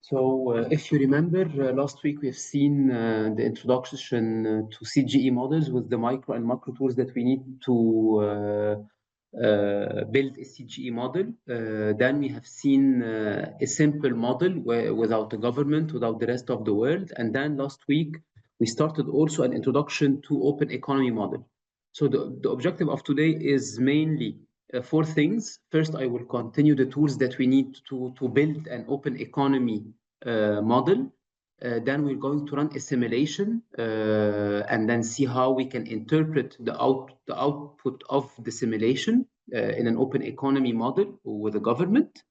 So, if you remember, last week we've seen the introduction to CGE models with the micro and macro tools that we need to build a CGE model. Then we have seen a simple model without the government, without the rest of the world. And then last week, we started also an introduction to open economy model. So the objective of today is mainly four things. First, I will continue the tools that we need to build an open economy model. Then we're going to run a simulation and then see how we can interpret the output of the simulation in an open economy model with the government.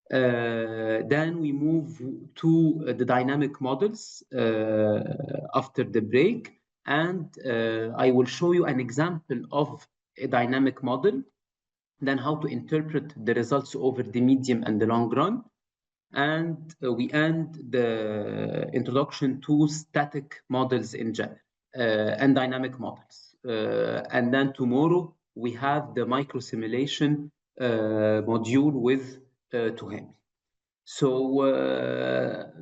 Then we move to the dynamic models after the break. And I will show you an example of a dynamic model, then how to interpret the results over the medium and the long run. And we end the introduction to static models in general and dynamic models. And then tomorrow we have the microsimulation module with Tuhami. So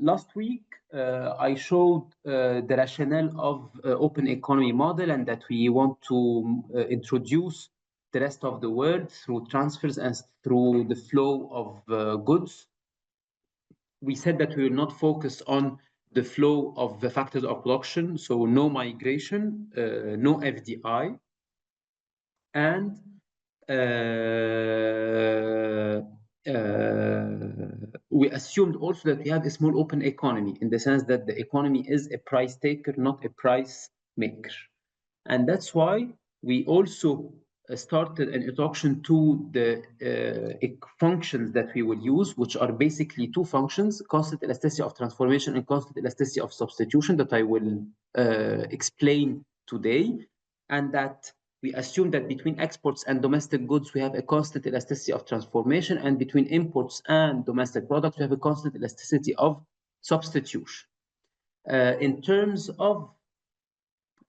last week I showed the rationale of open economy model and that we want to introduce the rest of the world through transfers and through the flow of goods. We said that we will not focus on the flow of the factors of production, so no migration, no FDI, and we assumed also that we have a small open economy in the sense that the economy is a price taker, not a price maker. And that's why we also started an introduction to the functions that we will use, which are basically two functions, constant elasticity of transformation and constant elasticity of substitution, that I will explain today. And that we assume that between exports and domestic goods, we have a constant elasticity of transformation, and between imports and domestic products, we have a constant elasticity of substitution. In terms of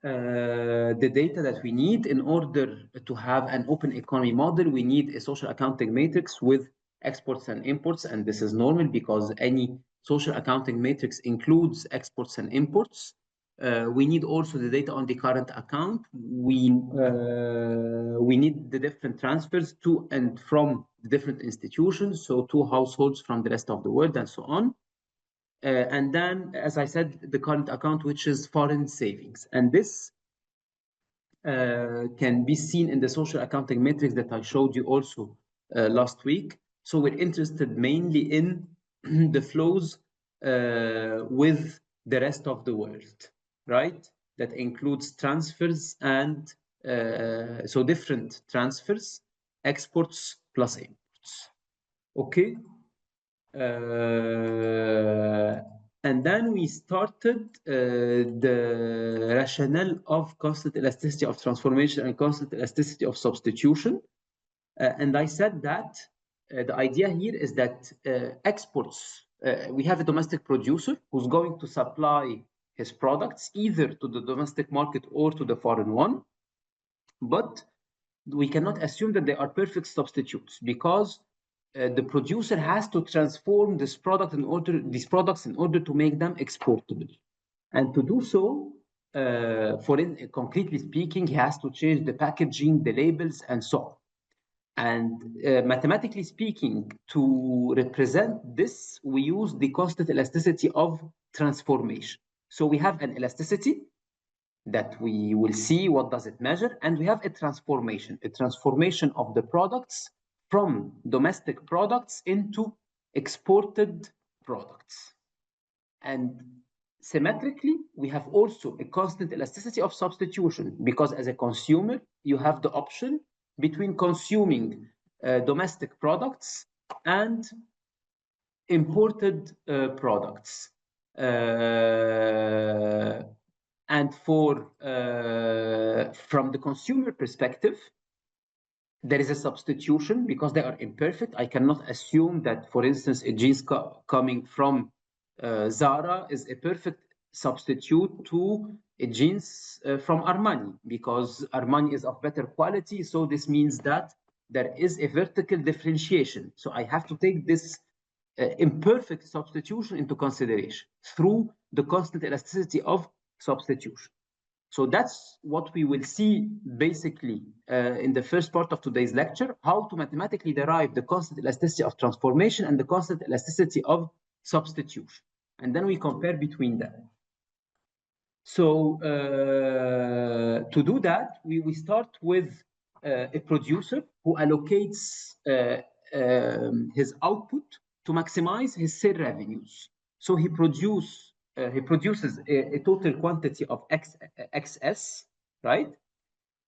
the data that we need in order to have an open economy model, we need a social accounting matrix with exports and imports, and this is normal because any social accounting matrix includes exports and imports. We need also the data on the current account. We need the different transfers to and from the different institutions, so to households from the rest of the world and so on. And then, as I said, the current account, which is foreign savings. And this can be seen in the social accounting matrix that I showed you also last week. So we're interested mainly in the flows with the rest of the world, right? That includes transfers and so different transfers, exports plus imports. Okay. And then we started the rationale of constant elasticity of transformation and constant elasticity of substitution. And I said that the idea here is that exports, we have a domestic producer who's going to supply his products either to the domestic market or to the foreign one. But we cannot assume that they are perfect substitutes because the producer has to transform these products in order to make them exportable. And to do so, concretely speaking, he has to change the packaging, the labels, and so on. And mathematically speaking, to represent this, we use the constant elasticity of transformation. So we have an elasticity that we will see what does it measure, and we have a transformation of the products from domestic products into exported products. And symmetrically, we have also a constant elasticity of substitution because as a consumer, you have the option between consuming domestic products and imported products. And from the consumer perspective, there is a substitution because they are imperfect. I cannot assume that, for instance, a jeans coming from Zara is a perfect substitute to a jeans from Armani because Armani is of better quality. So this means that there is a vertical differentiation. So I have to take this imperfect substitution into consideration through the constant elasticity of substitution. So that's what we will see basically in the first part of today's lecture, how to mathematically derive the constant elasticity of transformation and the constant elasticity of substitution. And then we compare between them. So to do that, we start with a producer who allocates his output to maximize his sale revenues. So he produces a total quantity of XS, right?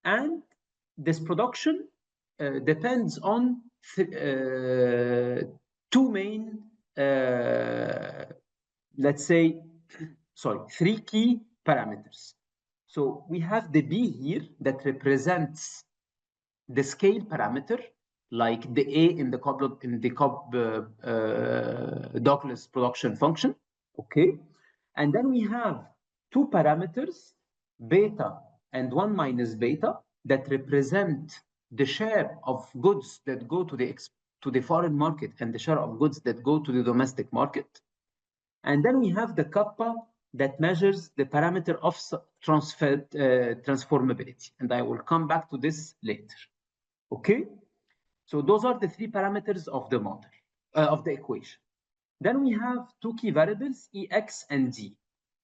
And this production depends on two main, let's say, three key parameters. So we have the B here that represents the scale parameter, like the A in the Cobb-Douglas production function, okay? And then we have two parameters, beta and 1 minus beta, that represent the share of goods that go to the foreign market and the share of goods that go to the domestic market. And then we have the kappa that measures the parameter of transformability. And I will come back to this later. Okay? So those are the three parameters of the model, of the equation. Then we have two key variables, EX and D.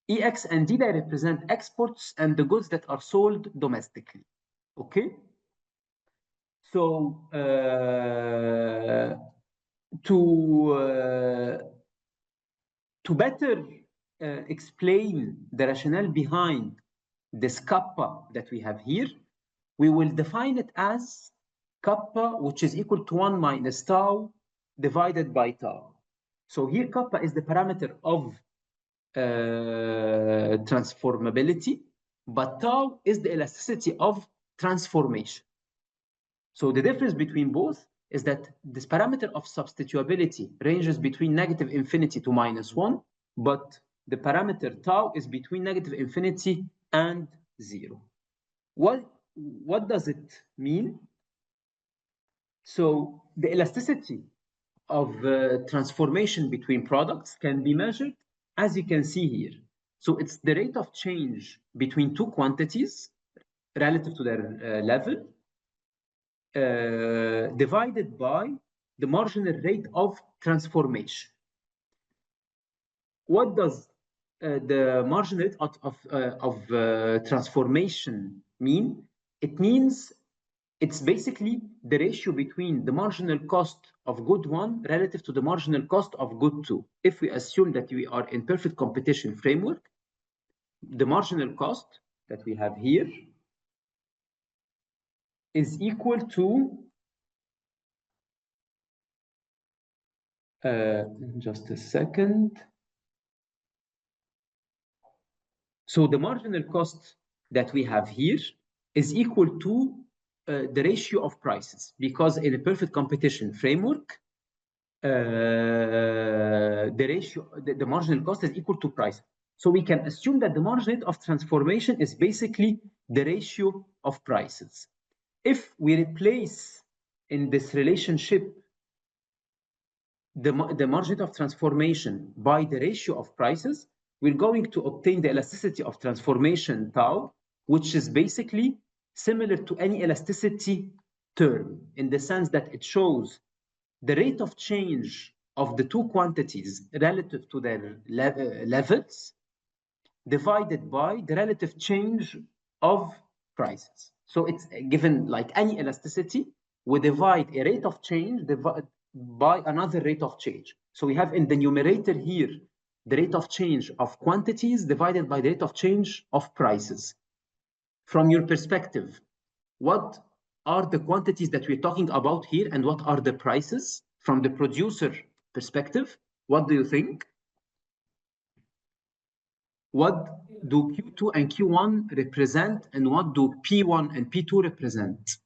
EX and D, they represent exports and the goods that are sold domestically. Okay? So to better explain the rationale behind this kappa that we have here, we will define it as kappa, which is equal to 1 minus tau divided by tau. So here kappa is the parameter of transformability, but tau is the elasticity of transformation. So the difference between both is that this parameter of substitutability ranges between negative infinity to -1, but the parameter tau is between negative infinity and 0. What does it mean? So the elasticity of transformation between products can be measured, as you can see here. So it's the rate of change between two quantities relative to their level, divided by the marginal rate of transformation. What does the marginal rate of transformation mean? It means it's basically the ratio between the marginal cost of good 1 relative to the marginal cost of good 2. If we assume that we are in perfect competition framework, the marginal cost that we have here is equal to just a second. So the marginal cost that we have here is equal to the ratio of prices, because in a perfect competition framework, the marginal cost is equal to price. So we can assume that the marginal rate of transformation is basically the ratio of prices. If we replace in this relationship the marginal rate of transformation by the ratio of prices, we're going to obtain the elasticity of transformation tau, which is basically similar to any elasticity term, in the sense that it shows the rate of change of the two quantities relative to their levels divided by the relative change of prices. So it's given like any elasticity, we divide a rate of change by another rate of change. So we have in the numerator here the rate of change of quantities divided by the rate of change of prices. From your perspective, what are the quantities that we're talking about here and what are the prices? From the producer perspective, what do you think? What do Q2 and Q1 represent, and what do P1 and P2 represent?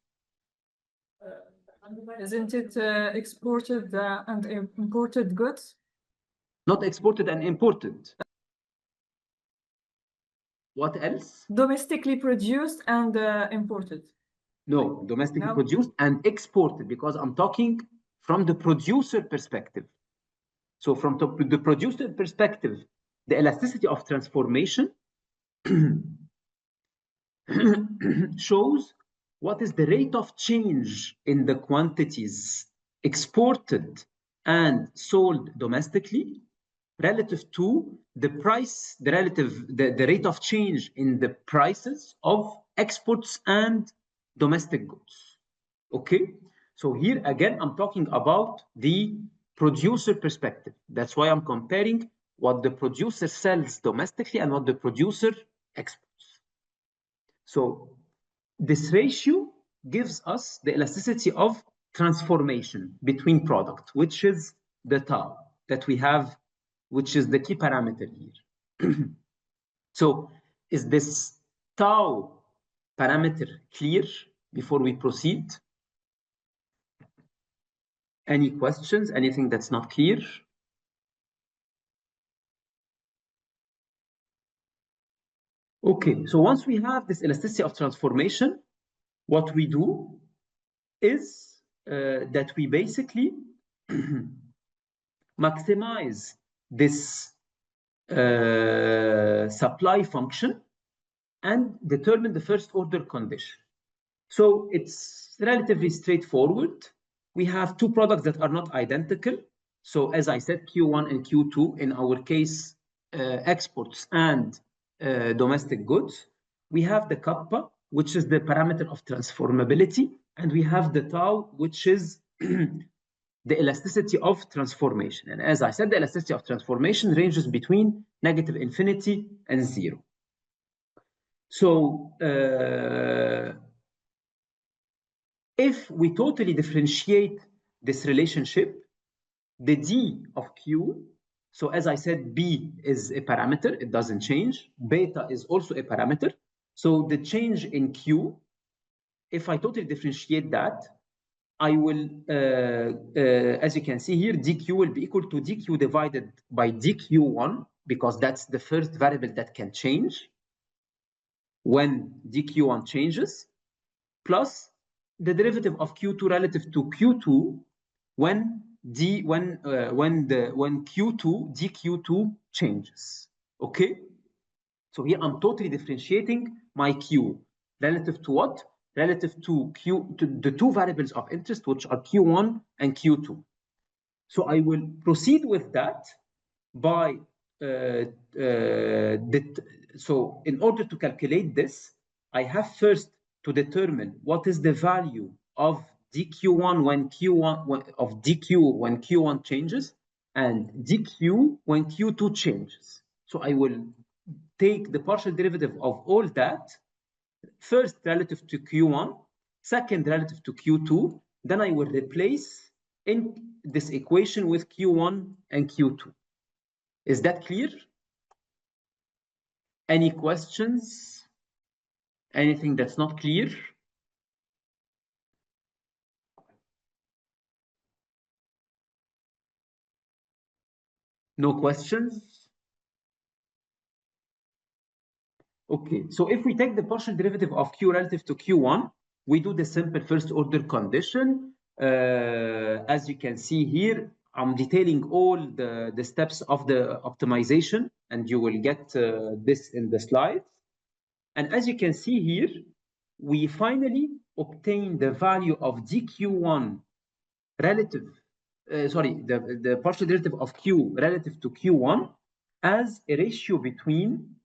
Isn't it exported and imported goods? Not exported and imported. What else? Domestically produced and imported. No, domestically produced and exported, because I'm talking from the producer perspective. So from the producer perspective, the elasticity of transformation shows what is the rate of change in the quantities exported and sold domestically relative to the price, the rate of change in the prices of exports and domestic goods. Okay, so here again, I'm talking about the producer perspective. That's why I'm comparing what the producer sells domestically and what the producer exports. So this ratio gives us the elasticity of transformation between product, which is the tau that we have, which is the key parameter here. So is this tau parameter clear before we proceed? Any questions? Anything that's not clear? Okay, so once we have this elasticity of transformation, what we do is that we basically maximize this supply function and determine the first order condition. So it's relatively straightforward. We have two products that are not identical. So as I said, Q1 and Q2, in our case, exports and domestic goods. We have the kappa, which is the parameter of transformability, and we have the tau, which is the elasticity of transformation. And as I said, the elasticity of transformation ranges between -infinity and 0. So if we totally differentiate this relationship, the D of Q, so as I said, B is a parameter, it doesn't change. Beta is also a parameter. So the change in Q, if I totally differentiate that, I will, as you can see here, dq will be equal to dq divided by dq1, because that's the first variable that can change when dq1 changes, plus the derivative of q2 relative to q2 when q2 dq2 changes. Okay, so here I'm totally differentiating my q relative to what? Relative to the two variables of interest, which are q1 and q2. So I will proceed with that by so in order to calculate this, I have first to determine what is the value of dq1 when q1 changes, and dq when q2 changes. So I will take the partial derivative of all that, first relative to q1, second relative to q2, then I will replace in this equation with q1 and q2. Is that clear? Any questions? Anything that's not clear? No questions? Okay, so if we take the partial derivative of q relative to q1, we do the simple first order condition. As you can see here, I'm detailing all the steps of the optimization, and you will get this in the slides. And as you can see here, we finally obtain the value of dq1 relative, the partial derivative of q relative to q1 as a ratio between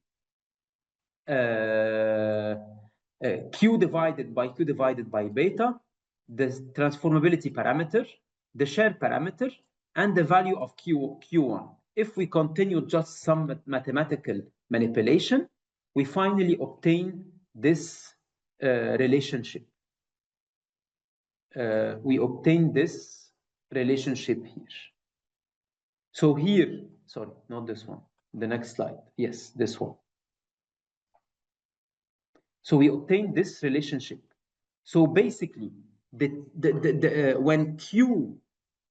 q divided by beta, the transformability parameter, the share parameter, and the value of q1. If we continue just some mathematical manipulation, we finally obtain this relationship. We obtain this relationship here. So here, sorry, not this one, the next slide. Yes, this one. So we obtain this relationship. So basically, when q,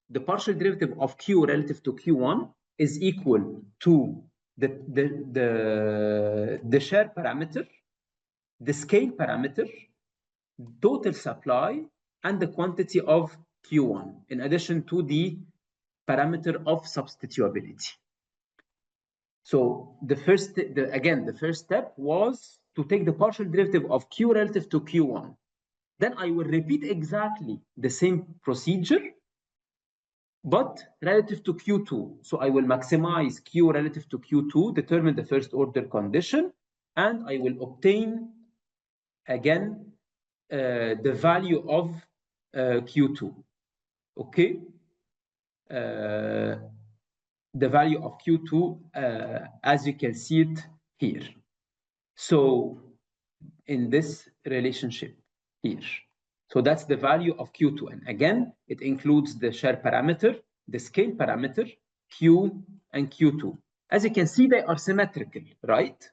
the partial derivative of q relative to q1 is equal to the share parameter, the scale parameter, total supply, and the quantity of q1, in addition to the parameter of substitutability. So the first step was to take the partial derivative of Q relative to Q1. Then I will repeat exactly the same procedure, but relative to Q2. So I will maximize Q relative to Q2, determine the first order condition, and I will obtain, again, the value of Q2, okay? The value of Q2, as you can see it here. So in this relationship here. So that's the value of Q2. And again, it includes the share parameter, the scale parameter, Q and Q2. As you can see, they are symmetrical, right?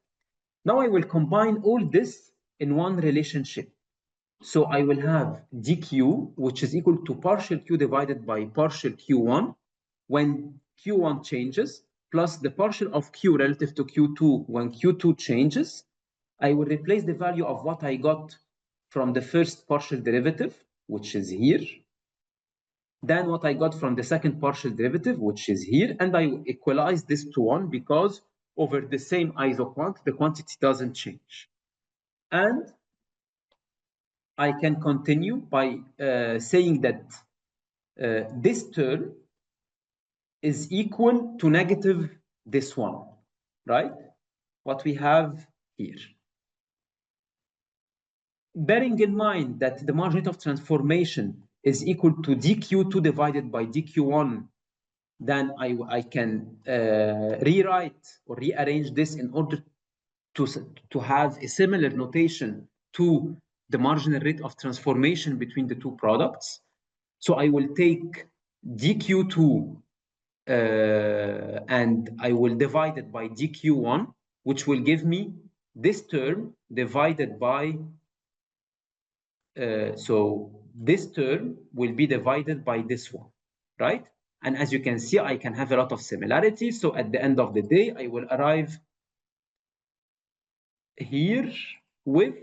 Now I will combine all this in one relationship. So I will have dq, which is equal to partial q divided by partial q1 when q1 changes, plus the partial of q relative to q2 when q2 changes. I will replace the value of what I got from the first partial derivative, which is here, then what I got from the second partial derivative, which is here, and I will equalize this to 1 because over the same isoquant, the quantity doesn't change. And I can continue by saying that this term is equal to negative this one, right? What we have here. Bearing in mind that the margin of transformation is equal to dq2 divided by dq1, then I can rewrite or rearrange this in order to have a similar notation to the marginal rate of transformation between the two products. So I will take dq2 and I will divide it by dq1, which will give me this term divided by, so this term will be divided by this one, right? And as you can see, I can have a lot of similarities. So at the end of the day, I will arrive here with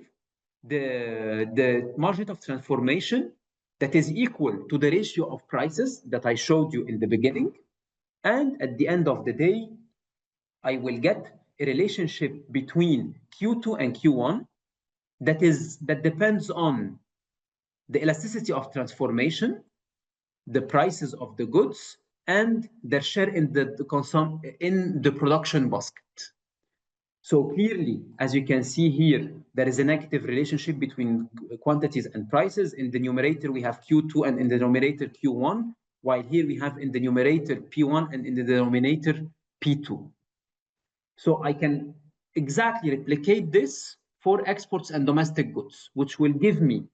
the margin of transformation that is equal to the ratio of prices that I showed you in the beginning. And at the end of the day, I will get a relationship between Q2 and Q1 that depends on the elasticity of transformation, the prices of the goods, and their share in the production basket. So clearly, as you can see here, there is a negative relationship between quantities and prices. In the numerator, we have Q2 and in the denominator Q1, while here we have in the numerator P1 and in the denominator P2. So I can exactly replicate this for exports and domestic goods, which will give me,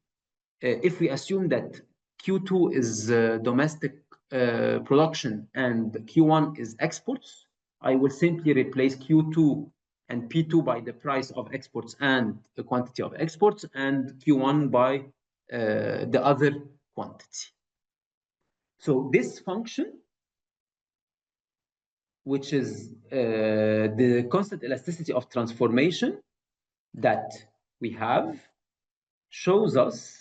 if we assume that Q2 is domestic production and Q1 is exports, I will simply replace Q2 and P2 by the price of exports and the quantity of exports, and Q1 by the other quantity. So this function, which is the constant elasticity of transformation that we have, shows us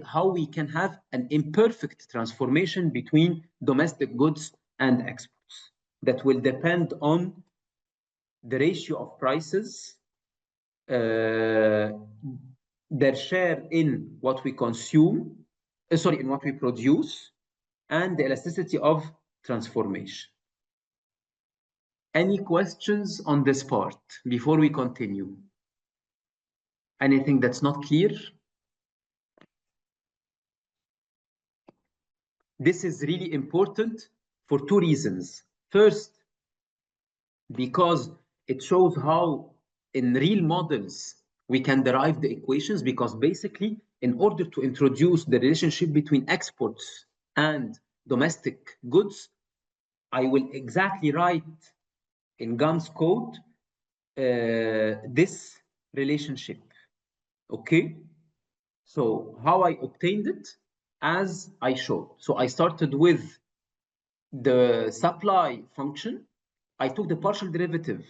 how we can have an imperfect transformation between domestic goods and exports that will depend on the ratio of prices, their share in what we consume, in what we produce, and the elasticity of transformation. Any questions on this part before we continue? Anything that's not clear? This is really important for two reasons. First, because it shows how in real models we can derive the equations, because basically in order to introduce the relationship between exports and domestic goods, I will exactly write in GAN's code this relationship, okay? So how I obtained it, as I showed. So I started with the supply function. I took the partial derivative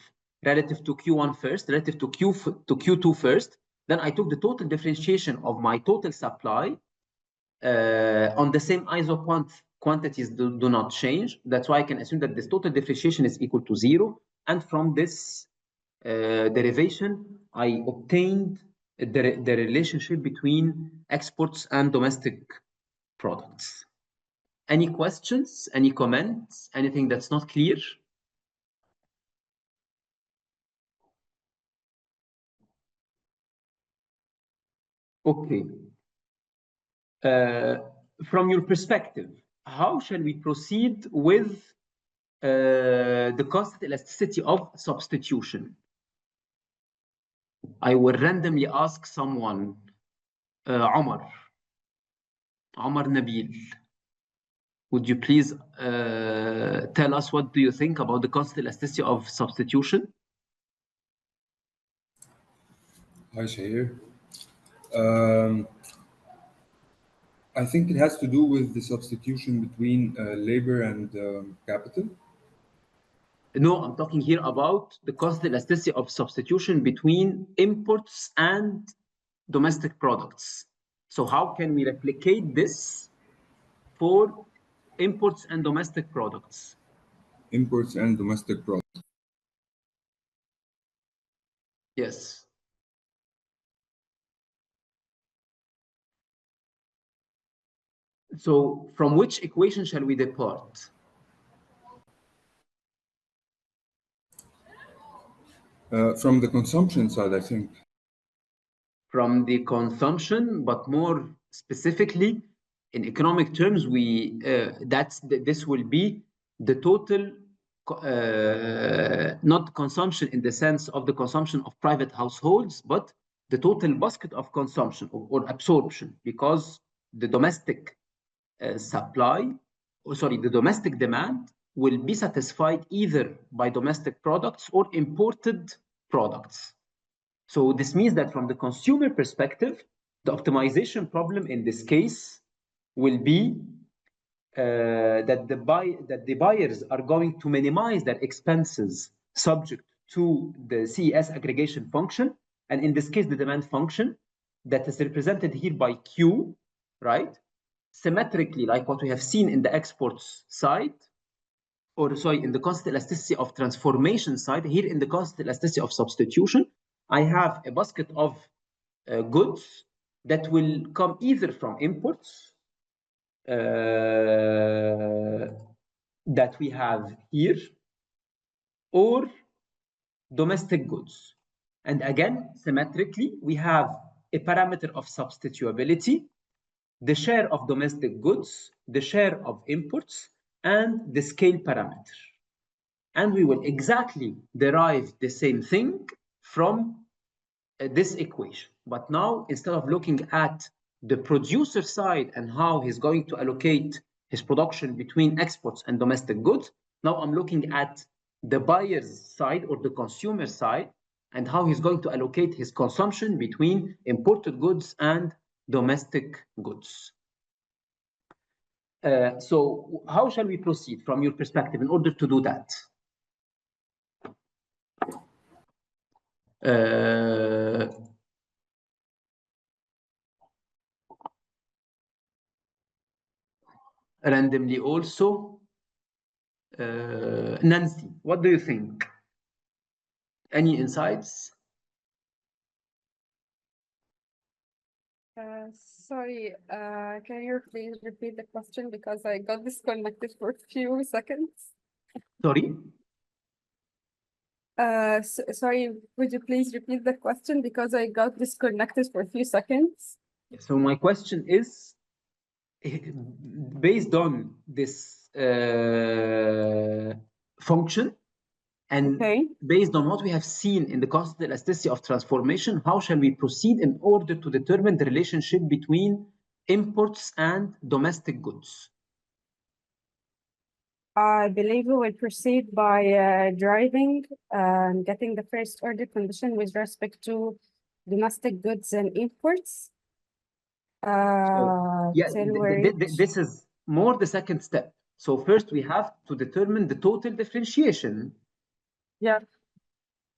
relative to Q1 first, relative to Q2 first. Then I took the total differentiation of my total supply on the same iso quantities do not change. That's why I can assume that this total differentiation is equal to 0. And from this derivation, I obtained the relationship between exports and domestic products. Any questions? Any comments? Anything that's not clear? Okay. From your perspective, how shall we proceed with the constant elasticity of substitution? I will randomly ask someone, Omar Nabil, would you please tell us what do you think about the constant elasticity of substitution? Hi, Shahir. I think it has to do with the substitution between labor and capital. No, I'm talking here about the constant elasticity of substitution between imports and domestic products. So how can we replicate this for imports and domestic products? Imports and domestic products. Yes. So from which equation shall we depart? From the consumption side, I think. From the consumption, but more specifically, in economic terms, this will be the total, not consumption in the sense of the consumption of private households, but the total basket of consumption or absorption, because the domestic the domestic demand will be satisfied either by domestic products or imported products. So this means that from the consumer perspective, the optimization problem in this case will be that the buyers are going to minimize their expenses subject to the CES aggregation function, and in this case, the demand function that is represented here by Q, right? Symmetrically, like what we have seen in the exports side, or sorry, in the constant elasticity of transformation side, here in the constant elasticity of substitution, I have a basket of goods that will come either from imports that we have here or domestic goods. And again, symmetrically, we have a parameter of substitutability, the share of domestic goods, the share of imports, and the scale parameter. And we will exactly derive the same thing from this equation. But now, instead of looking at the producer side and how he's going to allocate his production between exports and domestic goods, now I'm looking at the buyer's side or the consumer side and how he's going to allocate his consumption between imported goods and domestic goods. So how shall we proceed from your perspective in order to do that? Randomly also, Nancy, what do you think? Any insights? Sorry, can you please repeat the question because I got disconnected for a few seconds? Sorry? Sorry, would you please repeat the question because I got disconnected for a few seconds? So my question is, based on this function, and based on what we have seen in the constant elasticity of transformation, how shall we proceed in order to determine the relationship between imports and domestic goods? I believe we will proceed by driving and getting the first order condition with respect to domestic goods and imports. This is more the second step. So first we have to determine the total differentiation. Yeah.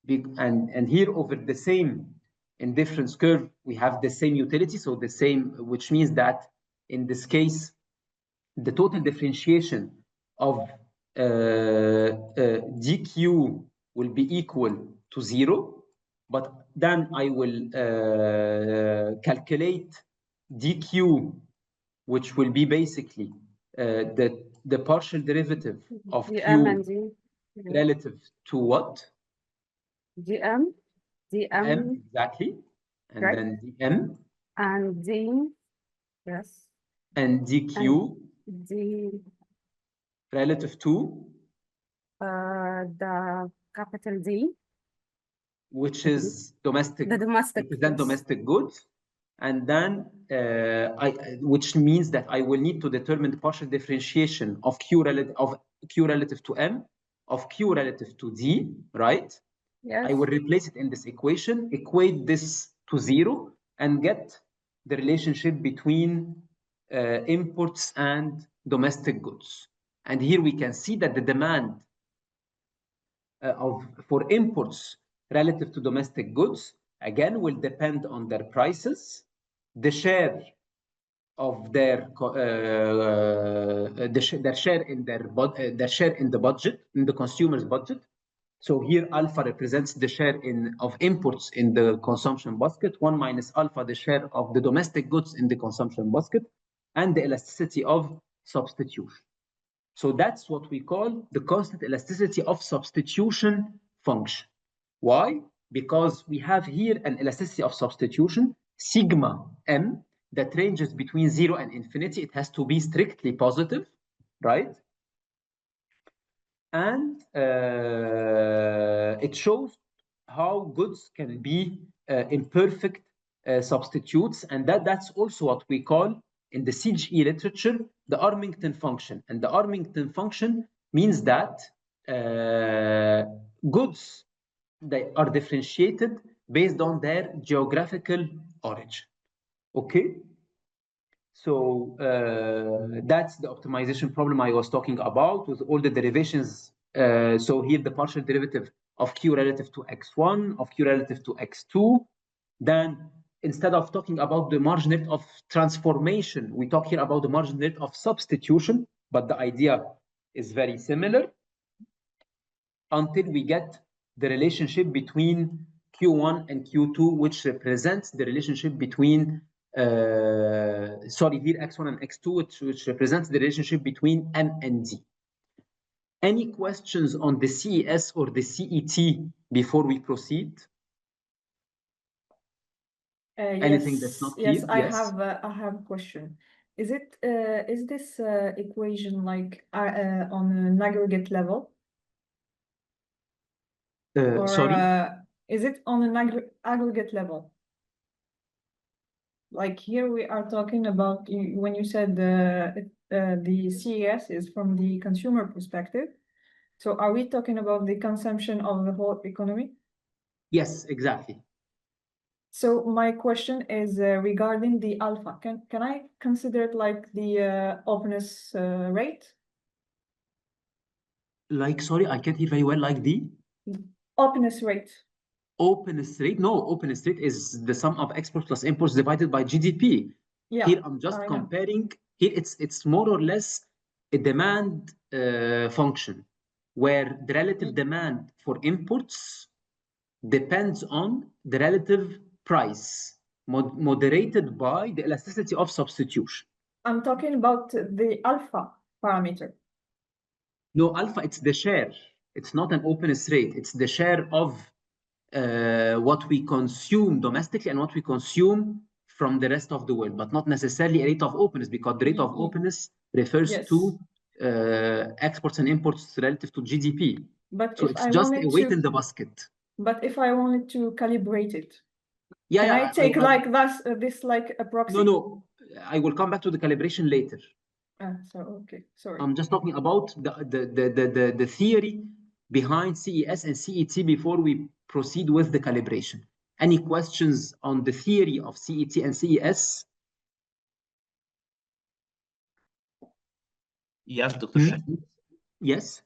And here over the same indifference curve, we have the same utility. So the same, which means that in this case, the total differentiation of dq will be equal to 0, but then I will calculate dq, which will be basically the partial derivative of dm and q d. relative to what? dm, M, exactly. And right. then dm And d, yes. and dq D, relative to the capital D, which is domestic, the domestic represent goods. domestic goods, and then which means that I will need to determine the partial differentiation of q relative to m, of q relative to d, right? Yes. I will replace it in this equation, equate this to 0, and get the relationship between imports and domestic goods. And here we can see that the demand for imports relative to domestic goods, again, will depend on their prices, the share of their share in their share in the budget, in the consumer's budget. So here alpha represents the share of imports in the consumption basket, 1 minus alpha, the share of the domestic goods in the consumption basket, and the elasticity of substitution. So that's what we call the constant elasticity of substitution function. Why? Because we have here an elasticity of substitution, sigma m, that ranges between 0 and infinity. It has to be strictly positive, right? And it shows how goods can be imperfect substitutes, and that's also what we call in the CGE literature the Armington function. And the Armington function means that goods, they are differentiated based on their geographical origin. Okay? So that's the optimization problem I was talking about with all the derivations. So here the partial derivative of q relative to x1, of q relative to x2. Then instead of talking about the margin rate of transformation, we talk here about the margin rate of substitution, but the idea is very similar until we get the relationship between q1 and q2, which represents the relationship between sorry, here x1 and x2, which represents the relationship between m and d. Any questions on the CES or the CET before we proceed? Anything Yes, that's not clear? yes, I have a question. Is this equation like on an aggregate level? Or Sorry? is it on an aggregate level? Like here we are talking about, when you said the CES is from the consumer perspective. So are we talking about the consumption of the whole economy? Yes, exactly. So my question is regarding the alpha. Can I consider it like the openness rate? Like, sorry, I can't hear very well, like the? Openness rate. Openness rate? No, openness rate is the sum of exports plus imports divided by GDP. Yeah, here I'm just comparing. Here it's more or less a demand function, where the relative demand for imports depends on the relative price, moderated by the elasticity of substitution. I'm talking about the alpha parameter. No, alpha, it's the share. It's not an openness rate. It's the share of what we consume domestically and what we consume from the rest of the world, but not necessarily a rate of openness, because the rate of openness refers to exports and imports relative to GDP. But so it's just a weight in the basket. But if I wanted to calibrate it, yeah, can I take like this like a proxy? No, I will come back to the calibration later. So okay, sorry. I'm just talking about the theory behind CES and CET before we proceed with the calibration. Any questions on the theory of CET and CES? Yes, Dr. Yes.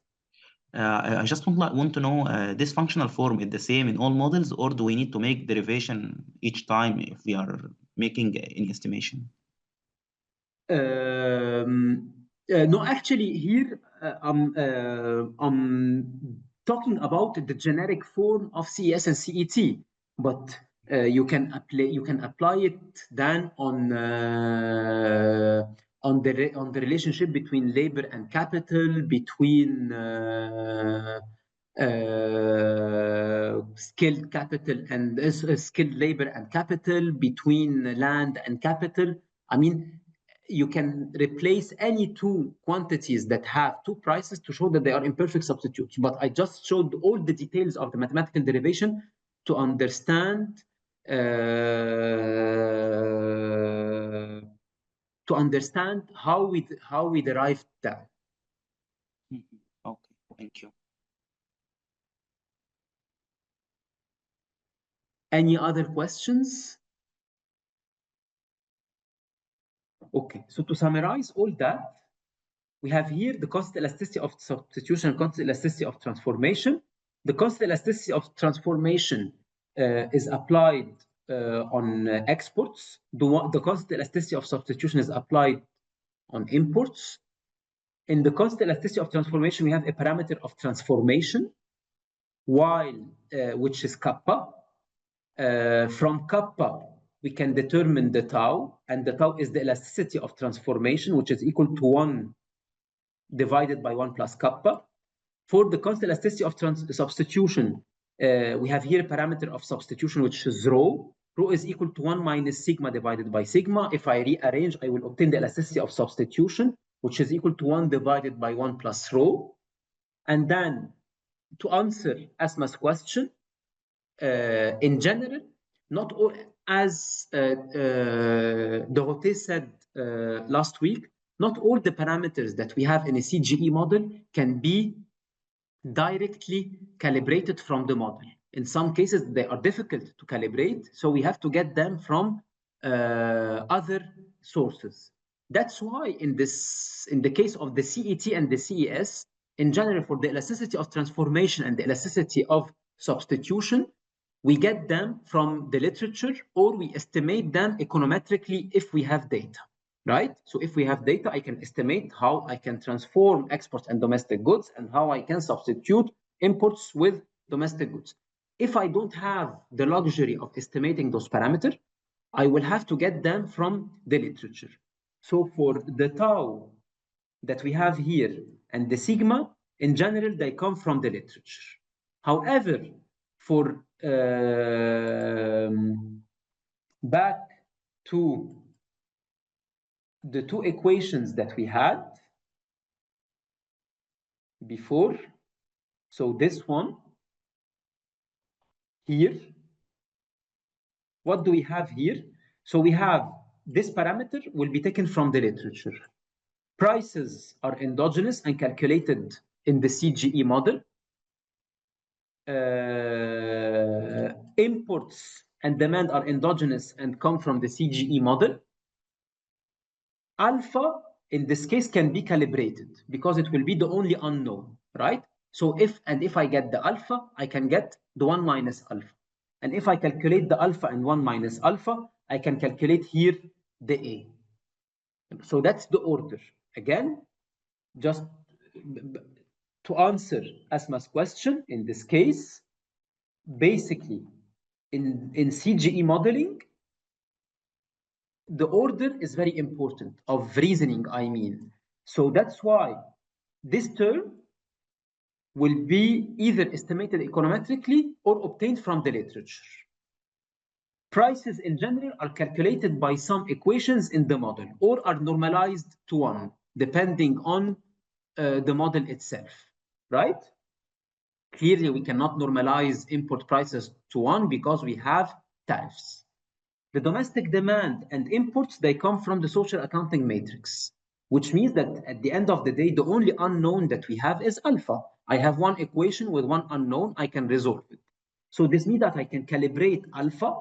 I just want to know, this functional form is the same in all models, or do we need to make derivation each time if we are making an estimation? No, actually, here I'm talking about the generic form of CES and CET, but you can apply it then on the relationship between labor and capital, between skilled capital and skilled labor and capital, between land and capital. I mean, you can replace any two quantities that have two prices to show that they are imperfect substitutes. But I just showed all the details of the mathematical derivation to understand how we derived that. Okay, thank you. Any other questions? Okay, so to summarize all that, we have here the constant elasticity of substitution and constant elasticity of transformation. The constant elasticity of transformation is applied on exports. The constant elasticity of substitution is applied on imports. In the constant elasticity of transformation, we have a parameter of transformation, which is kappa. From kappa, we can determine the tau, and the tau is the elasticity of transformation, which is equal to 1 divided by 1 plus kappa. For the constant elasticity of substitution, we have here a parameter of substitution, which is rho. Rho is equal to 1 minus sigma divided by sigma. If I rearrange, I will obtain the elasticity of substitution, which is equal to 1 divided by 1 plus rho. And then, to answer Asma's question, in general, not all, as Dorothée said last week, not all the parameters that we have in a CGE model can be directly calibrated from the model. In some cases, they are difficult to calibrate, so we have to get them from other sources. That's why in the case of the CET and the CES, in general, for the elasticity of transformation and the elasticity of substitution, we get them from the literature, or we estimate them econometrically if we have data, right? So if we have data, I can estimate how I can transform exports and domestic goods and how I can substitute imports with domestic goods. If I don't have the luxury of estimating those parameters, I will have to get them from the literature. So for the tau that we have here and the sigma, in general, they come from the literature. However, for back to the two equations that we had before, so this one here, what do we have here? So we have this parameter will be taken from the literature. Prices are endogenous and calculated in the CGE model. Imports and demand are endogenous and come from the CGE model. Alpha, in this case, can be calibrated because it will be the only unknown, right? So if I get the alpha, I can get the 1 minus alpha. And if I calculate the alpha and 1 minus alpha, I can calculate here the A. So that's the order. Again, just to answer Asma's question, in this case, basically, in CGE modeling, the order is very important, of reasoning, I mean. So that's why this term will be either estimated econometrically or obtained from the literature. Prices in general are calculated by some equations in the model or are normalized to 1, depending on the model itself, right? Clearly, we cannot normalize import prices to 1 because we have tariffs. The domestic demand and imports, they come from the social accounting matrix, which means that at the end of the day, the only unknown that we have is alpha. I have one equation with one unknown, I can resolve it. So this means that I can calibrate alpha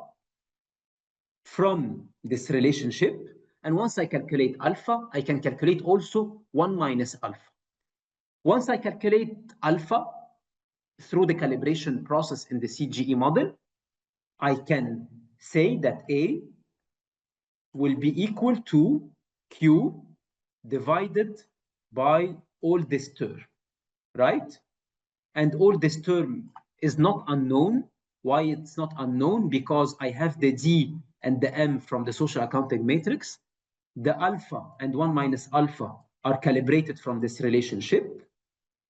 from this relationship. And once I calculate alpha, I can calculate also 1 minus alpha. Once I calculate alpha through the calibration process in the CGE model, I can say that A will be equal to Q divided by all this term, right? And all this term is not unknown. Why it's not unknown? Because I have the D and the M from the social accounting matrix. The alpha and 1 minus alpha are calibrated from this relationship.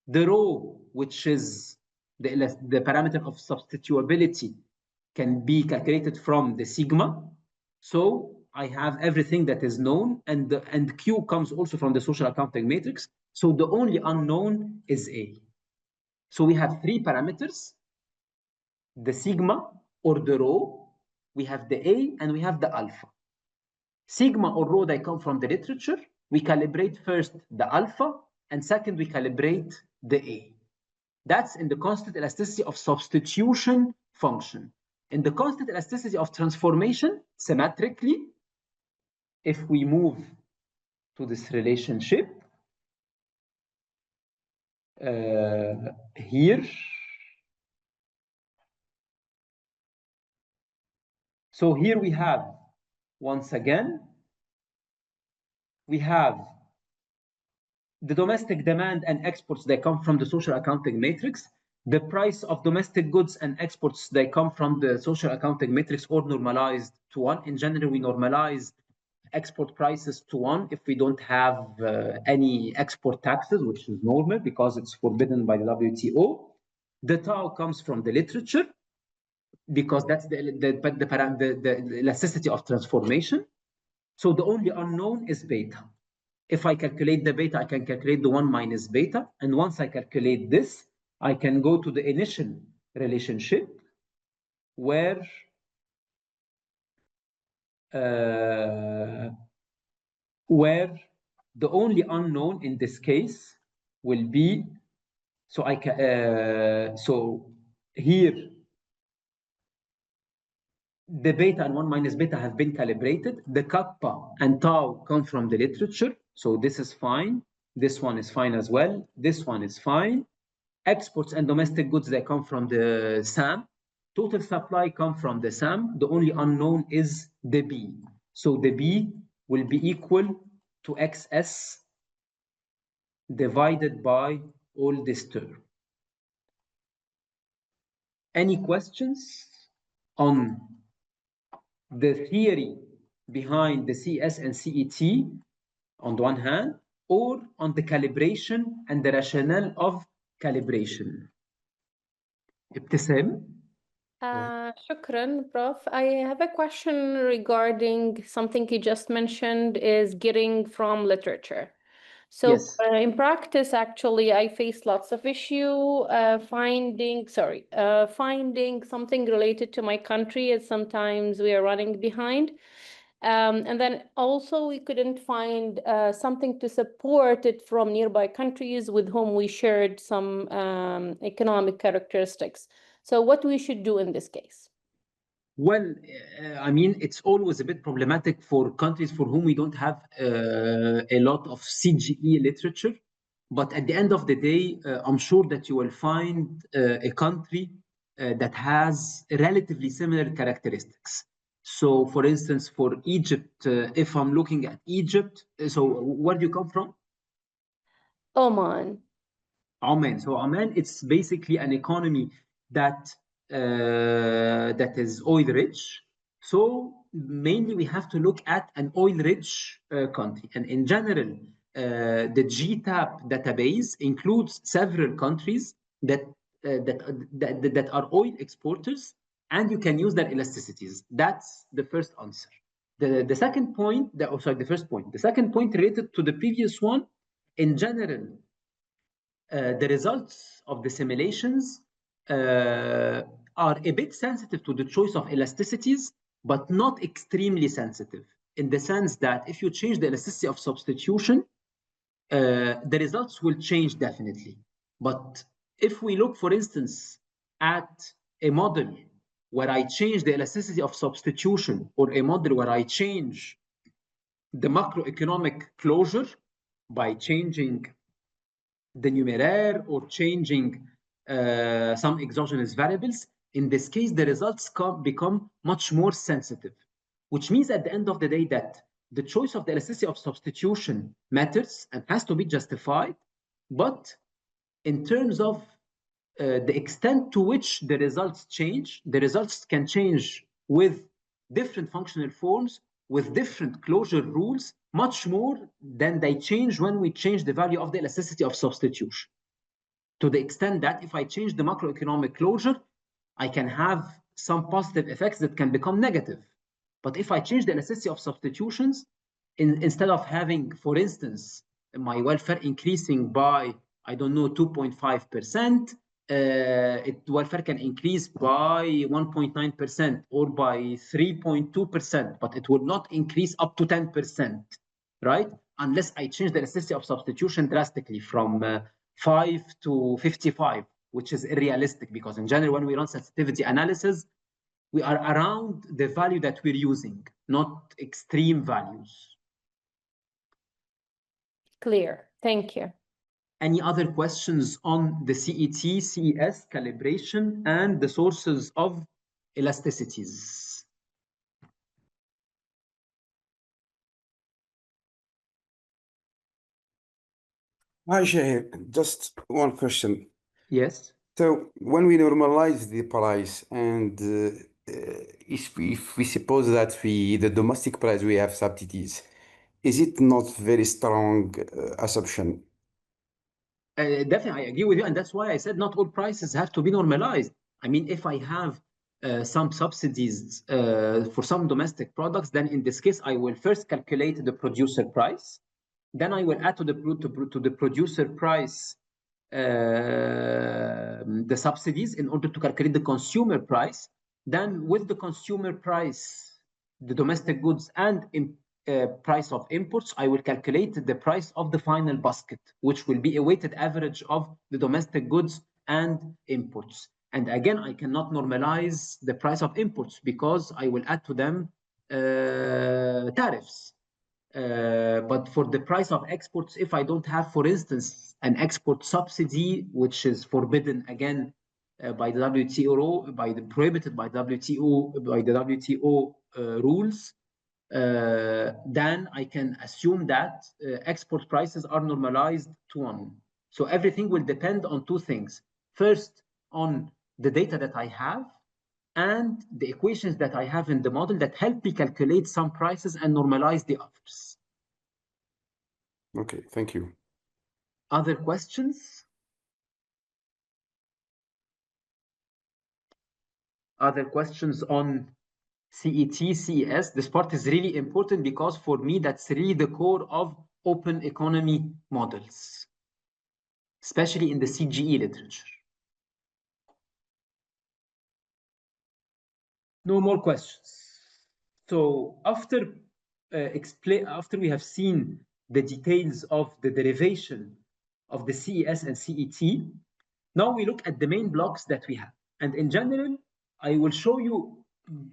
The rho, which is the parameter of substitutability, can be calculated from the sigma. So I have everything that is known, and Q comes also from the social accounting matrix. So the only unknown is A. So we have three parameters: the sigma or the rho, we have the A, and we have the alpha. Sigma or rho, they come from the literature. We calibrate first the alpha, and second, we calibrate the A. That's in the constant elasticity of substitution function. In the constant elasticity of transformation, symmetrically, if we move to this relationship here, so here we have, once again, we have the domestic demand and exports, they come from the social accounting matrix. The price of domestic goods and exports, they come from the social accounting matrix or normalized to 1. In general, we normalize export prices to 1 if we don't have any export taxes, which is normal because it's forbidden by the WTO. The tau comes from the literature because that's the elasticity of transformation. So the only unknown is beta. If I calculate the beta, I can calculate the 1 minus beta. And once I calculate this, I can go to the initial relationship where the only unknown in this case will be, so I can, so here, the beta and 1 minus beta have been calibrated. The kappa and tau come from the literature. So this is fine. This one is fine as well. This one is fine. Exports and domestic goods, they come from the SAM. Total supply come from the SAM. The only unknown is the B. So the B will be equal to XS divided by all this term. Any questions on the theory behind the CS and CET on the one hand, or on the calibration and the rationale of calibration? Ibtisam? Shukran, Prof. I have a question regarding something you just mentioned, is getting from literature. So Yes. in practice, actually, I face lots of issue finding something related to my country, as sometimes we are running behind. And then also we couldn't find something to support it from nearby countries with whom we shared some economic characteristics. So what we should do in this case? Well, I mean, it's always a bit problematic for countries for whom we don't have a lot of CGE literature. But at the end of the day, I'm sure that you will find a country that has relatively similar characteristics. So, for instance, for Egypt, if I'm looking at Egypt, so where do you come from? Oman. Oman. So Oman, it's basically an economy that that is oil rich. So mainly we have to look at an oil rich country. And in general, the GTAP database includes several countries that are oil exporters, and you can use their elasticities. That's the first answer. The second point, the first point. The second point related to the previous one, in general, the results of the simulations are a bit sensitive to the choice of elasticities, but not extremely sensitive, in the sense that if you change the elasticity of substitution, the results will change definitely. But if we look, for instance, at a model where I change the elasticity of substitution, or a model where I change the macroeconomic closure by changing the numeraire or changing some exogenous variables, in this case, the results become much more sensitive, which means at the end of the day that the choice of the elasticity of substitution matters and has to be justified, but in terms of the extent to which the results change, the results can change with different functional forms, with different closure rules, much more than they change when we change the value of the elasticity of substitution. To the extent that if I change the macroeconomic closure, I can have some positive effects that can become negative. But if I change the elasticity of substitutions, instead of having, for instance, my welfare increasing by, I don't know, 2.5%, welfare can increase by 1.9% or by 3.2%, but it will not increase up to 10%, right? Unless I change the elasticity of substitution drastically from 5 to 55, which is unrealistic, because in general, when we run sensitivity analysis, we are around the value that we're using, not extreme values. Clear. Thank you. Any other questions on the CET, CES, calibration, and the sources of elasticities? Hi, Shahir. Just one question. Yes. So when we normalize the price and if we suppose that the domestic price we have subsidies, is it not very strong assumption? Definitely, I agree with you, and that's why I said not all prices have to be normalized. I mean, if I have some subsidies for some domestic products, then in this case, I will first calculate the producer price. Then I will add to the producer price the subsidies in order to calculate the consumer price. Then with the consumer price, the domestic goods and price of imports, I will calculate the price of the final basket, which will be a weighted average of the domestic goods and imports. And again, I cannot normalize the price of imports because I will add to them tariffs. But for the price of exports, if I don't have, for instance, an export subsidy, which is forbidden again by the WTO, prohibited by the WTO rules, then I can assume that export prices are normalized to 1. So everything will depend on two things. First, on the data that I have and the equations that I have in the model that help me calculate some prices and normalize the others. Okay, thank you. Other questions? Other questions on CET, CES? This part is really important because for me, that's really the core of open economy models, especially in the CGE literature. No more questions. So after we have seen the details of the derivation of the CES and CET, now we look at the main blocks that we have. And in general, I will show you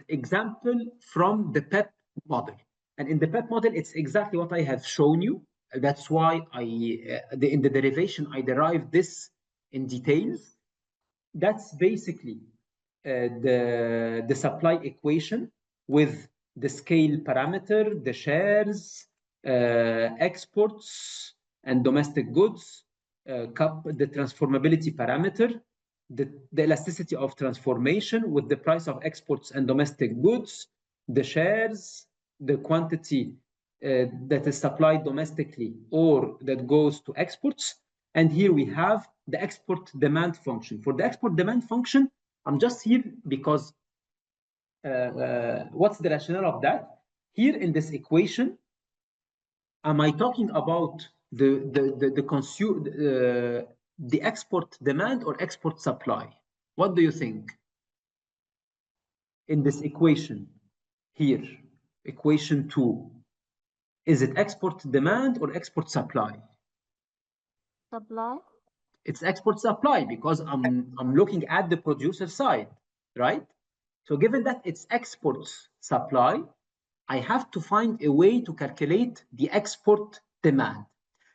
example from the PEP model. And in the PEP model, it's exactly what I have shown you. That's why in the derivation, I derived this in details. That's basically the supply equation with the scale parameter, the shares, exports and domestic goods, the transformability parameter, the elasticity of transformation with the price of exports and domestic goods, the shares, the quantity that is supplied domestically or that goes to exports. And here we have the export demand function. For the export demand function, I'm just here because what's the rationale of that? Here in this equation, am I talking about the export demand or export supply? What do you think? In this equation here, equation 2, is it export demand or export supply? Supply. It's export supply because I'm looking at the producer side, right? So given that it's export supply, I have to find a way to calculate the export demand.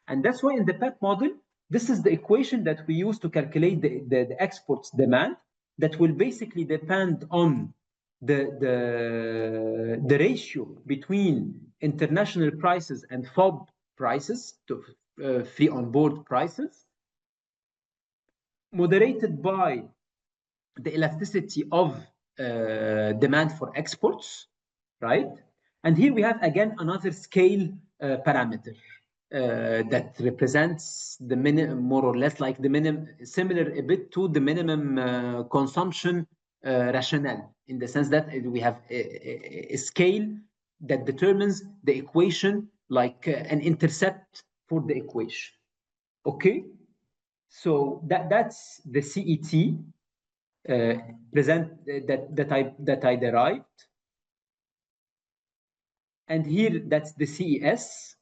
And that's why in the PEP model, this is the equation that we use to calculate the exports demand that will basically depend on the ratio between international prices and FOB prices, to free on board prices, moderated by the elasticity of demand for exports, right? And here we have again another scale parameter that represents the minimum, more or less like the minimum, similar a bit to the minimum consumption rationale, in the sense that we have a scale that determines the equation, like an intercept for the equation. Okay, so that's the CET that I derived, and here that's the CES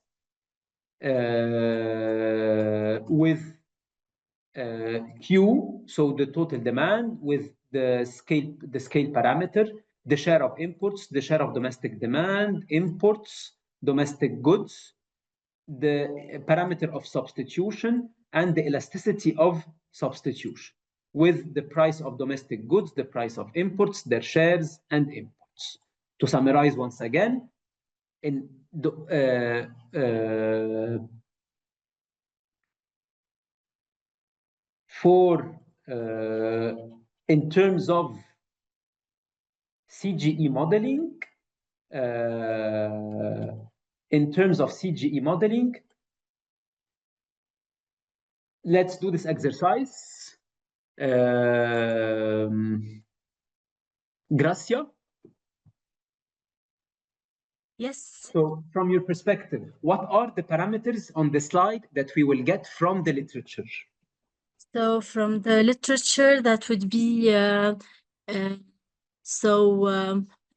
with Q, so the total demand, with the scale parameter, the share of imports, the share of domestic demand, imports, domestic goods, the parameter of substitution, and the elasticity of substitution, with the price of domestic goods, the price of imports, their shares and imports. To summarize once again, in the, in terms of CGE modeling, let's do this exercise. Gracia? Yes. So from your perspective, what are the parameters on the slide that we will get from the literature? So from the literature, that would be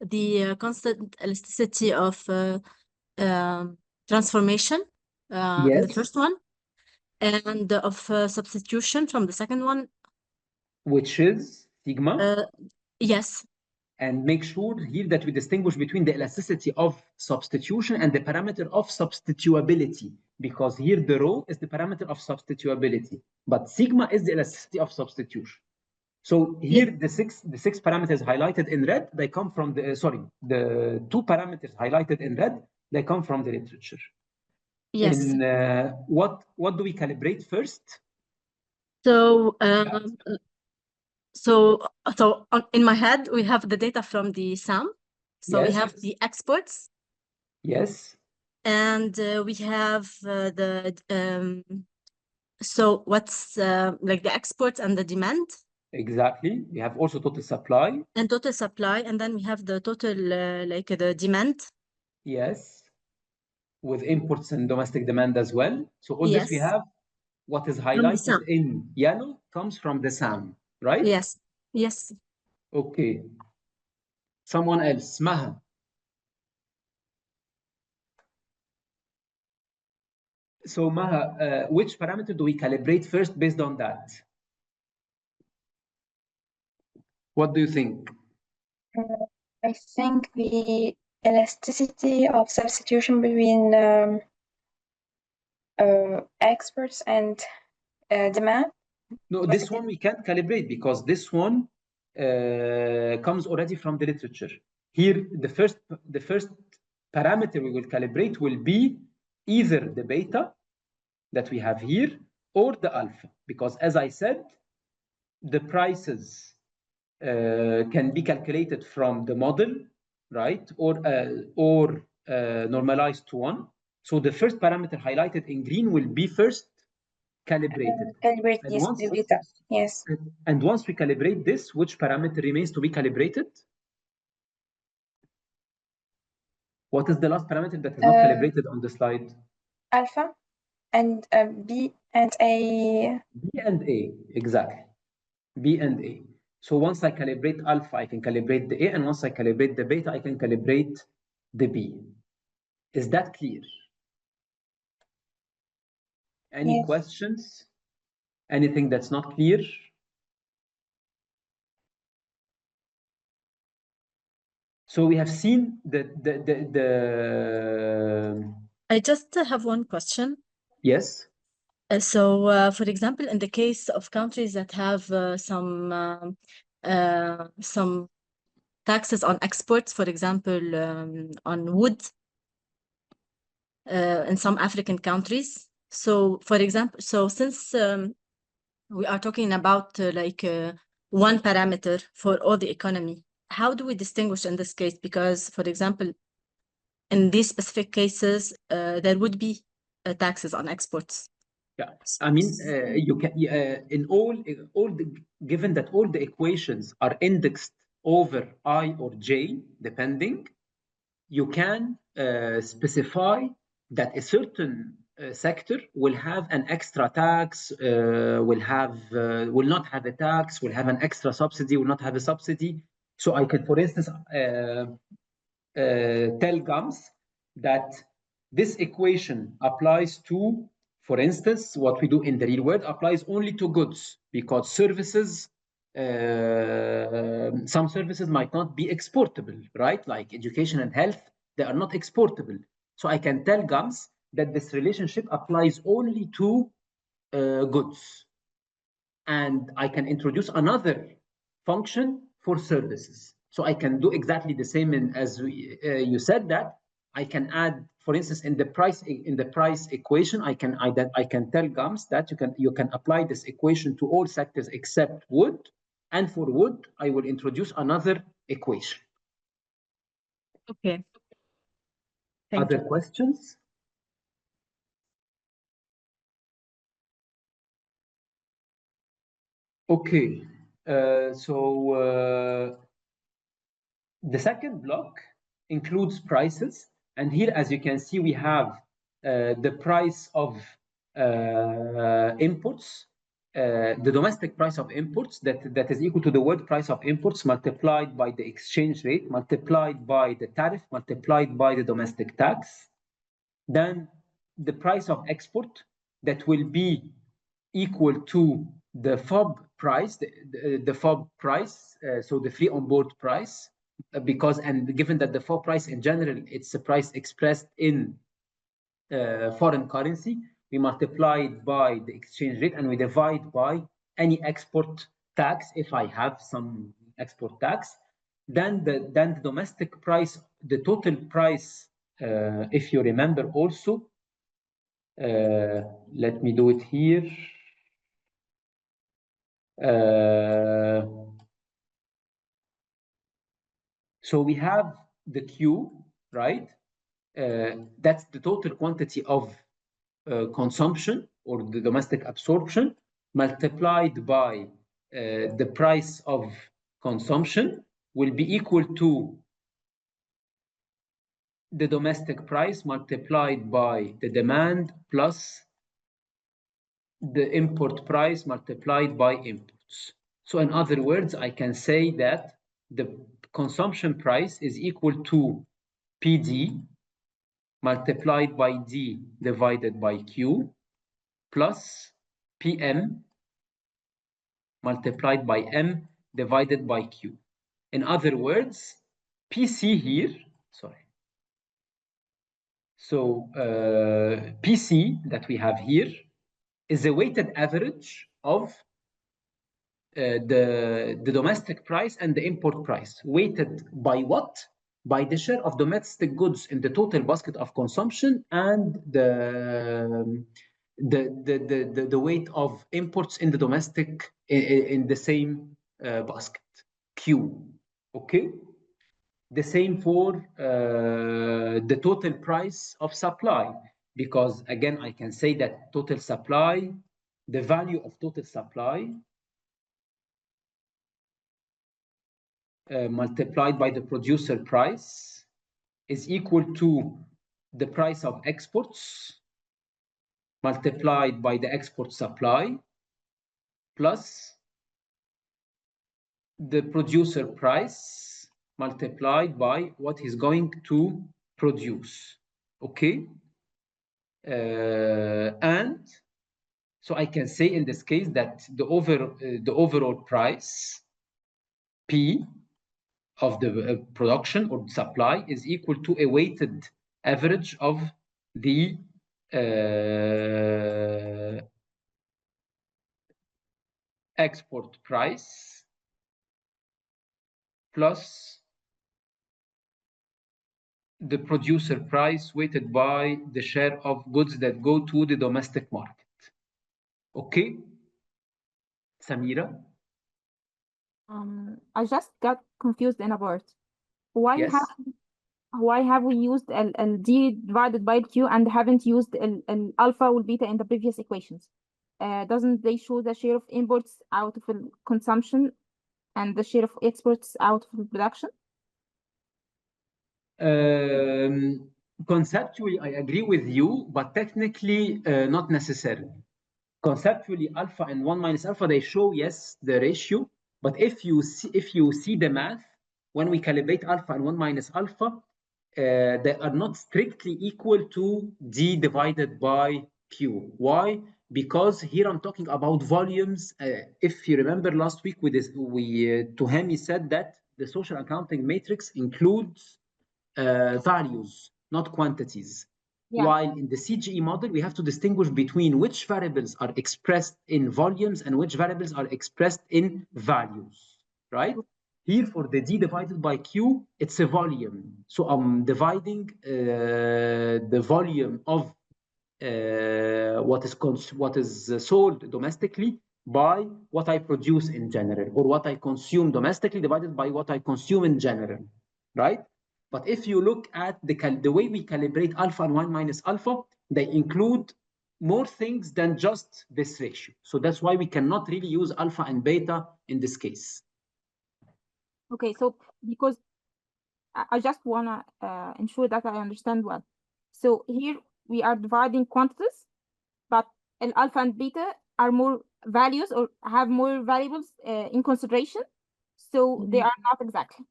the constant elasticity of transformation, Yes. the first one, and of substitution from the second one. Which is sigma? Yes. And make sure here that we distinguish between the elasticity of substitution and the parameter of substituability, because here the rho is the parameter of substituability, but sigma is the elasticity of substitution. So here the six parameters highlighted in red, they come from the the 2 parameters highlighted in red, they come from the literature. Yes. In what do we calibrate first? So in my head, we have the data from the SAM. So Yes. we have the exports. Yes. And we have so what's like the exports and the demand. Exactly. We have also total supply. And total supply, and then we have the total like the demand. Yes. With imports and domestic demand as well. So all this we have, what is highlighted in yellow comes from the SAM, right? Yes. Yes. Okay. Someone else, Maha. So Maha, which parameter do we calibrate first based on that? What do you think? I think the elasticity of substitution between exports and demand. No, this one we can't calibrate because this one comes already from the literature. Here, the first parameter we will calibrate will be either the beta that we have here or the alpha, because as I said, the prices can be calculated from the model, right? Or normalized to 1. So the first parameter highlighted in green will be first calibrated. Yes, the beta. Yes. And once we calibrate this, which parameter remains to be calibrated? What is the last parameter that is not calibrated on the slide? Alpha and B and A. B and A, exactly. B and A. So once I calibrate alpha, I can calibrate the A, and once I calibrate the beta, I can calibrate the B. Is that clear? Any questions? Anything that's not clear? So we have seen the I just have one question. Yes. So, for example, in the case of countries that have some taxes on exports, for example, on wood in some African countries. So, for example, since we are talking about one parameter for all the economy, how do we distinguish in this case? Because, for example, in these specific cases, there would be taxes on exports. Yeah, I mean, you can in given that all the equations are indexed over I or J, depending, you can specify that a certain sector will have an extra tax, will not have a tax, will have an extra subsidy, will not have a subsidy. So I can, for instance, tell GAMS that this equation applies to, for instance, what we do in the real world applies only to goods, because services, some services might not be exportable, right? Like education and health, they are not exportable. So I can tell GAMS that this relationship applies only to goods. And I can introduce another function for services. So I can do exactly the same as you said that. I can add, for instance, in the price equation, I can tell GAMS that you can apply this equation to all sectors except wood, and for wood I will introduce another equation. Okay. Other questions? Okay, the second block includes prices, and here, as you can see, we have the price of imports, the domestic price of imports that is equal to the world price of imports multiplied by the exchange rate, multiplied by the tariff, multiplied by the domestic tax. Then the price of export that will be equal to the FOB price, the FOB price, so the free on board price, and given that the FOB price in general, it's a price expressed in foreign currency, we multiply it by the exchange rate and we divide by any export tax if I have some export tax. Then the domestic price, the total price, if you remember also, let me do it here. So we have the Q, right? That's the total quantity of consumption or the domestic absorption multiplied by the price of consumption will be equal to the domestic price multiplied by the demand plus the import price multiplied by imports. So in other words, I can say that the consumption price is equal to PD multiplied by D divided by Q plus PM multiplied by M divided by Q. In other words, PC here, sorry. So PC that we have here is a weighted average of the domestic price and the import price. Weighted by what? By the share of domestic goods in the total basket of consumption and the weight of imports in the domestic in the same basket, Q. Okay. The same for the total price of supply, because again I can say that total supply, the value of total supply multiplied by the producer price is equal to the price of exports multiplied by the export supply plus the producer price multiplied by what he's going to produce. Okay. And so I can say in this case that the overall price P of the production or supply is equal to a weighted average of the export price plus the producer price weighted by the share of goods that go to the domestic market. Okay, Samira? I just got confused in a part. Why Yes. have we used L D divided by Q and haven't used L alpha or beta in the previous equations? Doesn't they show the share of imports out of consumption and the share of exports out of production? Conceptually, I agree with you, but technically, not necessarily. Conceptually, alpha and 1 minus alpha, they show, yes, the ratio. But if you see the math, when we calibrate alpha and 1 minus alpha, they are not strictly equal to D divided by Q. Why? Because here I'm talking about volumes. If you remember last week, Tuhami said that the social accounting matrix includes values, not quantities. Yeah. While in the CGE model, we have to distinguish between which variables are expressed in volumes and which variables are expressed in values, right? Here for the D divided by Q, it's a volume. So I'm dividing the volume of what is sold domestically by what I produce in general, or what I consume domestically divided by what I consume in general, right? But if you look at the way we calibrate alpha and 1 minus alpha, they include more things than just this ratio. So that's why we cannot really use alpha and beta in this case. Okay, so because I just want to ensure that I understand well. So here we are dividing quantities, but an alpha and beta are more values or have more variables in consideration. So they are not exactly.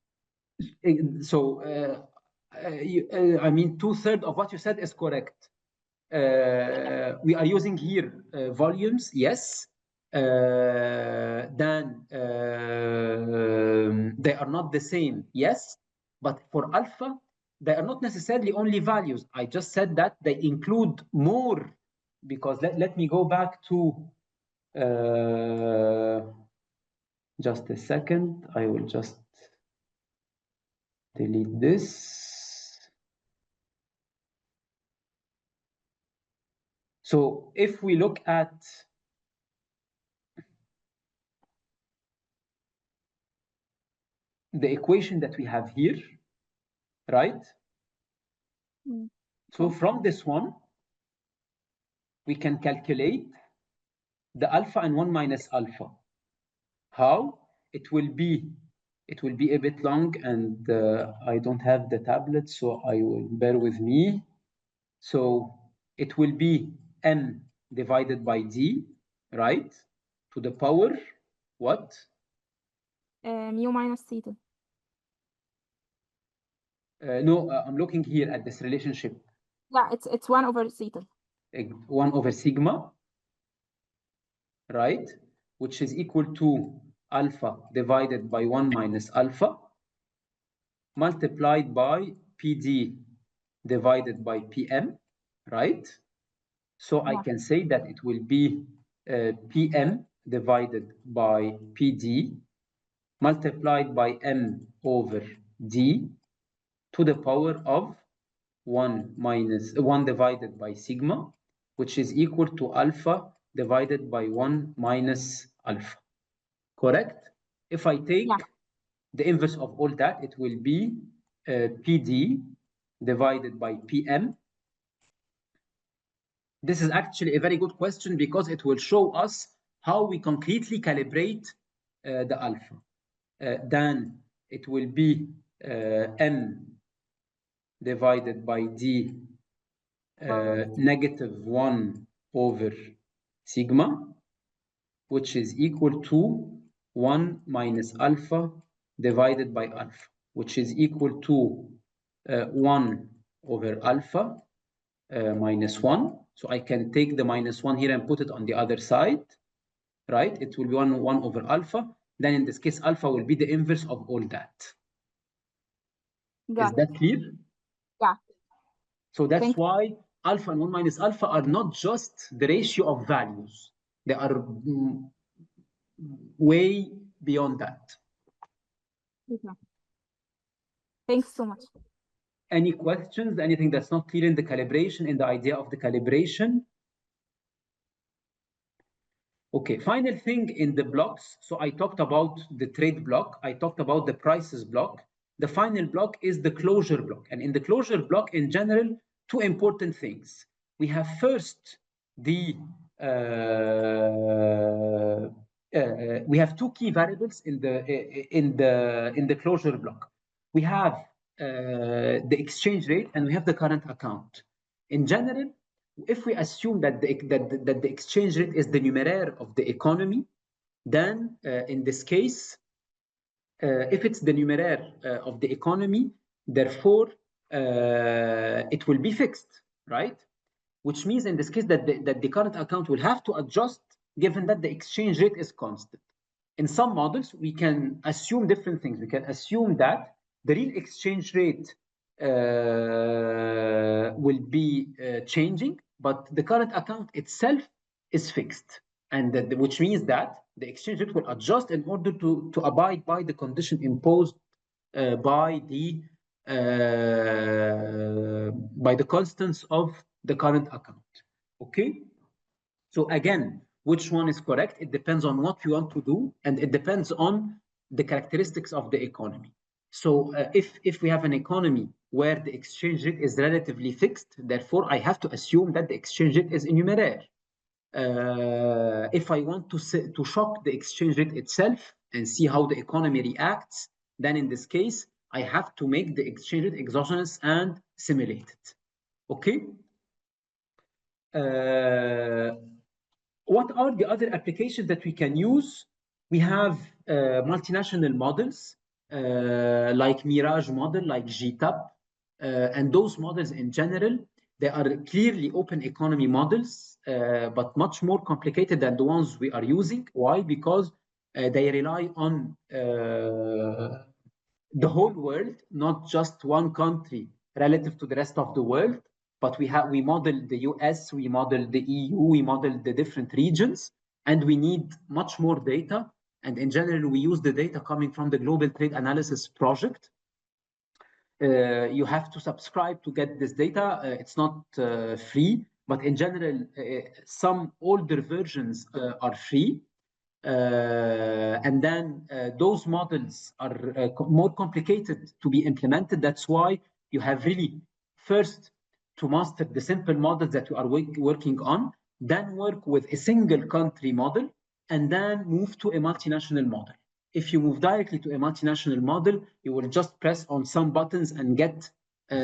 So, I mean, 2/3 of what you said is correct. We are using here volumes, yes. Then they are not the same, yes. But for alpha, they are not necessarily only values. I just said that they include more, because let me go back to just a second. I will just delete this. So if we look at the equation that we have here, right? So from this one, we can calculate the alpha and 1 minus alpha. How? It will be a bit long, and I don't have the tablet, so I will bear with me. So it will be m divided by d, right? To the power what? Mu minus theta. No, I'm looking here at this relationship. Yeah, it's 1 over theta. 1 over sigma, right? Which is equal to alpha divided by 1 minus alpha multiplied by PD divided by PM, right? So I can say that it will be PM divided by PD multiplied by M over D to the power of 1 divided by sigma, which is equal to alpha divided by 1 minus alpha. Correct? If I take the inverse of all that, it will be PD divided by PM. This is actually a very good question because it will show us how we concretely calibrate the alpha. Then it will be M divided by D negative 1 over sigma, which is equal to 1 minus alpha divided by alpha, which is equal to 1 over alpha minus 1. So I can take the minus 1 here and put it on the other side, right? It will be 1 over alpha. Then in this case, alpha will be the inverse of all that. Is that clear? Yeah. So that's why alpha and 1 minus alpha are not just the ratio of values. They are way beyond that. Thanks so much. Any questions? Anything that's not clear in the calibration, in the idea of the calibration? Okay, final thing in the blocks. So I talked about the trade block. I talked about the prices block. The final block is the closure block. And in the closure block, in general, two important things. We have first the we have two key variables in the closure block. We have the exchange rate and we have the current account. In general, if we assume that the exchange rate is the numeraire of the economy, then in this case, if it's the numeraire of the economy, therefore it will be fixed, right? Which means in this case that the current account will have to adjust given that the exchange rate is constant. In some models, we can assume different things. We can assume that the real exchange rate will be changing, but the current account itself is fixed, and which means that the exchange rate will adjust in order to abide by the condition imposed by the constants of the current account. Okay, so again, which one is correct? It depends on what you want to do, and it depends on the characteristics of the economy. So if we have an economy where the exchange rate is relatively fixed, therefore I have to assume that the exchange rate is a numeraire. If I want to shock the exchange rate itself and see how the economy reacts, then in this case, I have to make the exchange rate exogenous and simulate it. Okay? What are the other applications that we can use? We have multinational models like Mirage model, like GTAP, and those models in general, they are clearly open economy models, but much more complicated than the ones we are using. Why? Because they rely on the whole world, not just one country relative to the rest of the world. But we model the US, we model the EU, we model the different regions, and we need much more data. And in general, we use the data coming from the Global Trade Analysis Project. You have to subscribe to get this data. It's not free, but in general, some older versions are free. And then those models are more complicated to be implemented. That's why you have really first to master the simple models that you are working on, then work with a single country model, and then move to a multinational model. If you move directly to a multinational model, you will just press on some buttons and get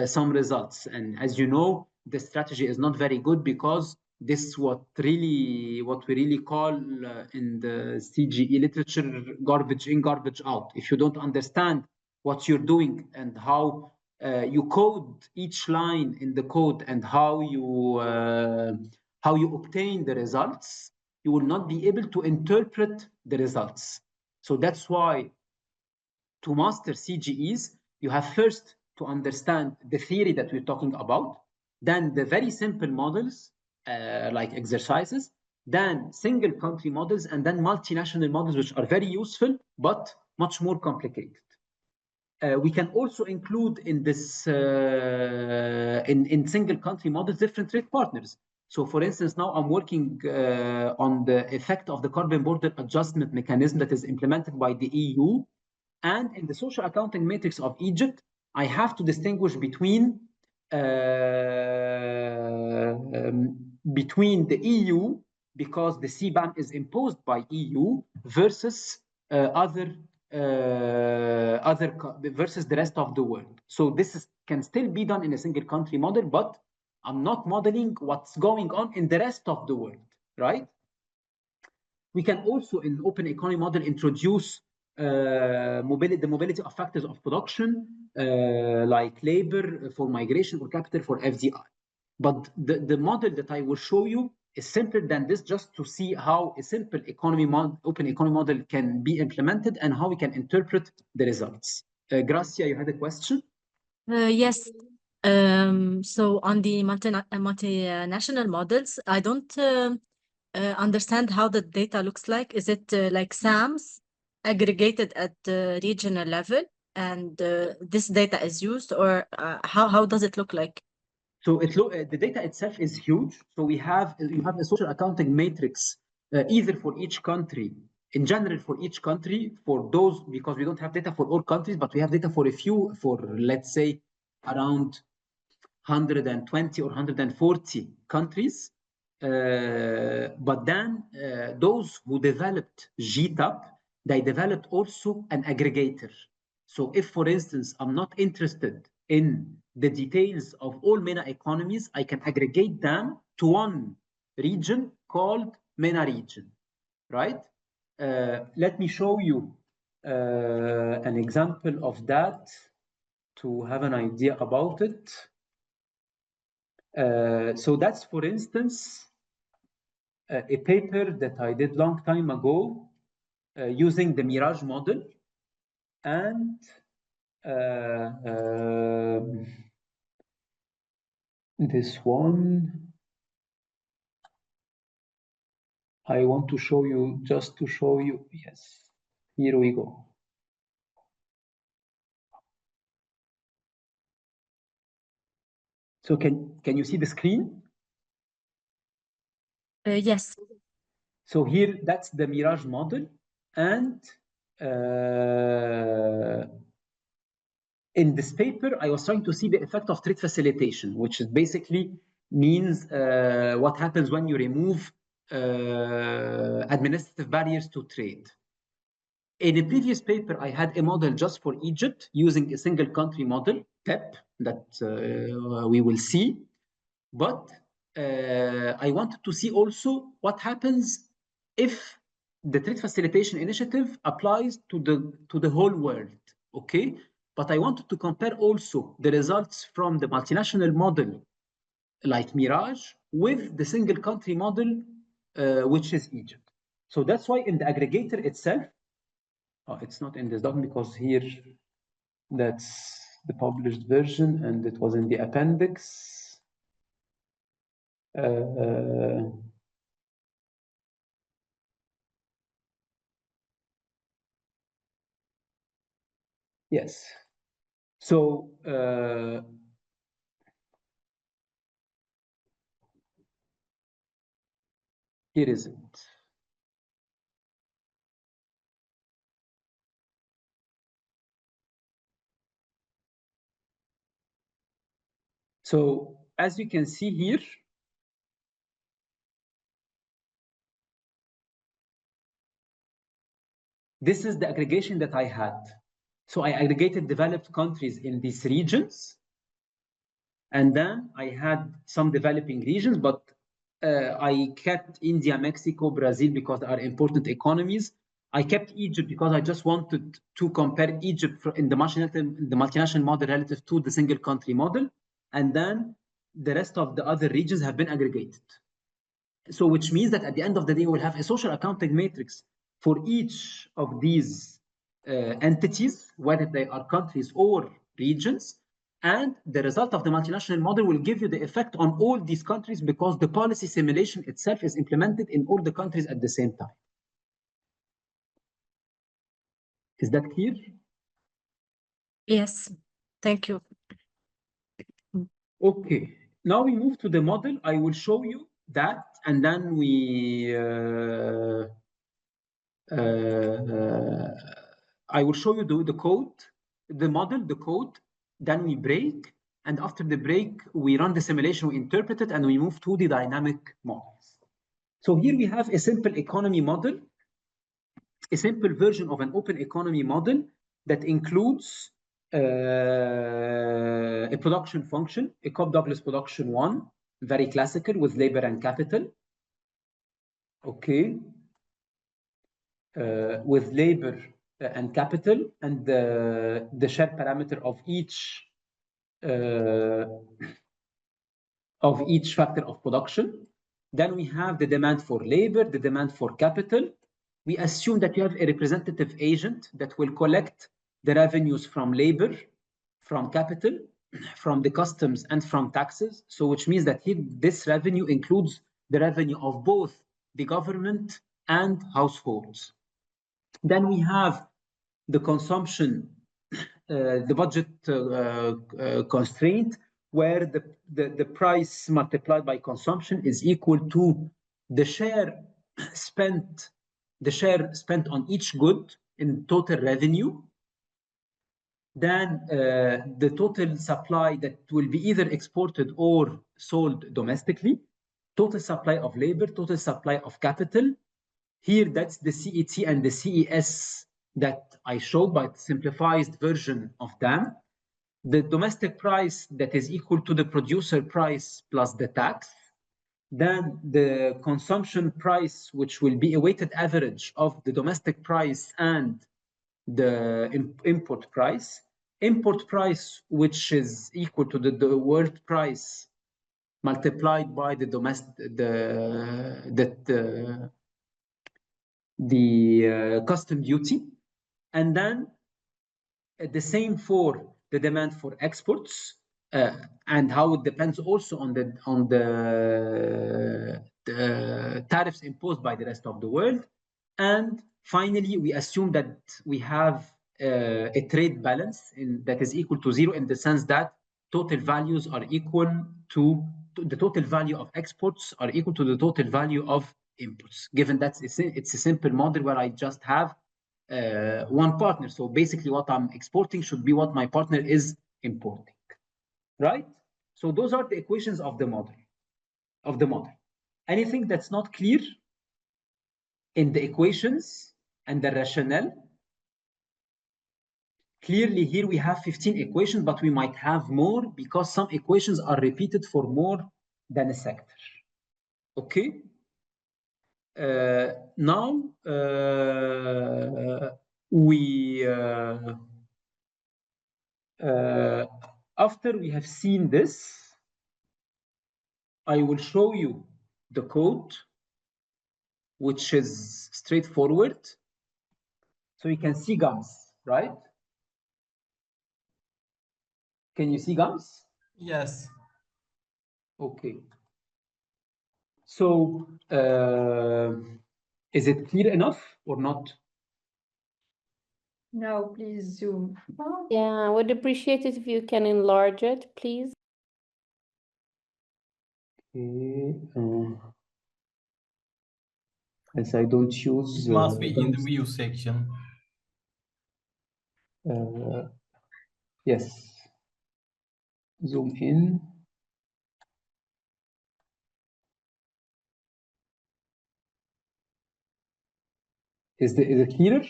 some results. And as you know, the strategy is not very good because this is what we really call in the CGE literature, garbage in, garbage out. If you don't understand what you're doing and how you code each line in the code and how you obtain the results, you will not be able to interpret the results. So that's why to master CGEs, you have first to understand the theory that we're talking about, then the very simple models like exercises, then single country models, and then multinational models, which are very useful, but much more complicated. We can also include in this, in single country models, different trade partners. So for instance, now I'm working on the effect of the carbon border adjustment mechanism that is implemented by the EU. And in the social accounting matrix of Egypt, I have to distinguish between the EU, because the CBAM is imposed by EU, versus versus the rest of the world. So this can still be done in a single country model, but I'm not modeling what's going on in the rest of the world, right? We can also, in the open economy model, introduce the mobility of factors of production, like labor for migration or capital for FDI. But the model that I will show you is simpler than this, just to see how a simple open economy model can be implemented and how we can interpret the results. Gracia, you had a question? Yes. So on the multinational models, I don't understand how the data looks like. Is it like SAMs aggregated at the regional level, and this data is used, or how does it look like? So the data itself is huge. So you have a social accounting matrix either for each country, in general for each country, for those, because we don't have data for all countries, but we have data for a few, for let's say around 120 or 140 countries. But then those who developed GTAP, they developed also an aggregator. So if, for instance, I'm not interested in the details of all MENA economies, I can aggregate them to one region called MENA region, right? Let me show you an example of that to have an idea about it. So that's, for instance, a paper that I did long time ago using the Mirage model, and this one I want to show you, just to show you. Yes, here we go. So can you see the screen? Yes. So here, that's the Mirage model, and in this paper, I was trying to see the effect of trade facilitation, which is basically means what happens when you remove administrative barriers to trade. In a previous paper, I had a model just for Egypt using a single country model, TEP, that we will see. But I wanted to see also what happens if the trade facilitation initiative applies to the whole world, okay? But I wanted to compare also the results from the multinational model like Mirage with the single country model, which is Egypt. So that's why in the aggregator itself, it's not in this document because here that's the published version and it was in the appendix. Yes. So here is it. So as you can see here, this is the aggregation that I had. So I aggregated developed countries in these regions. And then I had some developing regions, but I kept India, Mexico, Brazil because they are important economies. I kept Egypt because I just wanted to compare Egypt in the multinational model relative to the single country model. And then the rest of the other regions have been aggregated. So which means that at the end of the day, we'll have a social accounting matrix for each of these entities, whether they are countries or regions. And the result of the multinational model will give you the effect on all these countries because the policy simulation itself is implemented in all the countries at the same time. Is that clear? Yes, thank you. Okay, now we move to the model. I will show you that, and then we I will show you the code, the model, the code, then we break, and after the break, we run the simulation, we interpret it, and we move to the dynamic models. So here we have a simple economy model, a simple version of an open economy model that includes a production function, a Cobb-Douglas production one, very classical with labor and capital. Okay. With labor and capital and the share parameter of each factor of production. Then we have the demand for labor, the demand for capital. We assume that you have a representative agent that will collect the revenues from labor, from capital, from the customs, and from taxes. So which means that this revenue includes the revenue of both the government and households. Then we have the consumption the budget constraint, where the price multiplied by consumption is equal to the share spent on each good in total revenue, then the total supply that will be either exported or sold domestically, total supply of labor, total supply of capital. Here, that's the CET and the CES that I showed, but simplified version of them. The domestic price that is equal to the producer price plus the tax. Then the consumption price, which will be a weighted average of the domestic price and the import price. Import price, which is equal to the world price multiplied by the domestic, the custom duty, and then the same for the demand for exports, and how it depends also on the tariffs imposed by the rest of the world. And finally, we assume that we have a trade balance that is equal to zero, in the sense that total values are equal to the total value of exports are equal to the total value of imports, given that it's a simple model where I just have one partner. So basically what I'm exporting should be what my partner is importing, right? So those are the equations of the model. Anything that's not clear in the equations and the rationale? Clearly here we have 15 equations, but we might have more because some equations are repeated for more than a sector. Okay? Now after we have seen this, I will show you the code, which is straightforward. So you can see GUMS, right? Can you see GUMS? Yes. Okay. So is it clear enough or not? No, please zoom. Yeah, I would appreciate it if you can enlarge it, please. Okay. As I don't use. It must be in the view section. Yes. Zoom in. Is it clearer?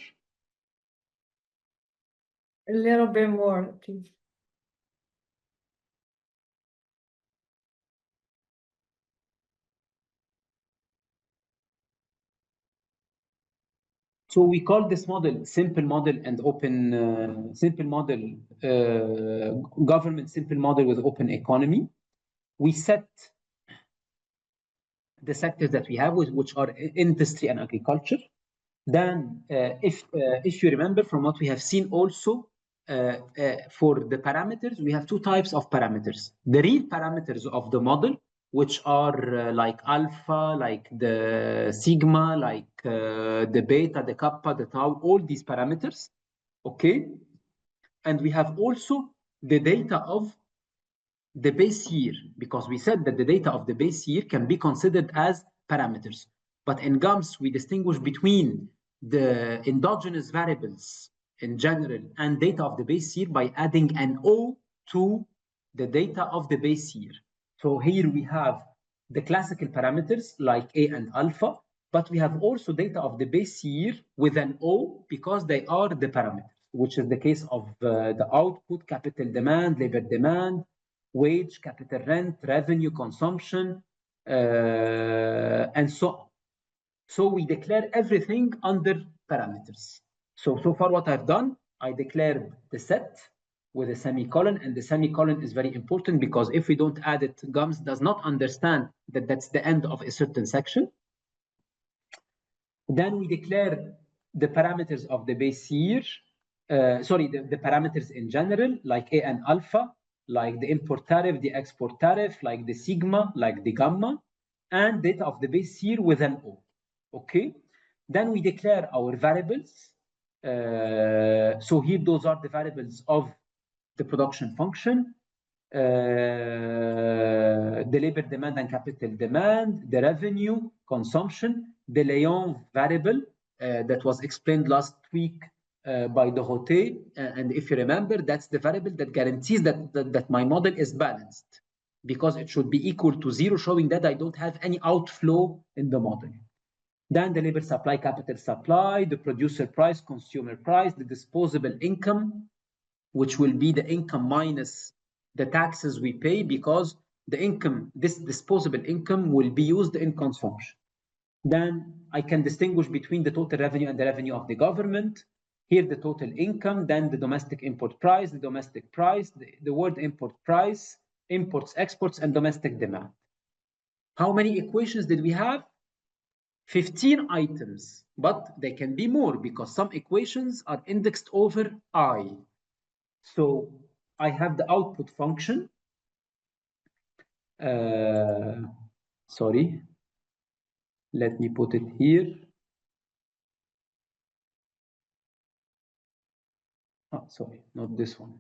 A little bit more, please. So we call this model simple model and open simple model, government simple model with open economy. We set the sectors that we have, which are industry and agriculture. Then if you remember from what we have seen also, for the parameters, we have two types of parameters. The real parameters of the model, which are like alpha, like the sigma, like the beta, the kappa, the tau, all these parameters, okay? And we have also the data of the base year, because we said that the data of the base year can be considered as parameters. But in GUMS, we distinguish between the endogenous variables in general and data of the base year by adding an O to the data of the base year. So here we have the classical parameters like A and alpha, but we have also data of the base year with an O because they are the parameters, which is the case of the output, capital demand, labor demand, wage, capital rent, revenue, consumption, and so on. So we declare everything under parameters. So far what I've done, I declared the set with a semicolon, and the semicolon is very important because if we don't add it, GUMS does not understand that that's the end of a certain section. Then we declare the parameters of the base year, the parameters in general, like A and alpha, like the import tariff, the export tariff, like the sigma, like the gamma, and data of the base year with an O. Okay, then we declare our variables, So here, those are the variables of the production function. The labor demand and capital demand, the revenue, consumption, the Léon variable that was explained last week by Dorothée. And if you remember, that's the variable that guarantees that my model is balanced, because it should be equal to 0, showing that I don't have any outflow in the model. Then the labor supply, capital supply, the producer price, consumer price, the disposable income, which will be the income minus the taxes we pay, because the income, this disposable income, will be used in consumption. Then I can distinguish between the total revenue and the revenue of the government. Here, the total income, then the domestic import price, the domestic price, the world import price, imports, exports, and domestic demand. How many equations did we have? 15 items, but they can be more because some equations are indexed over I. So I have the output function. Sorry, let me put it here. Oh, sorry, not this one.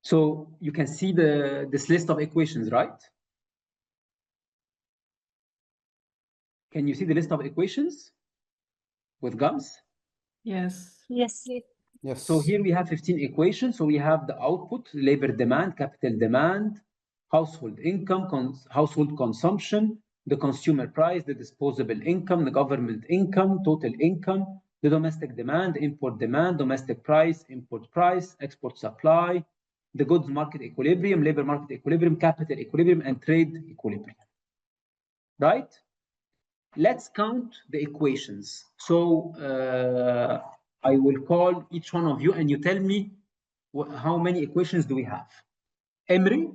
So you can see this list of equations, right? Can you see the list of equations with gums? Yes. Yes. Yes. So here we have 15 equations. So we have the output, labor demand, capital demand, household income, household consumption, the consumer price, the disposable income, the government income, total income, the domestic demand, import demand, domestic price, import price, export supply, the goods market equilibrium, labor market equilibrium, capital equilibrium, and trade equilibrium. Right? Let's count the equations. So I will call each one of you and you tell me how many equations do we have. Emre?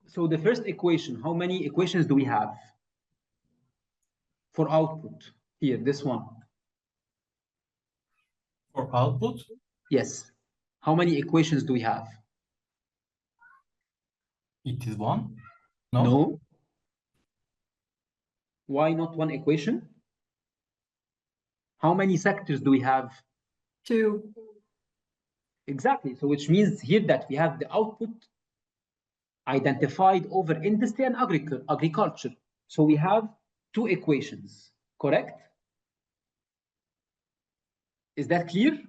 So the first equation, how many equations do we have for output? Here, this one. For output? Yes. How many equations do we have? It is 1? No? No. Why not one equation? How many sectors do we have? 2. Exactly. So which means here that we have the output identified over industry and agriculture. So we have 2 equations, correct? Is that clear?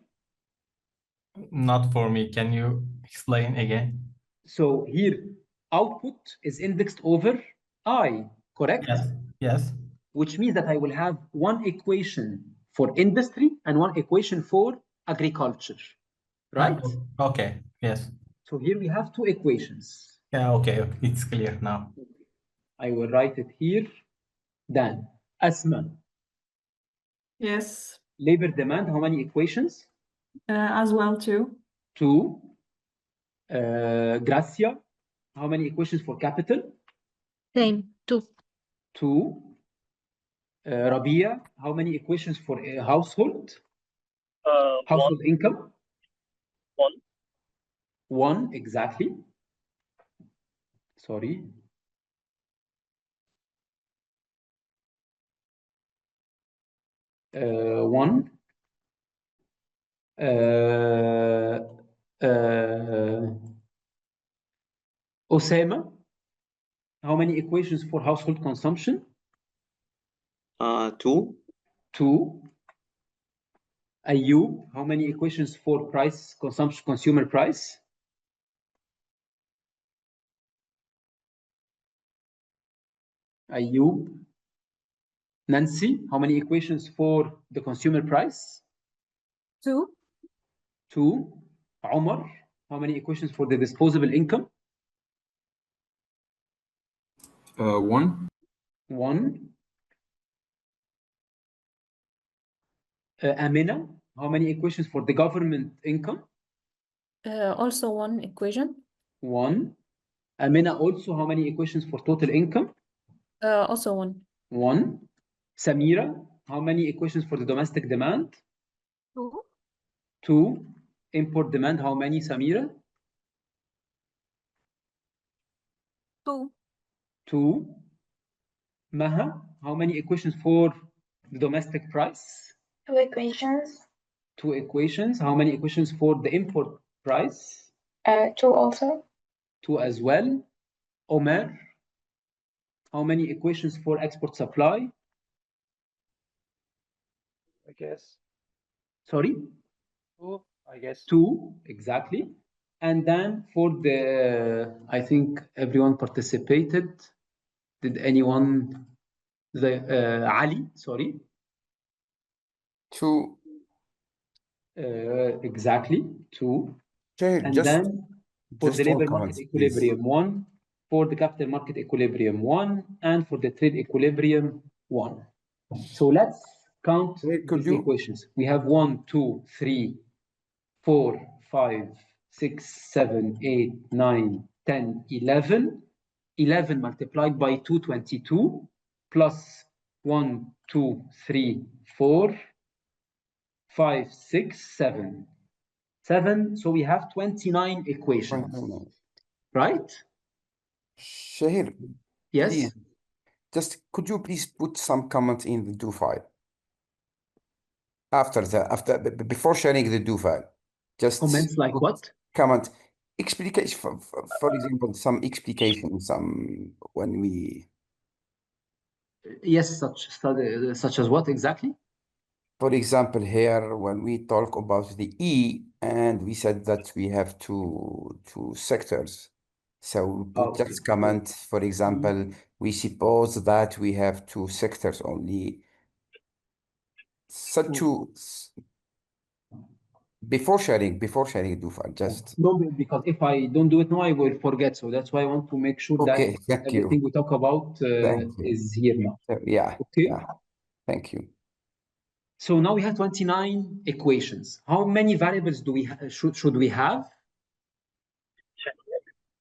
Not for me. Can you explain again? So here, output is indexed over I, correct? Yes. Yes. Which means that I will have one equation for industry and one equation for agriculture, right? Okay. Yes. So here we have 2 equations. Yeah. Okay. It's clear now. I will write it here. Then, Asma. Yes. Labor demand, how many equations? As well, 2. 2. Gracia, how many equations for capital? Same, 2. 2. Rabia, how many equations for household? Household income? 1. 1, exactly. Sorry. One. Osama, how many equations for household consumption? 2. 2. Ayub, how many equations for price consumption, consumer price? Ayub. Nancy, how many equations for the consumer price? 2. 2. Omar, how many equations for the disposable income? 1. 1. Amina, how many equations for the government income? Also 1 equation. 1. Amina, also how many equations for total income? Also 1. 1. Samira, how many equations for the domestic demand? 2. 2. Import demand, how many, Samira? 2. 2. Maha, how many equations for the domestic price? 2 equations. 2 equations. How many equations for the import price? 2 also. 2 as well. Omer, how many equations for export supply? I guess. Sorry? 2, I guess. 2, exactly. And then for the, I think everyone participated. Did anyone, Ali, sorry. 2. Exactly, 2. And Just, then for the one labor comment, market please. equilibrium, 1. For the capital market equilibrium, 1. And for the trade equilibrium, 1. So let's count these equations. We have 1, 2, 3, 4, 5, 6, 7, 8, 9, 10, 11. 11 multiplied by 2, 22, plus 1, 2, 3, 4, 5, 6, 7. 7, so we have 29 equations, right? Shahir, yes. Please, just could you please put some comment in the do file? Before sharing the do file, just comments like what? Comment, explication, for example, some explication, when we. Yes, such as what exactly? For example, here, when we talk about the E, and we said that we have two sectors. So we put just comment, for example, we suppose that we have 2 sectors only. Such before sharing do file, just. No, because if I don't do it now, I will forget. So that's why I want to make sure that everything we talk about is here now. Yeah. Okay. Yeah. Thank you. So now we have 29 equations. How many variables do we should we have?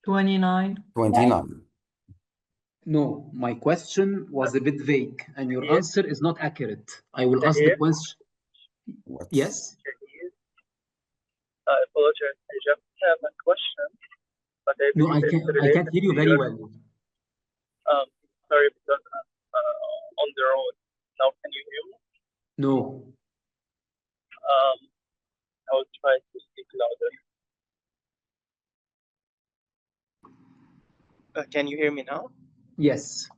29. 29. No, my question was a bit vague, and your answer is not accurate. I will ask the question. Yes. I apologize. I just have a question, but No, I can't hear you very well. Sorry, because I'm on the road. Now, can you hear me? No. I will try to speak louder. Can you hear me now? Yes.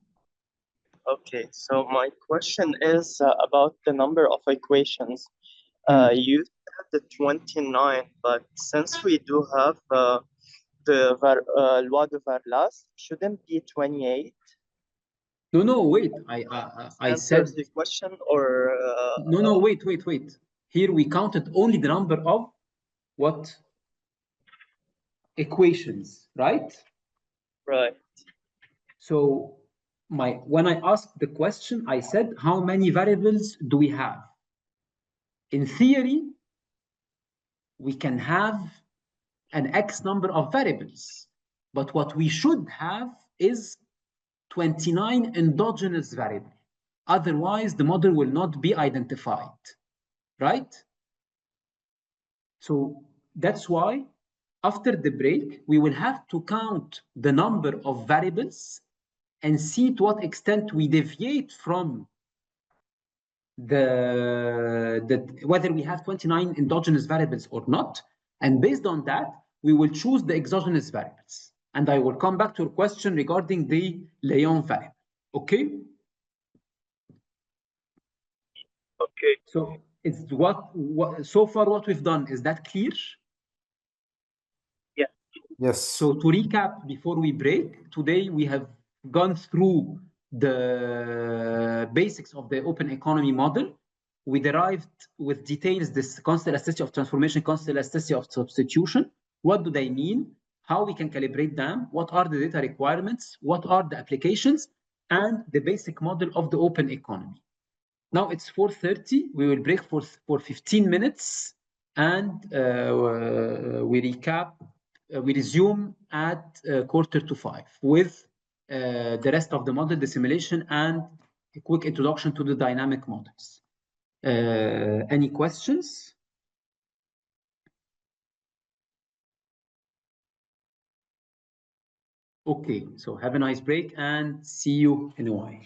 Okay, so my question is about the number of equations. You said the 29, but since we do have the loi de Varlas, shouldn't be 28? No, wait. I said the question, or no, wait. Here we counted only the number of what? Equations, right? Right. So when I asked the question, I said, how many variables do we have? In theory, we can have an X number of variables, but what we should have is 29 endogenous variables. Otherwise, the model will not be identified, right? So that's why after the break, we will have to count the number of variables and see to what extent we deviate from whether we have 29 endogenous variables or not. And based on that, we will choose the exogenous variables. And I will come back to your question regarding the Léon variable. Okay? Okay. So it's so far what we've done, is that clear? Yeah. Yes. So to recap before we break, today we have gone through the basics of the open economy model. We derived with details this constant elasticity of transformation, constant elasticity of substitution. What do they mean? How we can calibrate them? What are the data requirements? What are the applications? And the basic model of the open economy. Now it's 4:30. We will break for 15 minutes, and we resume at 4:45 with the rest of the model, the simulation, and a quick introduction to the dynamic models. Any questions? Okay, so have a nice break and see you in a while.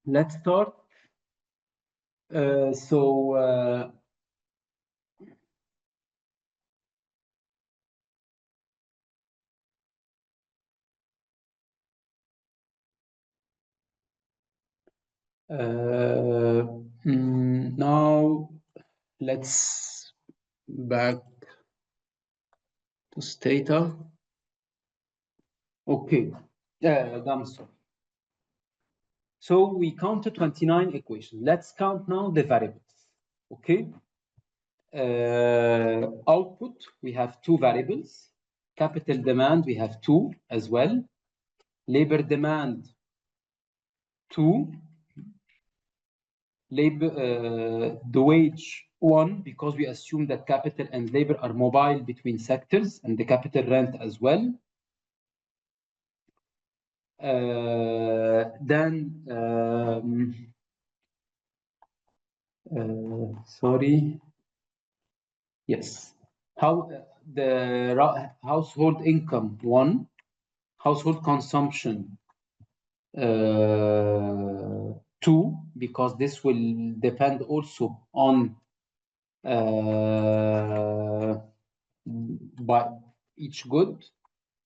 Let's start. Now let's back to Stata. Okay, I'm sorry. So we counted 29 equations. Let's count now the variables. Okay. Output, we have 2 variables. Capital demand, we have 2 as well. Labor demand, 2. Labor, the wage, 1, because we assume that capital and labor are mobile between sectors, and the capital rent as well. Then, sorry. Yes. How the household income, 1. Household consumption, 2, because this will depend also on by each good.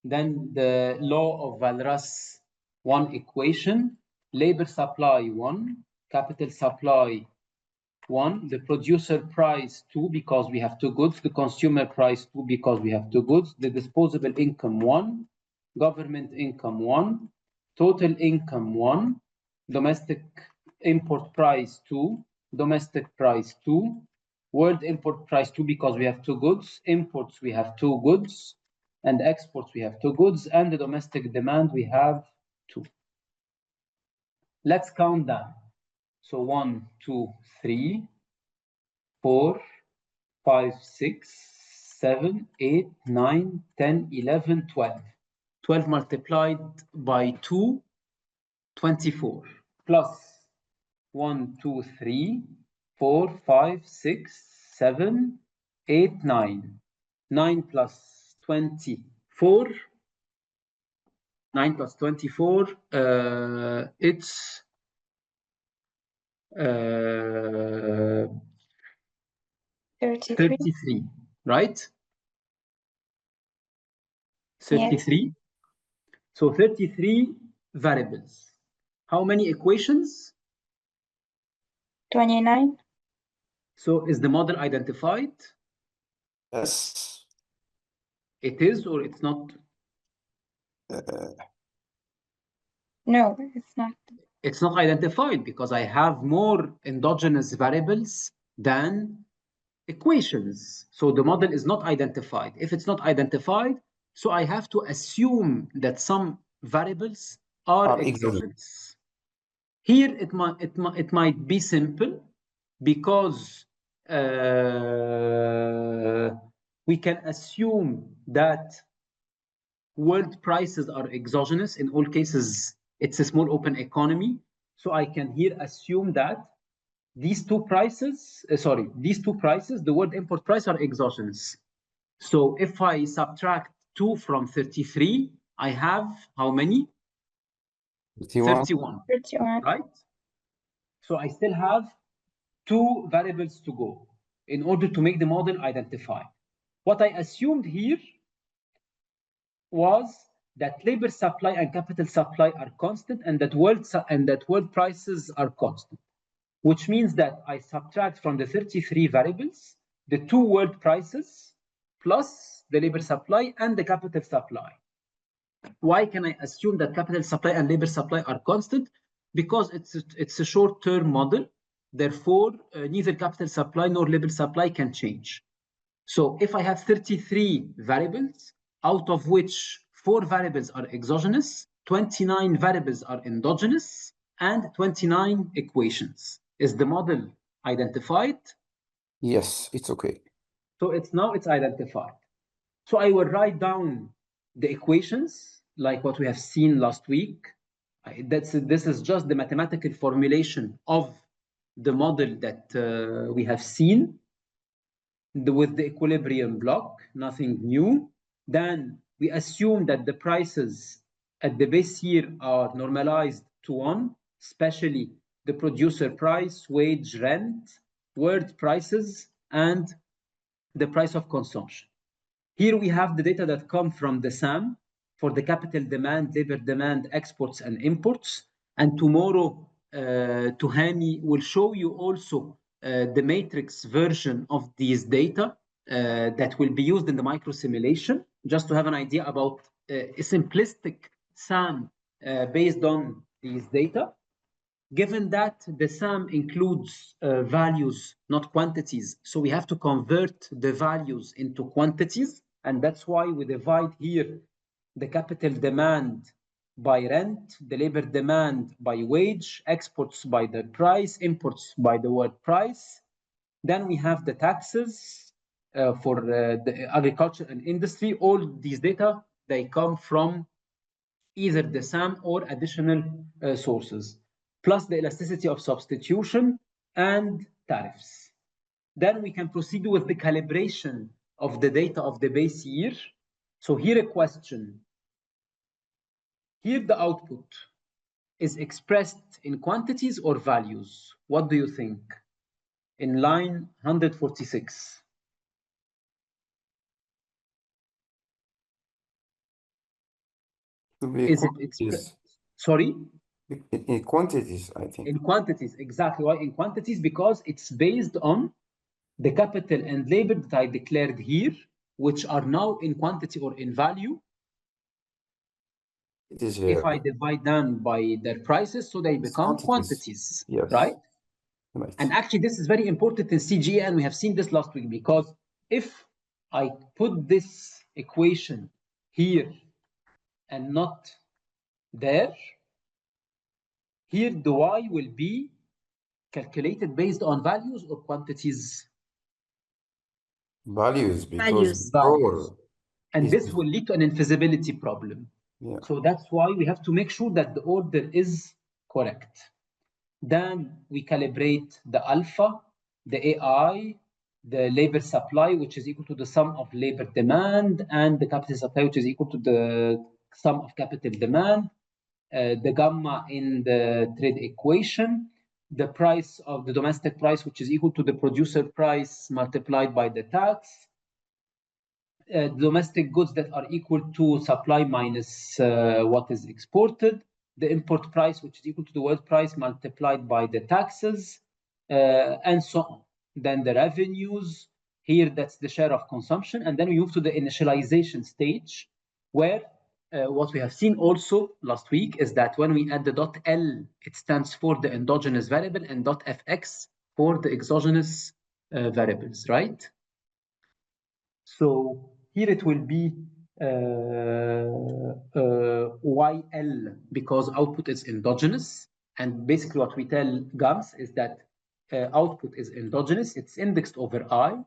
Then the law of Walras 1 equation, labor supply 1, capital supply 1, the producer price 2 because we have 2 goods, the consumer price 2 because we have 2 goods, the disposable income 1, government income 1, total income 1, domestic import price 2, domestic price 2, world import price 2 because we have 2 goods, imports we have 2 goods, and exports we have 2 goods, and the domestic demand we have 2. Let's count down. So 1, 2, 3, 4, 5, 6, 7, 8, 9, 10, 11, 12. 12 multiplied by 2, 24, plus 1, 2, 3, 4, 5, 6, 7, 8, 9. 9 plus 24. 9 plus 24, it's 33, right? 33. Yes. So 33 variables. How many equations? 29. So is the model identified? Yes. It is or it's not? No, it's not. It's not identified because I have more endogenous variables than equations. So the model is not identified. If it's not identified, so I have to assume that some variables are exogenous. Here it might be simple because we can assume that world prices are exogenous. In all cases, it's a small open economy. So I can here assume that these two prices, the world import price are exogenous. So if I subtract 2 from 33, I have how many? 31. 31, right? So I still have 2 variables to go in order to make the model identify. What I assumed here was that labor supply and capital supply are constant and that world prices are constant, which means that I subtract from the 33 variables the 2 world prices plus the labor supply and the capital supply. Why can I assume that capital supply and labor supply are constant? Because it's a short-term model. Therefore, neither capital supply nor labor supply can change. So if I have 33 variables, out of which 4 variables are exogenous, 29 variables are endogenous, and 29 equations. Is the model identified? Yes, it's okay. So it's identified. So I will write down the equations like what we have seen last week. This is just the mathematical formulation of the model that we have seen. with the equilibrium block, nothing new. Then we assume that the prices at the base year are normalized to 1, especially the producer price, wage, rent, world prices, and the price of consumption. Here we have the data that come from the SAM for the capital demand, labor demand, exports, and imports. And tomorrow, Tuhani will show you also the matrix version of these data that will be used in the microsimulation, just to have an idea about a simplistic SAM based on these data. Given that the SAM includes values, not quantities, so we have to convert the values into quantities, and that's why we divide here the capital demand by rent, the labor demand by wage, exports by the price, imports by the world price. Then we have the taxes for the agriculture and industry. All these data, they come from either the SAM or additional sources, plus the elasticity of substitution and tariffs. Then we can proceed with the calibration of the data of the base year. So here a question. Here the output is expressed in quantities or values. What do you think? In line 146. Is it expressed? Sorry? In quantities, I think. In quantities, exactly. Why in quantities? Because it's based on the capital and labor that I declared here, which are now in quantity or in value. It is, if I divide them by their prices, so they become quantities, yes. right? Right. And actually, this is very important in CGA, and we have seen this last week, because if I put this equation here and not there, here the Y will be calculated based on values or quantities? Values, because Values. And is- this will lead to an invisibility problem. Yeah. So that's why we have to make sure that the order is correct. Then we calibrate the alpha, the AI, the labor supply, which is equal to the sum of labor demand, and the capital supply, which is equal to the sum of capital demand, the gamma in the trade equation, the price of the domestic price, which is equal to the producer price multiplied by the tax, domestic goods that are equal to supply minus what is exported, the import price, which is equal to the world price multiplied by the taxes, and so on. Then the revenues, here that's the share of consumption, and then we move to the initialization stage, where what we have seen also last week is that when we add the .L, it stands for the endogenous variable, and .fx for the exogenous variables, right? So here it will be YL because output is endogenous. And basically what we tell GAMS is that output is endogenous, it's indexed over I,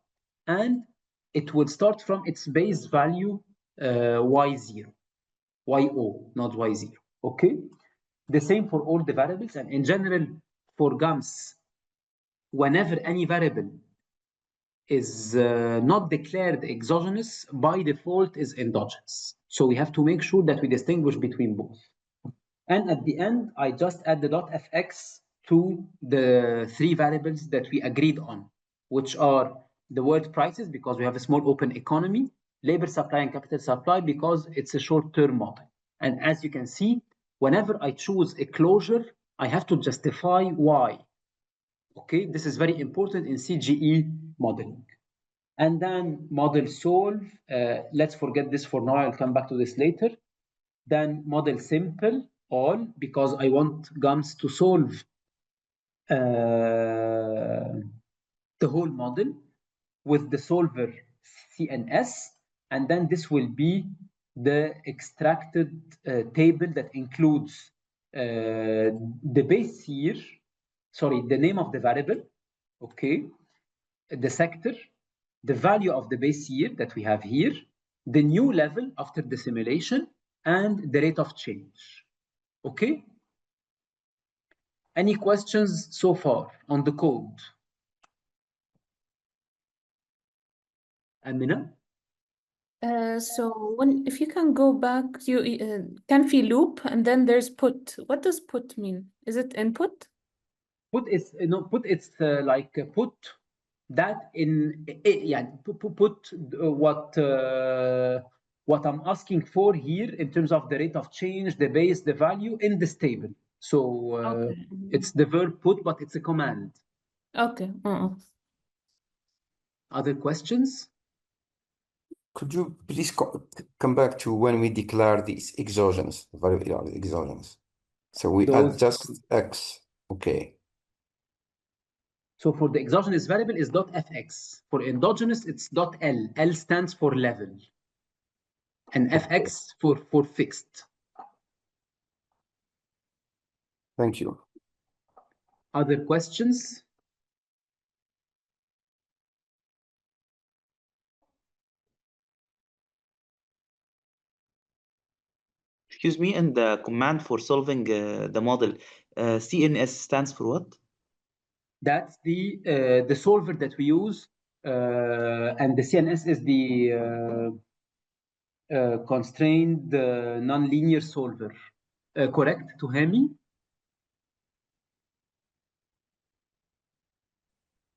and it will start from its base value Y0, YO, not Y0, okay? The same for all the variables, and in general, for GAMS, whenever any variable is not declared exogenous, by default is endogenous. So we have to make sure that we distinguish between both. And at the end, I just add the .fx to the three variables that we agreed on, which are the world prices, because we have a small open economy, labor supply and capital supply, because it's a short-term model. And as you can see, whenever I choose a closure, I have to justify why. Okay, this is very important in CGE modeling. And then model solve, let's forget this for now, I'll come back to this later. Then model simple, all, because I want GAMS to solve the whole model with the solver CNS, and then this will be the extracted table that includes the base year, sorry, the name of the variable, okay, the sector, the value of the base year that we have here, the new level after the simulation, and the rate of change, okay? Any questions so far on the code? Amina? So if you can go back, can في loop and then there's put. What does put mean? Is it input? Put is put it's like put that in yeah, put what I'm asking for here in terms of the rate of change, the base, the value in this table. So Okay. it's the verb put, but it's a command. Okay. Other questions? Could you please come back to when we declare these exogenous variables, exogenous? So we add just x, okay. So for the exogenous variable is .fx. For endogenous, it's .l. L stands for level. And fx for fixed. Thank you. Other questions? Excuse me, and the command for solving the model, CNS stands for what? That's the solver that we use, and the CNS is the constrained nonlinear solver. Correct, Tuhami?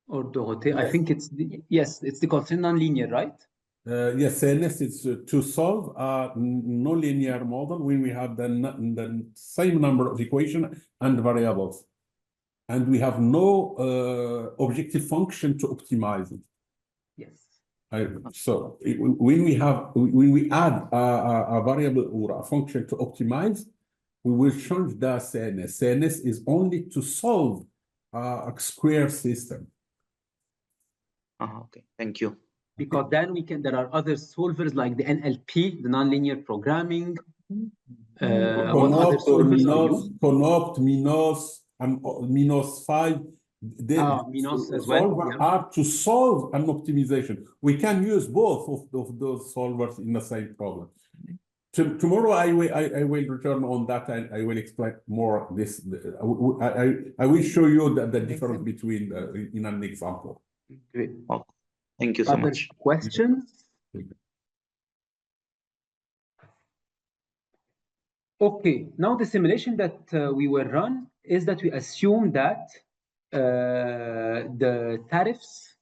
Or Dorothée? I think it's yes, it's the constrained nonlinear, right? Yes, CNS is to solve a nonlinear model when we have the same number of equations and variables, and we have no objective function to optimize it. Yes. So when we add a variable or a function to optimize, we will change the CNS. CNS is only to solve a square system. Okay, thank you. Because then there are other solvers like the NLP, the nonlinear programming. What other solvers are used? Conopt, Minos, and Minos 5. Minos as well. Solvers are to solve an optimization. We can use both of those solvers in the same problem. Tomorrow I will return on that and I will explain more this. I will show you the difference between in an example. Great. Oh, thank you so Other much. questions? Okay, now the simulation that we will run is that we assume that the tariffs,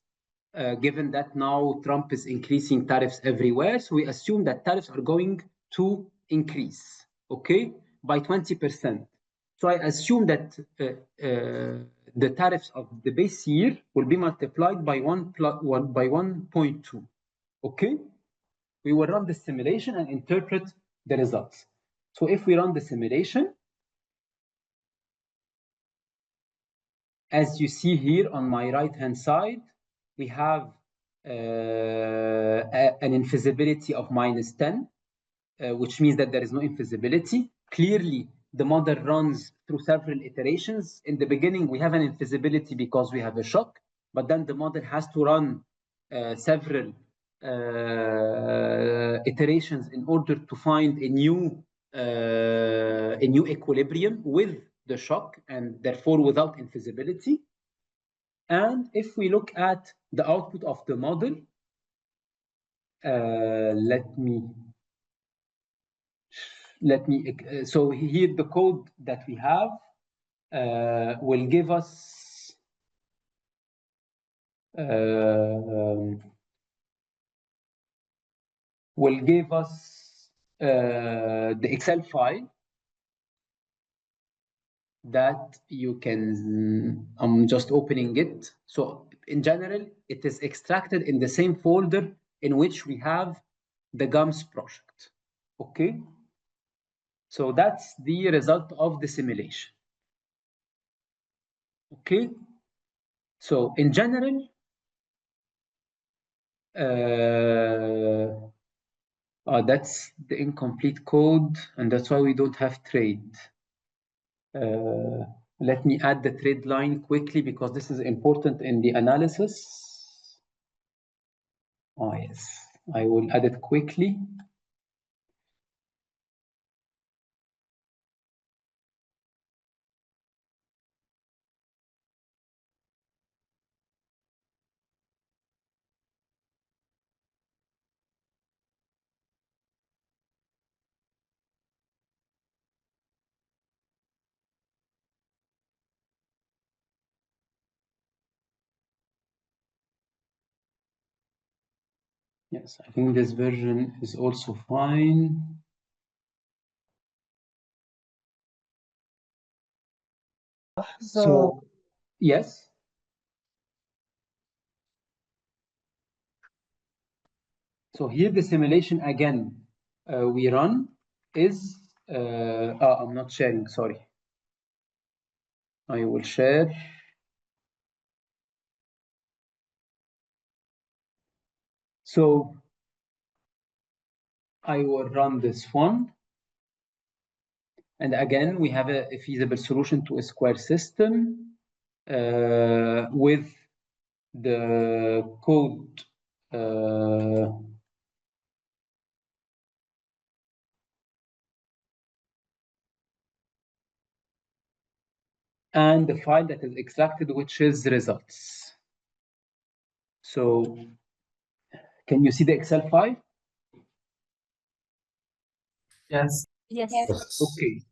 given that now Trump is increasing tariffs everywhere, so we assume that tariffs are going to increase, okay, by 20%. So I assume that the tariffs of the base year will be multiplied by 1.2, okay? We will run the simulation and interpret the results. So if we run the simulation, as you see here on my right-hand side, we have an infeasibility of -10, which means that there is no infeasibility. Clearly, the model runs through several iterations. In the beginning, we have an infeasibility because we have a shock, but then the model has to run several iterations in order to find a new equilibrium with the shock and therefore without infeasibility. And if we look at the output of the model, so here the code that we have will give us the Excel file that you can, I'm just opening it. So in general, it is extracted in the same folder in which we have the GUMS project, okay? So that's the result of the simulation, okay? So in general, that's the incomplete code, and that's why we don't have trade. Let me add the trade line quickly because this is important in the analysis. Oh, yes, I will add it quickly. Yes, I think this version is also fine. So, yes. So here the simulation again we run is, I'm not sharing, sorry. I will share. So I will run this one. And again, we have a feasible solution to a square system with the code and the file that is extracted, which is results. So can you see the Excel file? Yes. Yes. Okay.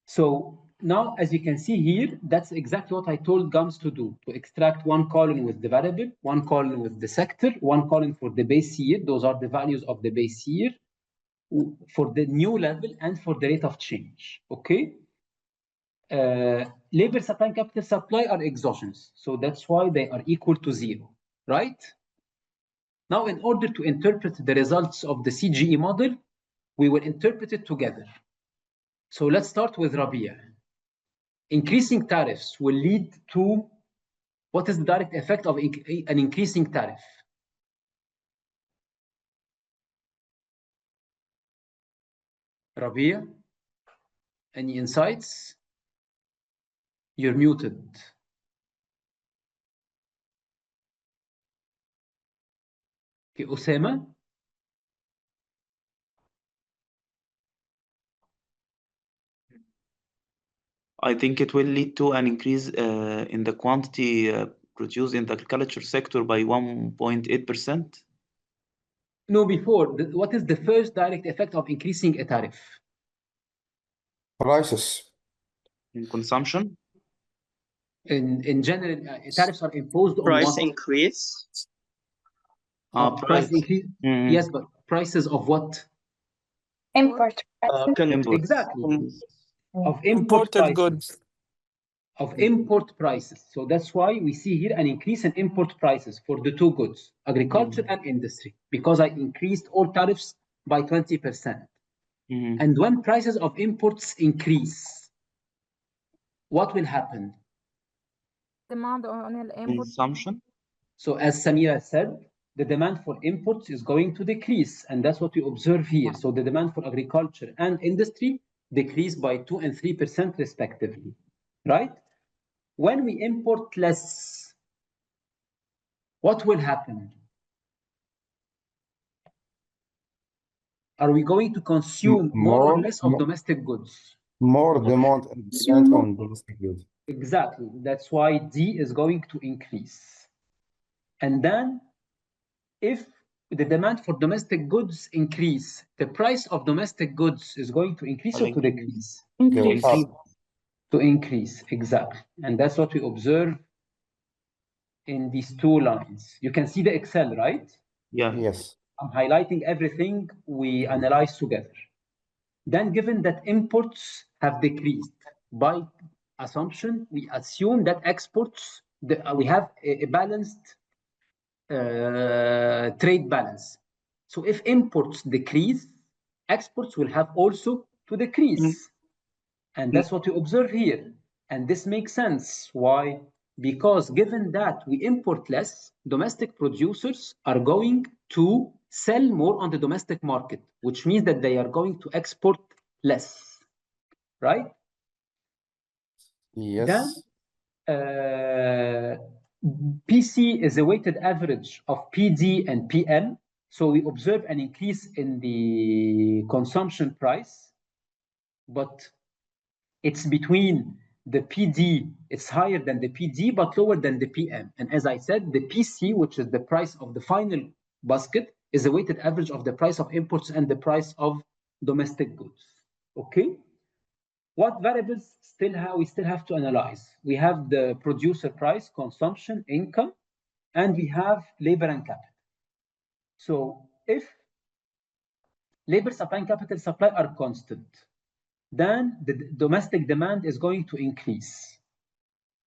So now, as you can see here, that's exactly what I told GUMS to do, to extract one column with the variable, one column with the sector, one column for the base year. Those are the values of the base year for the new level and for the rate of change, okay? Labor supply and capital supply are exogenous, so that's why they are equal to 0, right? Now, in order to interpret the results of the CGE model, we will interpret it together. So let's start with Rabia. Increasing tariffs will lead to, what is the direct effect of an increasing tariff? Rabia, any insights? You're muted. Okay, Osama? I think it will lead to an increase in the quantity produced in the agriculture sector by 1.8%. No, before. What is the first direct effect of increasing a tariff? Prices. In consumption? In general, tariffs are imposed on Price what? increase? Price increase? Mm. Yes, but prices of what? Import prices. Exactly. Of import Imported prices. goods. Of import prices. So that's why we see here an increase in import prices for the two goods, agriculture and industry, because I increased all tariffs by 20%. And when prices of imports increase, what will happen? Demand on the input. Consumption? So as Samira said, the demand for imports is going to decrease, and that's what we observe here. So the demand for agriculture and industry decrease by 2 and 3% respectively, right? When we import less, what will happen? Are we going to consume more or less of domestic goods? More demand on domestic goods. Exactly. That's why D is going to increase. And then if the demand for domestic goods increase, the price of domestic goods is going to increase or to decrease? Increase. To increase, exactly. And that's what we observe in these two lines. You can see the Excel, right? Yeah. Yes. I'm highlighting everything we analyze together. Then given that imports have decreased, by assumption, we assume that exports, we have a balanced trade balance. So if imports decrease, exports will have also to decrease. And that's what we observe here. And this makes sense. Why? Because given that we import less, domestic producers are going to sell more on the domestic market, which means that they are going to export less, right? Yes. Then PC is a weighted average of PD and PL. So we observe an increase in the consumption price, but it's between the PD, it's higher than the PD, but lower than the PM. And as I said, the PC, which is the price of the final basket, is a weighted average of the price of imports and the price of domestic goods. Okay? What variables we still have to analyze? We have the producer price, consumption, income, and we have labor and capital. So if labor supply and capital supply are constant, then the domestic demand is going to increase.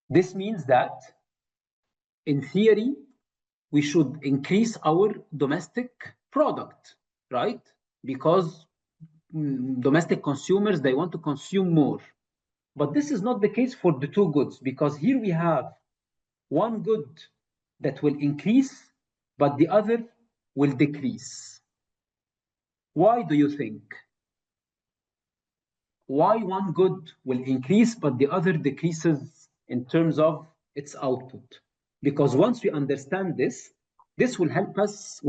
This means that, in theory, we should increase our domestic product, right? Because domestic consumers, they want to consume more. But this is not the case for the two goods, because here we have one good that will increase, but the other will decrease. Why do you think? Why one good will increase, but the other decreases in terms of its output? Because once we understand this, this will help us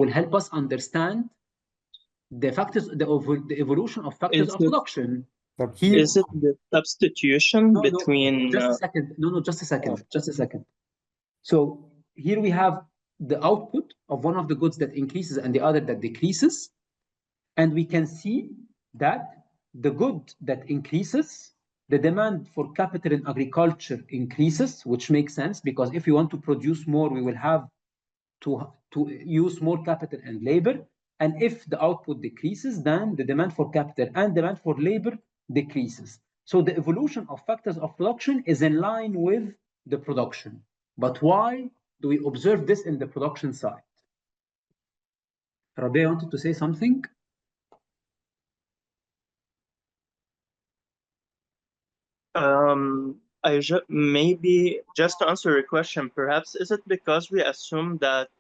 understand the factors, the evolution of factors of production. Here, Is it the substitution between? Just a second. No, just a second. Just a second. So here we have the output of one of the goods that increases and the other that decreases, and we can see that the good that increases, the demand for capital in agriculture increases, which makes sense, because if we want to produce more, we will have to use more capital and labor. And if the output decreases, then the demand for capital and demand for labor decreases. So the evolution of factors of production is in line with the production. But why do we observe this in the production side? Rabia wanted to say something? Maybe just to answer your question, perhaps is it because we assume that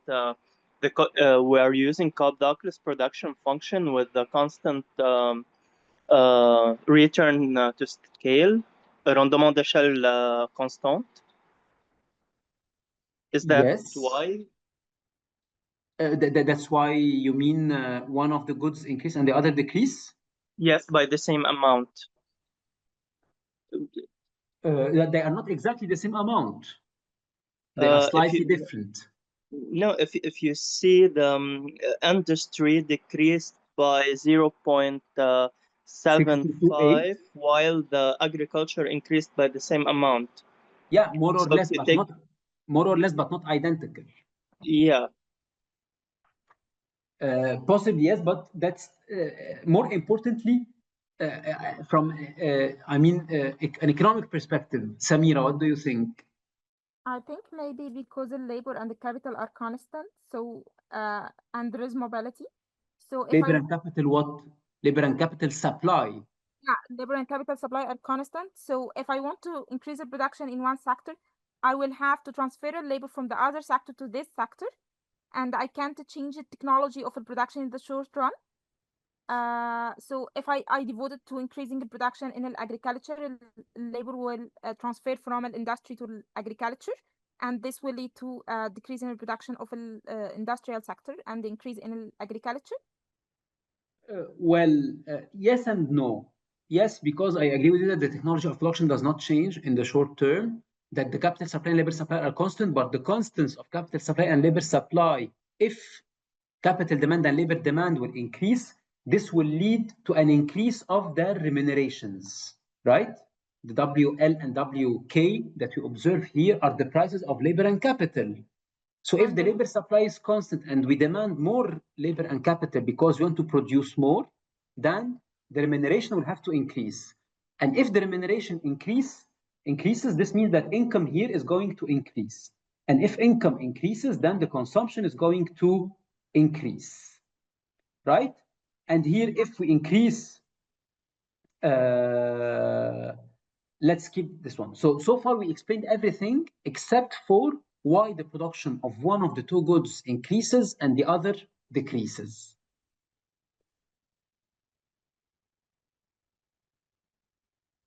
we are using Cobb-Douglas production function with the constant return to scale, rendement d'échelle constant? Is that why? That's why you mean one of the goods increase and the other decrease? Yes, by the same amount. They are not exactly the same amount. They are slightly different. No, if you see the industry decreased by 0.75, while the agriculture increased by the same amount. Yeah, more or less, but not identical. Yeah. Possibly yes, but that's more importantly from an economic perspective. Samira, what do you think? I think maybe because the labor and the capital are constant, so and there is mobility. So if labor and capital what? Labor and capital supply. Yeah, labor and capital supply are constant. So if I want to increase the production in one sector, I will have to transfer the labor from the other sector to this sector, and I can't change the technology of the production in the short run. So if I devote it to increasing the production in agriculture, labor will transfer from an industry to agriculture, and this will lead to decrease in the production of the industrial sector and the increase in agriculture. Yes and no. Yes, because I agree with you that the technology of production does not change in the short term, that the capital supply and labor supply are constant, but the constants of capital supply and labor supply, if capital demand and labor demand will increase, this will lead to an increase of their remunerations, right? The WL and WK that we observe here are the prices of labor and capital. So if the labor supply is constant and we demand more labor and capital because we want to produce more, then the remuneration will have to increase. And if the remuneration increases, this means that income here is going to increase. And if income increases, then the consumption is going to increase, right? And here, if we increase, let's keep this one. So far we explained everything except for why the production of one of the two goods increases and the other decreases.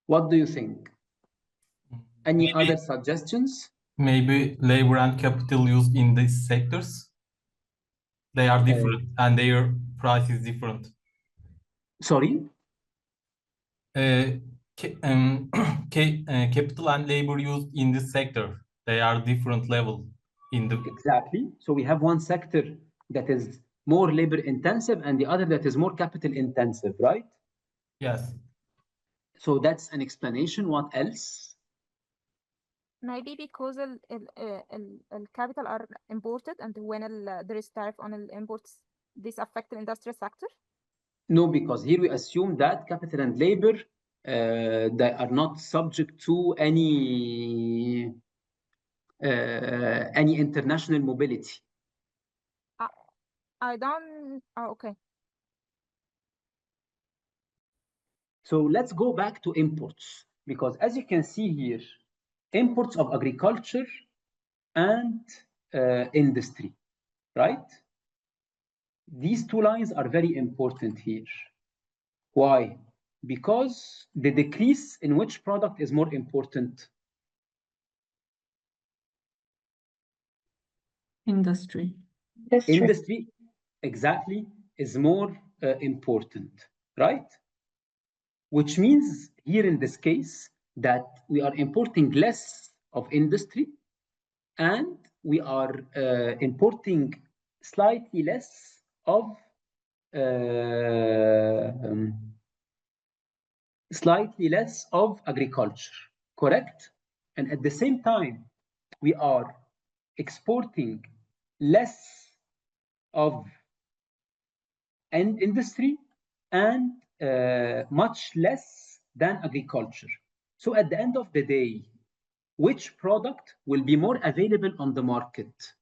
What do you think? Any other suggestions? Maybe labor and capital used in these sectors, they are different and their price is different. Sorry? Capital and labor used in this sector, they are different level in the... Exactly. So we have one sector that is more labor intensive and the other that is more capital intensive, right? Yes. So that's an explanation. What else? Maybe because the capital are imported, and when there is tariff on the imports, this affect the industrial sector? No, because here we assume that capital and labor they are not subject to any international mobility. I don't. Oh, okay. So let's go back to imports, because as you can see here, imports of agriculture and industry, right? These two lines are very important here. Why? Because the decrease in which product is more important? Industry. Industry, exactly, is more important, right? Which means here in this case that we are importing less of industry and we are importing slightly less of agriculture, correct? And at the same time, we are exporting less of industry and much less than agriculture. So at the end of the day, which product will be more available on the market?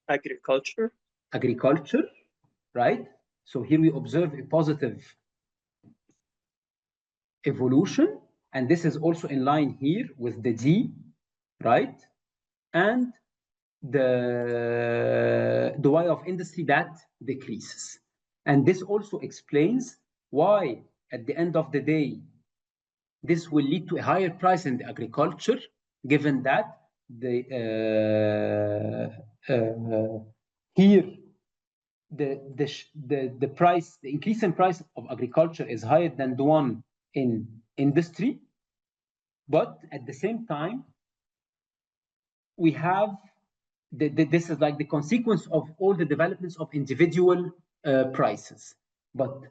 Agriculture. Agriculture, right? So here we observe a positive evolution, and this is also in line here with the D, right? And the Y of industry that decreases. And this also explains why at the end of the day, this will lead to a higher price in the agriculture, given that here the price, the increase in price of agriculture is higher than the one in industry, but at the same time, we have this is like the consequence of all the developments of individual prices. But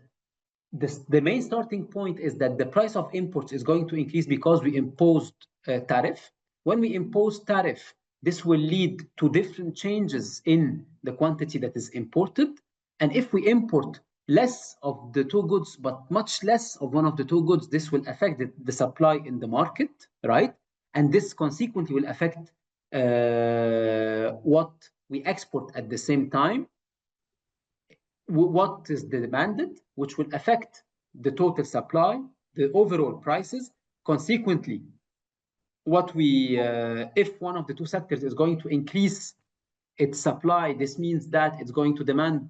the main starting point is that the price of imports is going to increase because we imposed a tariff. When we impose tariff, this will lead to different changes in the quantity that is imported. And if we import less of the two goods, but much less of one of the two goods, this will affect the supply in the market, right? And this consequently will affect what we export at the same time, what is demanded, which will affect the total supply, the overall prices. Consequently, what we, if one of the two sectors is going to increase its supply, this means that it's going to demand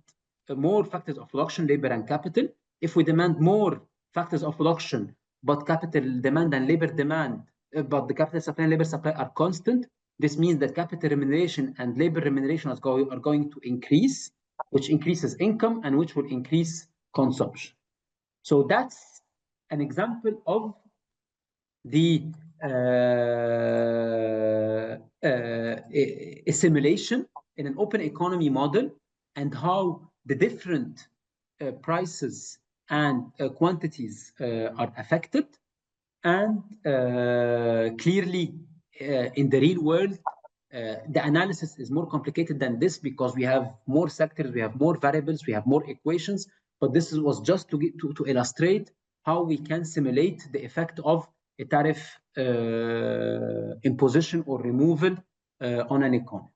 more factors of production, labor and capital. If we demand more factors of production, but capital demand and labor demand, but the capital supply and labor supply are constant, this means that capital remuneration and labor remuneration are going to increase, which increases income and which will increase consumption. So that's an example of the a simulation in an open economy model, and how the different prices and quantities are affected. And clearly, in the real world, the analysis is more complicated than this, because we have more sectors, we have more variables, we have more equations. But this was just to illustrate how we can simulate the effect of a tariff imposition or removal on an economy.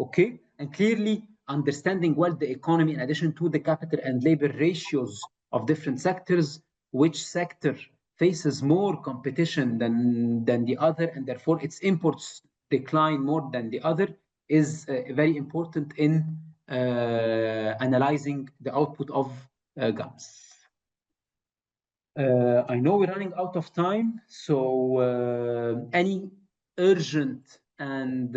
Okay, and clearly understanding well the economy in addition to the capital and labor ratios of different sectors, which sector faces more competition than the other, and therefore its imports decline more than the other, is very important in analyzing the output of GAMS. I know we're running out of time, so any urgent and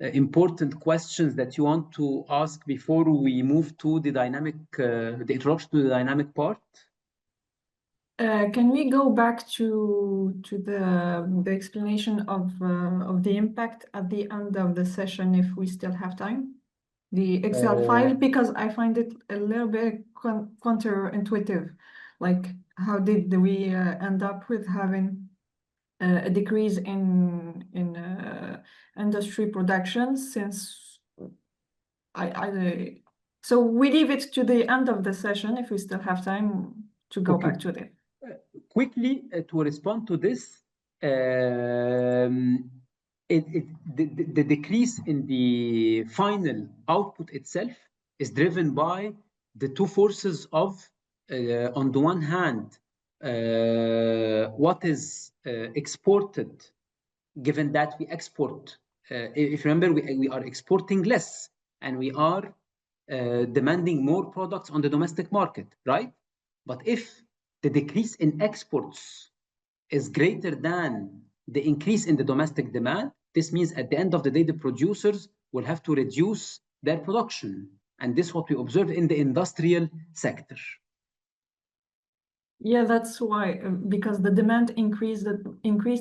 important questions that you want to ask before we move to the dynamic, the introduction to the dynamic part? Can we go back to the explanation of the impact at the end of the session if we still have time? The Excel file, because I find it a little bit counterintuitive. Like, how did we end up with having a decrease in industry production, since So we leave it to the end of the session if we still have time to go Okay. back to it. Quickly to respond to this, the decrease in the final output itself is driven by the two forces of, on the one hand, what is exported, given that we export. If you remember, we are exporting less and we are demanding more products on the domestic market, right? But if the decrease in exports is greater than the increase in the domestic demand, this means at the end of the day, the producers will have to reduce their production. And this is what we observe in the industrial sector. Yeah, that's why, because the demand increased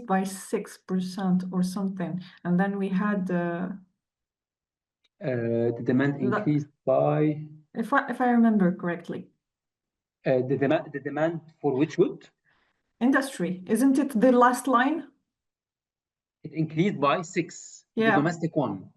by 6% or something. And then we had the demand increased by, if I remember correctly. The demand for which good? Industry, isn't it the last line? It increased by 6, the Yeah. domestic one.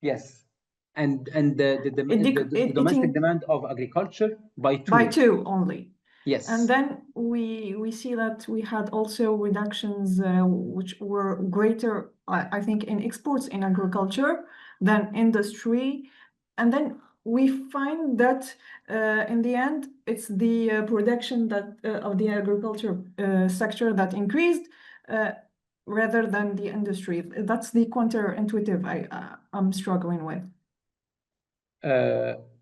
Yes. And the domestic demand of agriculture by 2. By 2 only. Yes. And then we see that we had also reductions which were greater, I think, in exports in agriculture than industry. And then we find that in the end, it's the production that of the agriculture sector that increased rather than the industry. That's the counterintuitive I'm struggling with.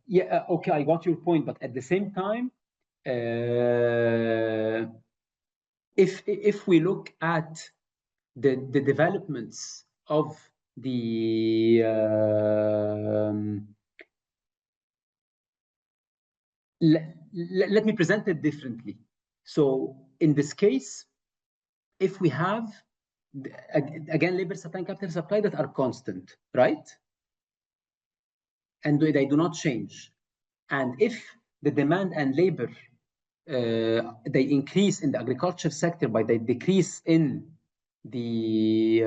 Yeah, okay, I got your point, but at the same time, if we look at the developments of the let me present it differently. So in this case, if we have again labor supply and capital supply that are constant, right? And they do not change. And if the demand and labor they increase in the agriculture sector, but they decrease in the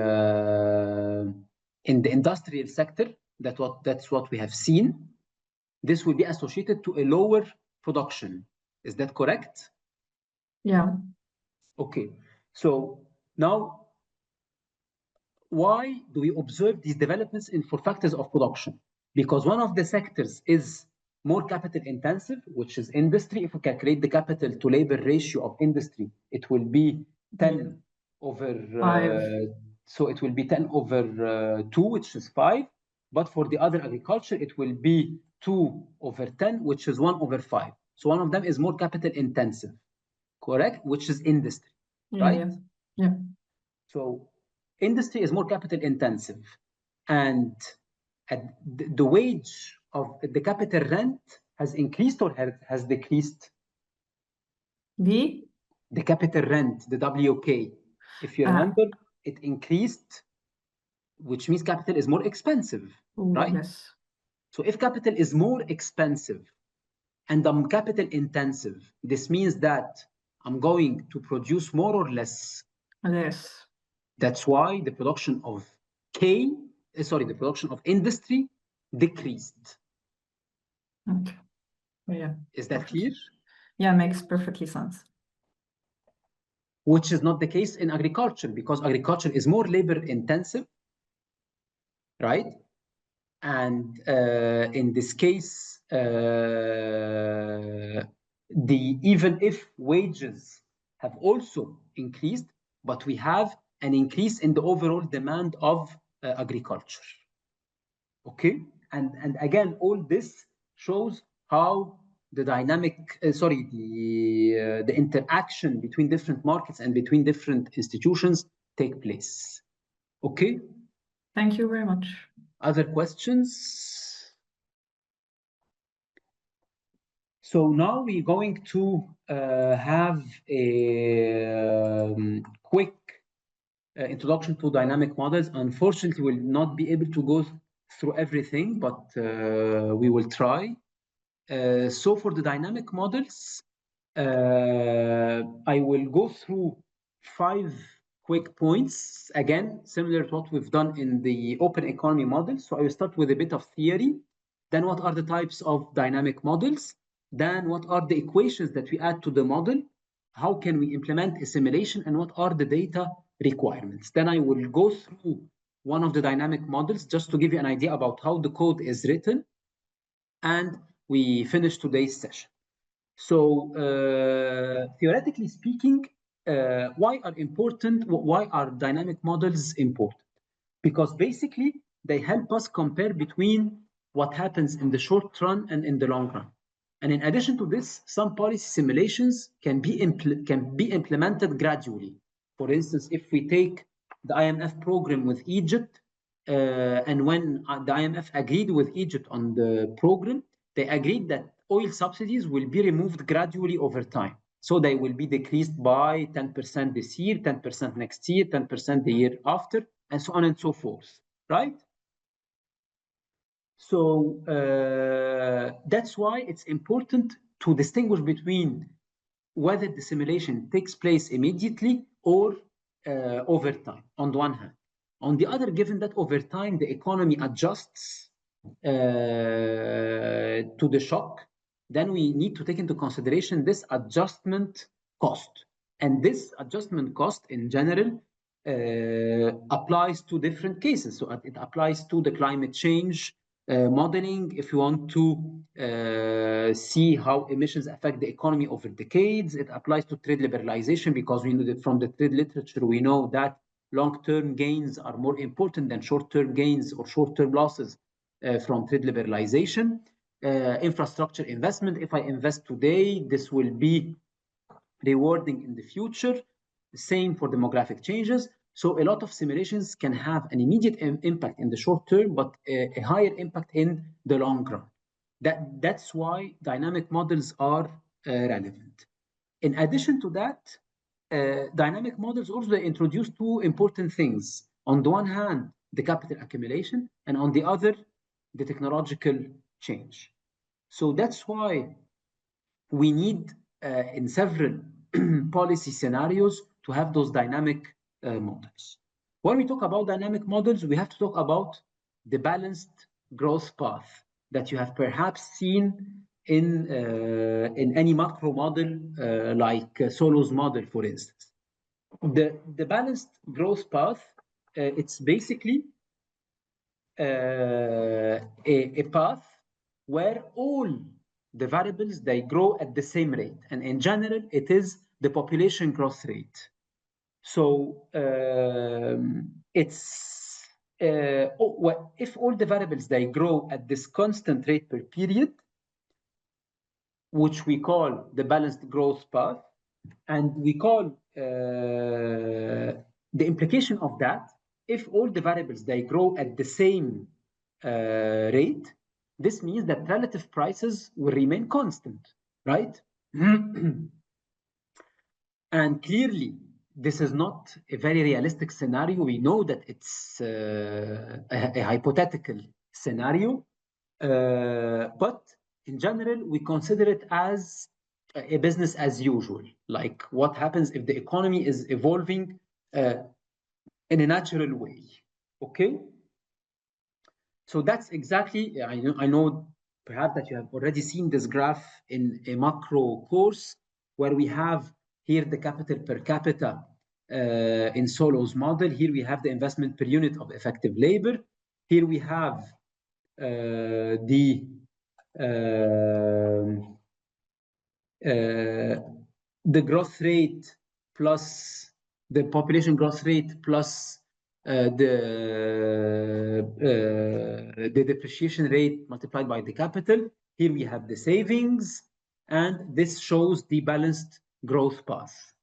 industrial sector, that's what we have seen. This will be associated to a lower production. Is that correct? Yeah. Okay. So now, why do we observe these developments for factors of production? Because one of the sectors is more capital intensive, which is industry. If we calculate the capital to labor ratio of industry, it will be 10 over 5. So it will be 10 over 2, which is 5. But for the other agriculture, it will be 2 over 10, which is 1 over 5. So one of them is more capital intensive, correct? Which is industry, right? Yeah. So industry is more capital intensive, and the wage of the capital rent has increased or has decreased? The capital rent, the WK. If you remember, it increased, which means capital is more expensive, right? Yes. So if capital is more expensive and I'm capital intensive, this means that I'm going to produce more or less? Less. That's why the production of the production of industry decreased. Okay. Yeah. Is that clear? Yeah, makes perfectly sense. Which is not the case in agriculture, because agriculture is more labor intensive, right? And in this case, even if wages have also increased, but we have an increase in the overall demand of agriculture. Okay, and again, all this shows how the dynamic, the interaction between different markets and between different institutions take place. Okay. Thank you very much. Other questions? So now we're going to have a quick introduction to dynamic models. Unfortunately, we'll not be able to go through everything, but we will try. So for the dynamic models, I will go through 5 quick points, again, similar to what we've done in the open economy model. So I will start with a bit of theory, Then what are the types of dynamic models? Then what are the equations that we add to the model? How can we implement a simulation, and what are the data requirements? Then I will go through one of the dynamic models just to give you an idea about how the code is written, and we finish today's session. So theoretically speaking, why are dynamic models important? Because basically they help us compare between what happens in the short run and in the long run. And in addition to this, some policy simulations can be implemented gradually. For instance, if we take the IMF program with Egypt, and when the IMF agreed with Egypt on the program, they agreed that oil subsidies will be removed gradually over time. So they will be decreased by 10% this year, 10% next year, 10% the year after, and so on and so forth, right? So that's why it's important to distinguish between whether the simulation takes place immediately or over time, on the one hand. On the other, given that over time the economy adjusts to the shock, then we need to take into consideration this adjustment cost. And this adjustment cost in general applies to different cases. So it applies to the climate change modeling, if you want to see how emissions affect the economy over decades. It applies to trade liberalization, because we know that from the trade literature, we know that long-term gains are more important than short-term gains or short-term losses from trade liberalization. Infrastructure investment, if I invest today, this will be rewarding in the future. Same for demographic changes. So a lot of simulations can have an immediate impact in the short term, but a higher impact in the long run. That's why dynamic models are relevant. In addition to that, dynamic models also introduce two important things. On the one hand, the capital accumulation, and on the other, the technological change. So that's why we need in several policy scenarios to have those dynamic models. When we talk about dynamic models, we have to talk about the balanced growth path that you have perhaps seen in any macro model like Solo's model, for instance. The balanced growth path, it's basically a path where all the variables, they grow at the same rate. And in general, it is the population growth rate. So it's if all the variables, they grow at this constant rate per period, which we call the balanced growth path, and we call the implication of that, if all the variables, they grow at the same rate, this means that relative prices will remain constant, right? And clearly, this is not a very realistic scenario. We know that it's a hypothetical scenario, but in general, we consider it as a business as usual. Like what happens if the economy is evolving in a natural way, okay? So that's exactly, I know perhaps that you have already seen this graph in a macro course, where we have here the capital per capita in Solo's model. Here we have the investment per unit of effective labor. Here we have the growth rate plus the population growth rate plus the depreciation rate multiplied by the capital. Here we have the savings, and this shows the balanced growth path.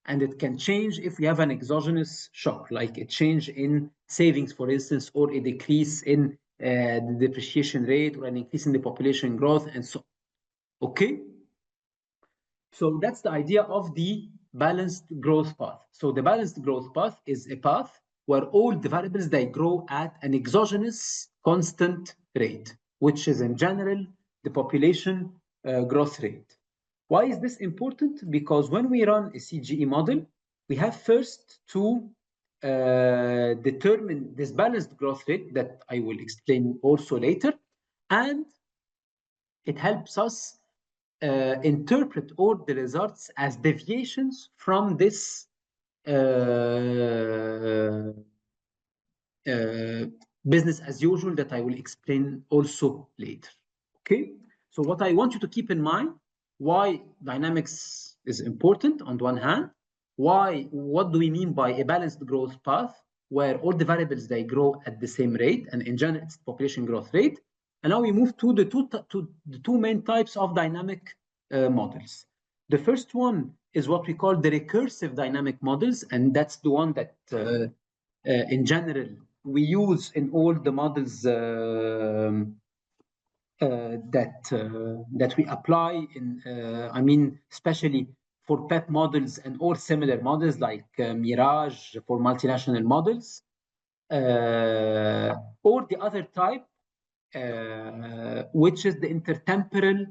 And it can change if we have an exogenous shock, like a change in savings, for instance, or a decrease in the depreciation rate, or an increase in the population growth, and so on. Okay? So that's the idea of the balanced growth path. So the balanced growth path is a path where all the variables, they grow at an exogenous constant rate, which is in general the population growth rate. Why is this important? Because when we run a CGE model, we have first to determine this balanced growth rate that I will explain also later. And it helps us interpret all the results as deviations from this business as usual that I will explain also later. Okay, so what I want you to keep in mind, why dynamics is important on the one hand, what do we mean by a balanced growth path where all the variables, they grow at the same rate, and in general it's population growth rate. And now we move to the two main types of dynamic models. The first one is what we call the recursive dynamic models, and that's the one that in general we use in all the models that we apply in, I mean, especially for PEP models and or similar models like Mirage for multinational models, or the other type, which is the intertemporal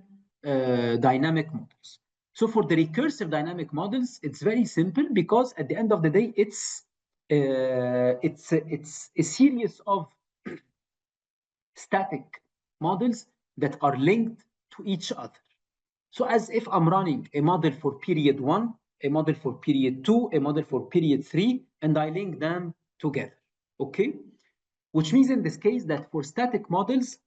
dynamic models. So for the recursive dynamic models, it's very simple because at the end of the day, it's a series of static models that are linked to each other. So as if I'm running a model for period 1, a model for period 2, a model for period 3, and I link them together, okay? Which means in this case that for static models,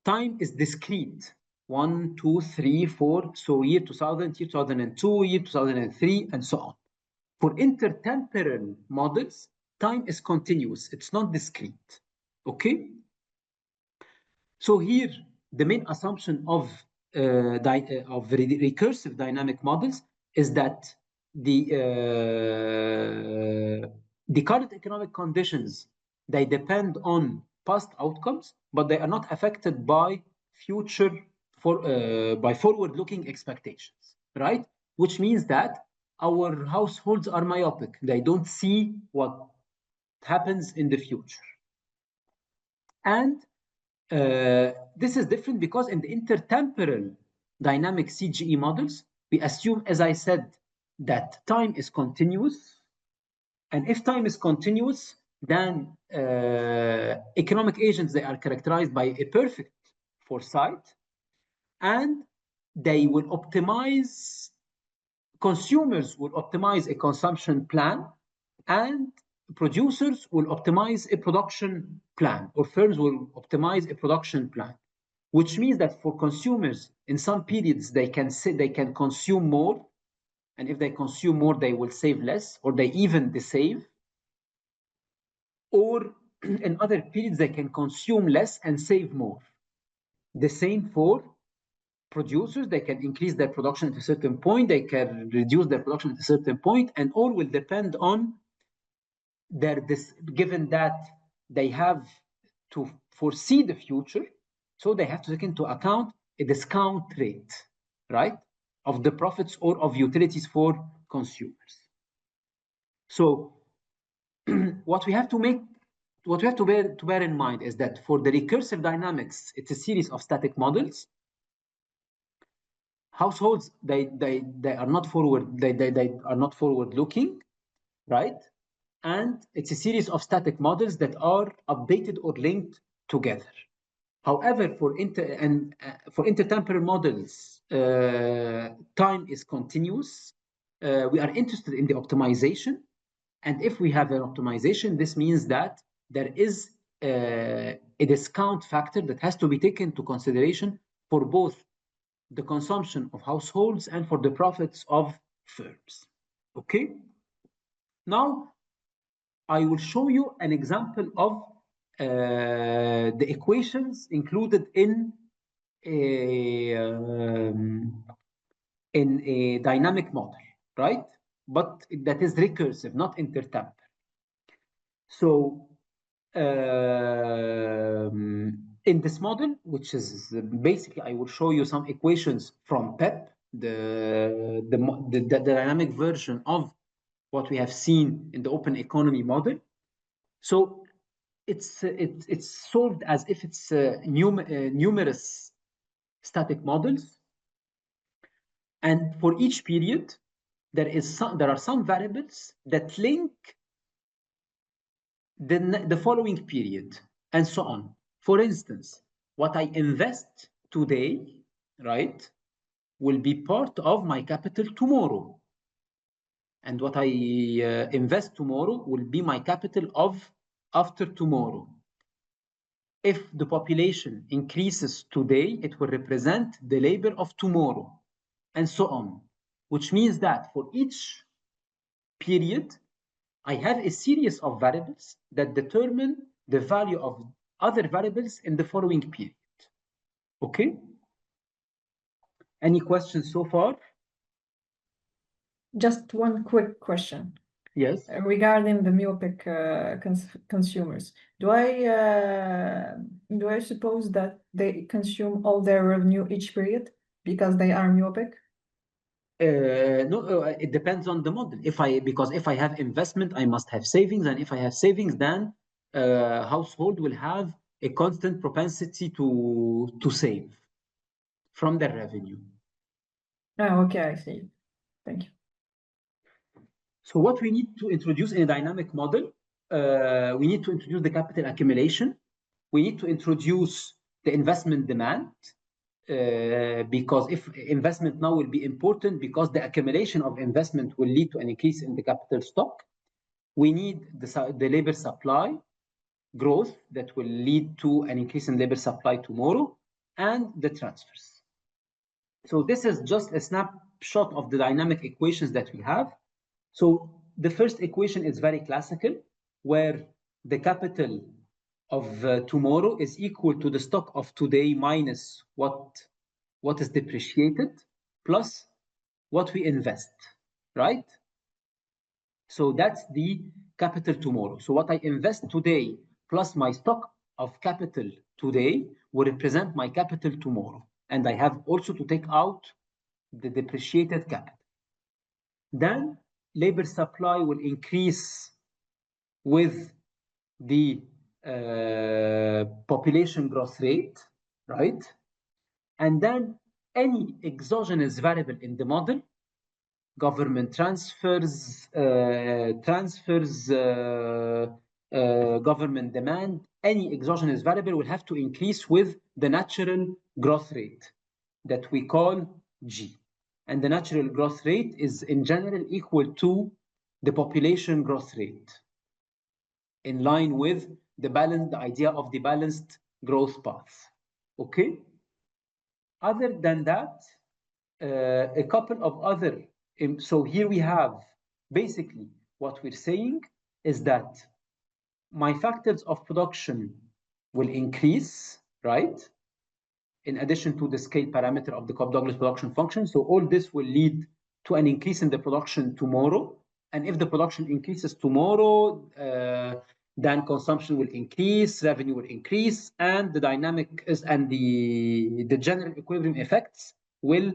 time is discrete. 1, 2, 3, 4, so year 2000, year 2002, year 2003, and so on. For intertemporal models, time is continuous, it's not discrete, okay? So here, the main assumption of recursive dynamic models is that the current economic conditions, they depend on past outcomes, but they are not affected by by forward-looking expectations, right? Which means that our households are myopic. They don't see what happens in the future. And this is different because in the intertemporal dynamic CGE models, we assume, as I said, that time is continuous. And if time is continuous, then economic agents, they are characterized by a perfect foresight, and they will optimize, consumers will optimize a consumption plan, and producers will optimize a production plan, or firms will optimize a production plan, which means that for consumers, in some periods, they can consume more, and if they consume more, they will save less, or they even save. Or in other periods, they can consume less and save more. The same for producers, they can increase their production at a certain point, they can reduce their production at a certain point, and all will depend on given that they have to foresee the future, so they have to take into account a discount rate, right, of the profits or of utilities for consumers. So what we have to bear in mind is that for the recursive dynamics, it's a series of static models. Households, they are not forward looking, right? And it's a series of static models that are updated or linked together. However, for intertemporal models, time is continuous. We are interested in the optimization. And if we have an optimization, this means that there is a discount factor that has to be taken into consideration for both the consumption of households and for the profits of firms. Okay? Now, I will show you an example of the equations included in a dynamic model, right? But that is recursive, not intertemporal. So in this model, which is basically, I will show you some equations from PEP, the dynamic version of what we have seen in the open economy model. So it's solved as if it's numerous static models, and for each period there are some variables that link the following period, and so on. For instance, what I invest today, right, will be part of my capital tomorrow. And what I invest tomorrow will be my capital of after tomorrow. If the population increases today, it will represent the labor of tomorrow, and so on. Which means that for each period, I have a series of variables that determine the value of other variables in the following period. Okay? Any questions so far? Just one quick question. Yes. Regarding the myopic consumers, do I suppose that they consume all their revenue each period because they are myopic? No, it depends on the model. Because if I have investment, I must have savings, and if I have savings, then household will have a constant propensity to save from their revenue. Oh, okay, I see. Thank you. So what we need to introduce in a dynamic model, we need to introduce the capital accumulation. We need to introduce the investment demand, because if investment now will be important because the accumulation of investment will lead to an increase in the capital stock. We need the labor supply growth that will lead to an increase in labor supply tomorrow, and the transfers. So this is just a snapshot of the dynamic equations that we have. So the first equation is very classical, where the capital of tomorrow is equal to the stock of today minus what is depreciated plus what we invest, right? So that's the capital tomorrow. So what I invest today plus my stock of capital today will represent my capital tomorrow. And I have also to take out the depreciated capital. Then labor supply will increase with the population growth rate, right? And then any exogenous variable in the model, government transfers, government demand, any exogenous variable will have to increase with the natural growth rate that we call G. And the natural growth rate is in general equal to the population growth rate, in line with the idea of the balanced growth path. Okay? Other than that, a couple of other, so here we have basically what we're saying is that my factors of production will increase, right? In addition to the scale parameter of the Cobb-Douglas production function. So all this will lead to an increase in the production tomorrow. And if the production increases tomorrow, then consumption will increase, revenue will increase, and the dynamic is, and the general equilibrium effects will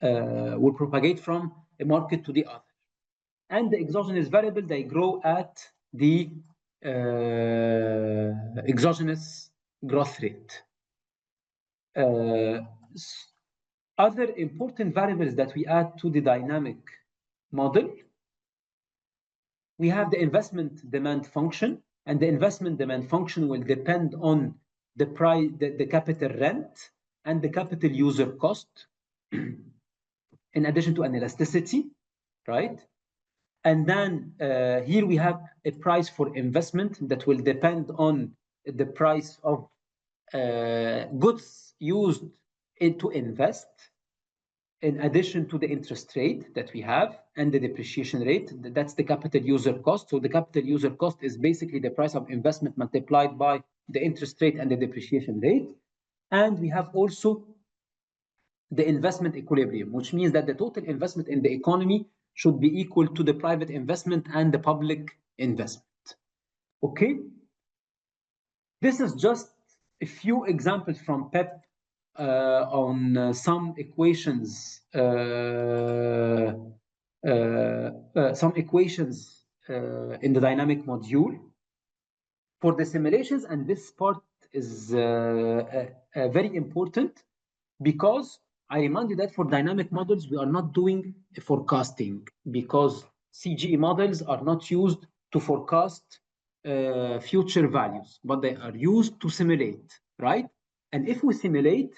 propagate from a market to the other. And the exogenous variable, they grow at the exogenous growth rate. Other important variables that we add to the dynamic model, we have the investment demand function, and the investment demand function will depend on the price, the capital rent, and the capital user cost, in addition to an elasticity, right? And then here we have a price for investment that will depend on the price of goods used to invest, in addition to the interest rate that we have and the depreciation rate. That's the capital user cost. So the capital user cost is basically the price of investment multiplied by the interest rate and the depreciation rate. And we have also the investment equilibrium, which means that the total investment in the economy should be equal to the private investment and the public investment. Okay? This is just a few examples from PEP on some equations, in the dynamic module for the simulations. And this part is very important, because I remind you that for dynamic models, we are not doing forecasting, because CGE models are not used to forecast future values, but they are used to simulate, right? And if we simulate,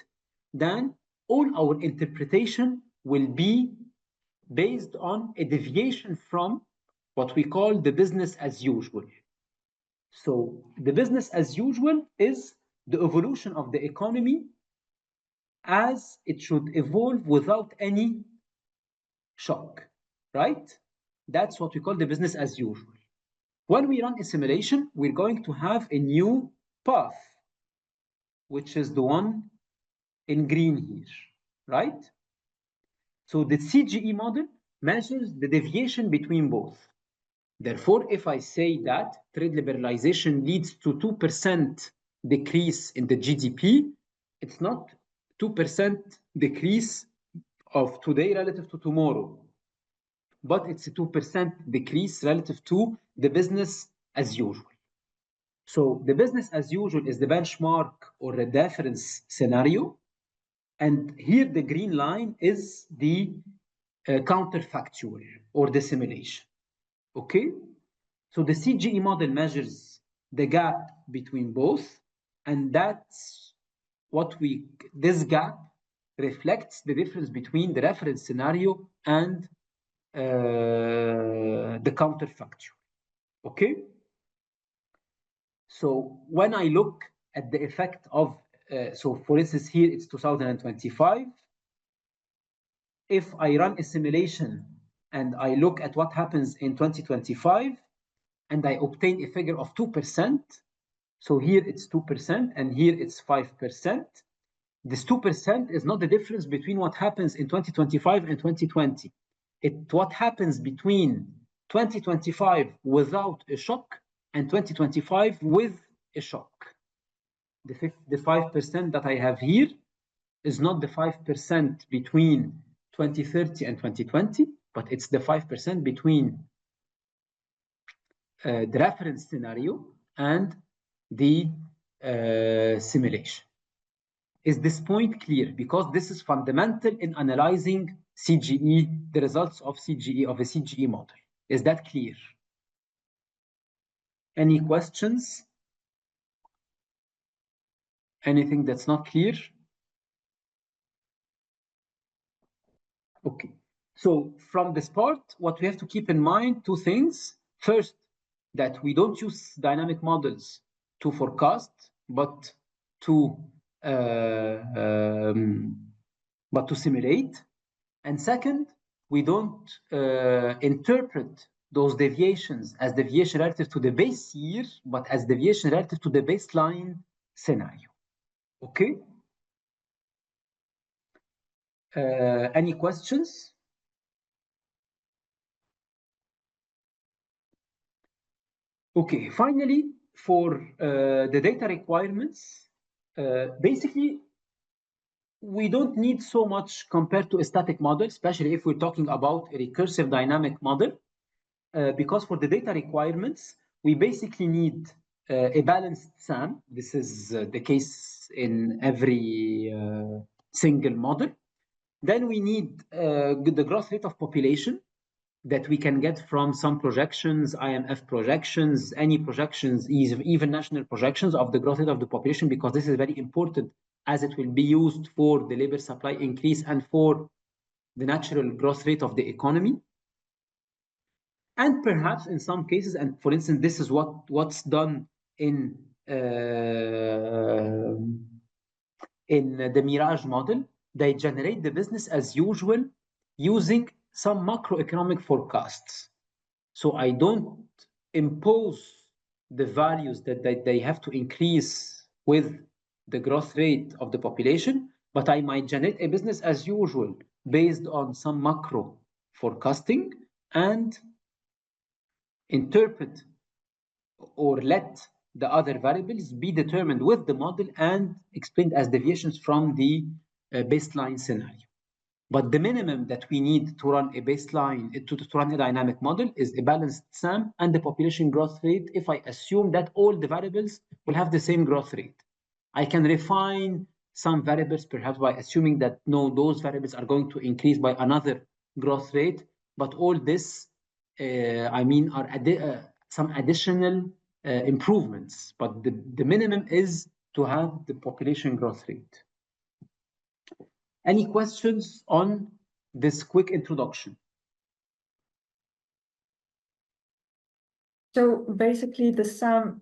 then all our interpretation will be based on a deviation from what we call the business as usual. So the business as usual is the evolution of the economy as it should evolve without any shock, right? That's what we call the business as usual. When we run a simulation, we're going to have a new path, which is the one in green here, right? So the CGE model measures the deviation between both. Therefore, if I say that trade liberalization leads to 2% decrease in the GDP, it's not 2% decrease of today relative to tomorrow, but it's a 2% decrease relative to the business as usual. So the business as usual is the benchmark or the reference scenario. And here the green line is the counterfactual or the simulation. Okay? So the CGE model measures the gap between both, and that's what this gap reflects the difference between the reference scenario and the counterfactual. Okay? So when I look at the effect of, so for instance, here it's 2025. If I run a simulation and I look at what happens in 2025, and I obtain a figure of 2%, so here it's 2% and here it's 5%. This 2% is not the difference between what happens in 2025 and 2020. It's what happens between 2025 without a shock and 2025 with a shock. The 5% that I have here is not the 5% between 2030 and 2020, but it's the 5% between the reference scenario and the simulation. Is this point clear? Because this is fundamental in analyzing CGE, the results of CGE, of a CGE model. Is that clear? Any questions? Anything that's not clear? Okay. So from this part, what we have to keep in mind, two things. First, that we don't use dynamic models to forecast, but to simulate. And second, we don't interpret those deviations as deviation relative to the base year, but as deviation relative to the baseline scenario. Okay? Any questions? Okay, finally, for the data requirements, basically, we don't need so much compared to a static model, especially if we're talking about a recursive dynamic model, because for the data requirements, we basically need a balanced SAM. This is the case in every single model. Then we need the growth rate of population that we can get from some projections, IMF projections, any projections, even national projections of the growth rate of the population, because this is very important as it will be used for the labor supply increase and for the natural growth rate of the economy. And perhaps in some cases, and for instance, this is what's done in the Mirage model, they generate the business as usual using some macroeconomic forecasts. So I don't impose the values that they have to increase with the growth rate of the population, but I might generate a business as usual based on some macro forecasting and interpret or let the other variables be determined with the model and explained as deviations from the baseline scenario. But the minimum that we need to run a baseline, to run a dynamic model, is a balanced SAM and the population growth rate if I assume that all the variables will have the same growth rate. I can refine some variables perhaps by assuming that no, those variables are going to increase by another growth rate, but all this I mean, are some additional improvements, but the minimum is to have the population growth rate. Any questions on this quick introduction? So basically the sum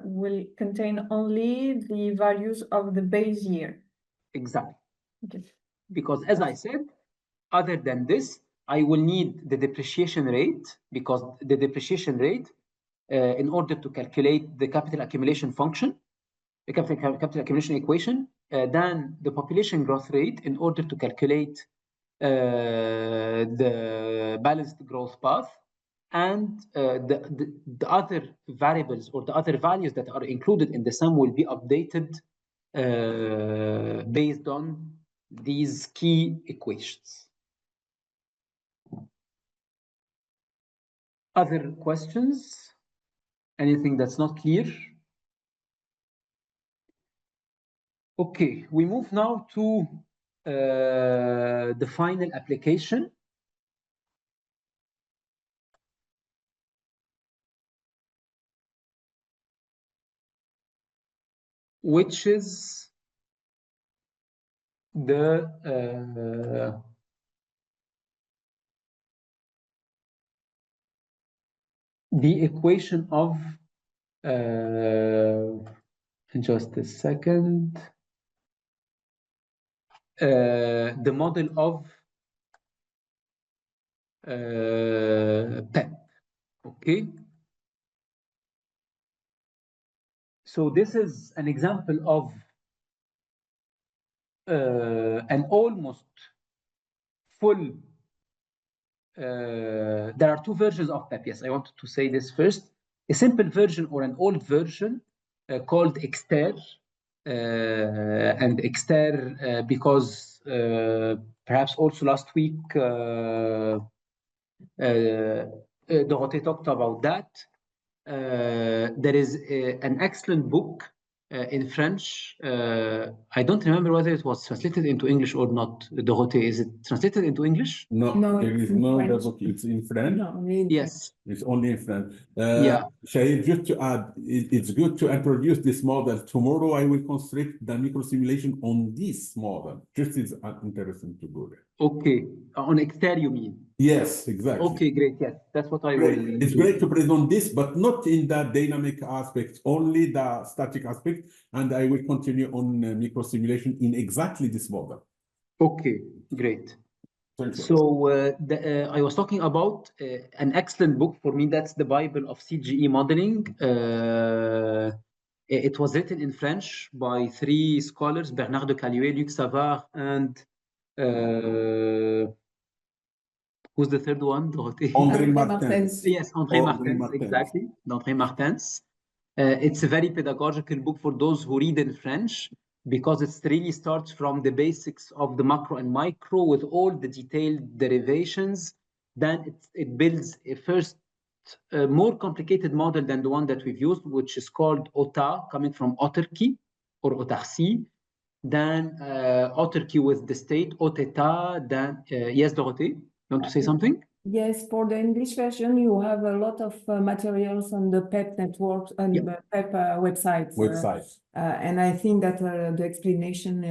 will contain only the values of the base year. Exactly. Okay. Because as I said, other than this, I will need the depreciation rate, because the depreciation rate, in order to calculate the capital accumulation function, the capital accumulation equation, then the population growth rate in order to calculate the balanced growth path, and the other variables or the other values that are included in the sum will be updated based on these key equations. Other questions? Anything that's not clear? Okay, we move now to the final application. Which is the equation of just a second, the model of PEP. Okay, so this is an example of an almost full there are two versions of PEP. Yes, I wanted to say this first. A simple version or an old version called Exter, and Exter because perhaps also last week Dorothée talked about that. There is an excellent book in French. I don't remember whether it was translated into English or not. Dorothée, is it translated into English? No, there is no the book. It's in French. No, yes, it's only in French. Yeah. Shahid, just to add, it's good to introduce this model. Tomorrow I will construct the microsimulation on this model. Just is interesting to go there. Okay, on Exter you mean? Yes, exactly. Okay, great. Yes, that's what I Great. will It's do. great to present this, but not in the dynamic aspect, only the static aspect. And I will continue on microsimulation in exactly this model. Okay, great. Thank you. So I was talking about an excellent book. For me, that's the Bible of CGE modeling. It was written in French by three scholars, Bernard de Caluet, Luc Savard, and who's the third one? André Martens. Yes, André Martens, exactly. André Martens. It's a very pedagogical book for those who read in French, because it really starts from the basics of the macro and micro with all the detailed derivations. Then it builds a first more complicated model than the one that we've used, which is called OTA, coming from autarky or autarcie. Then autarky with the state, OTETA. Then, yes, Dorothée, you want to say something? Yes, for the English version, you have a lot of materials on the PEP network and the PEP websites. And I think that the explanation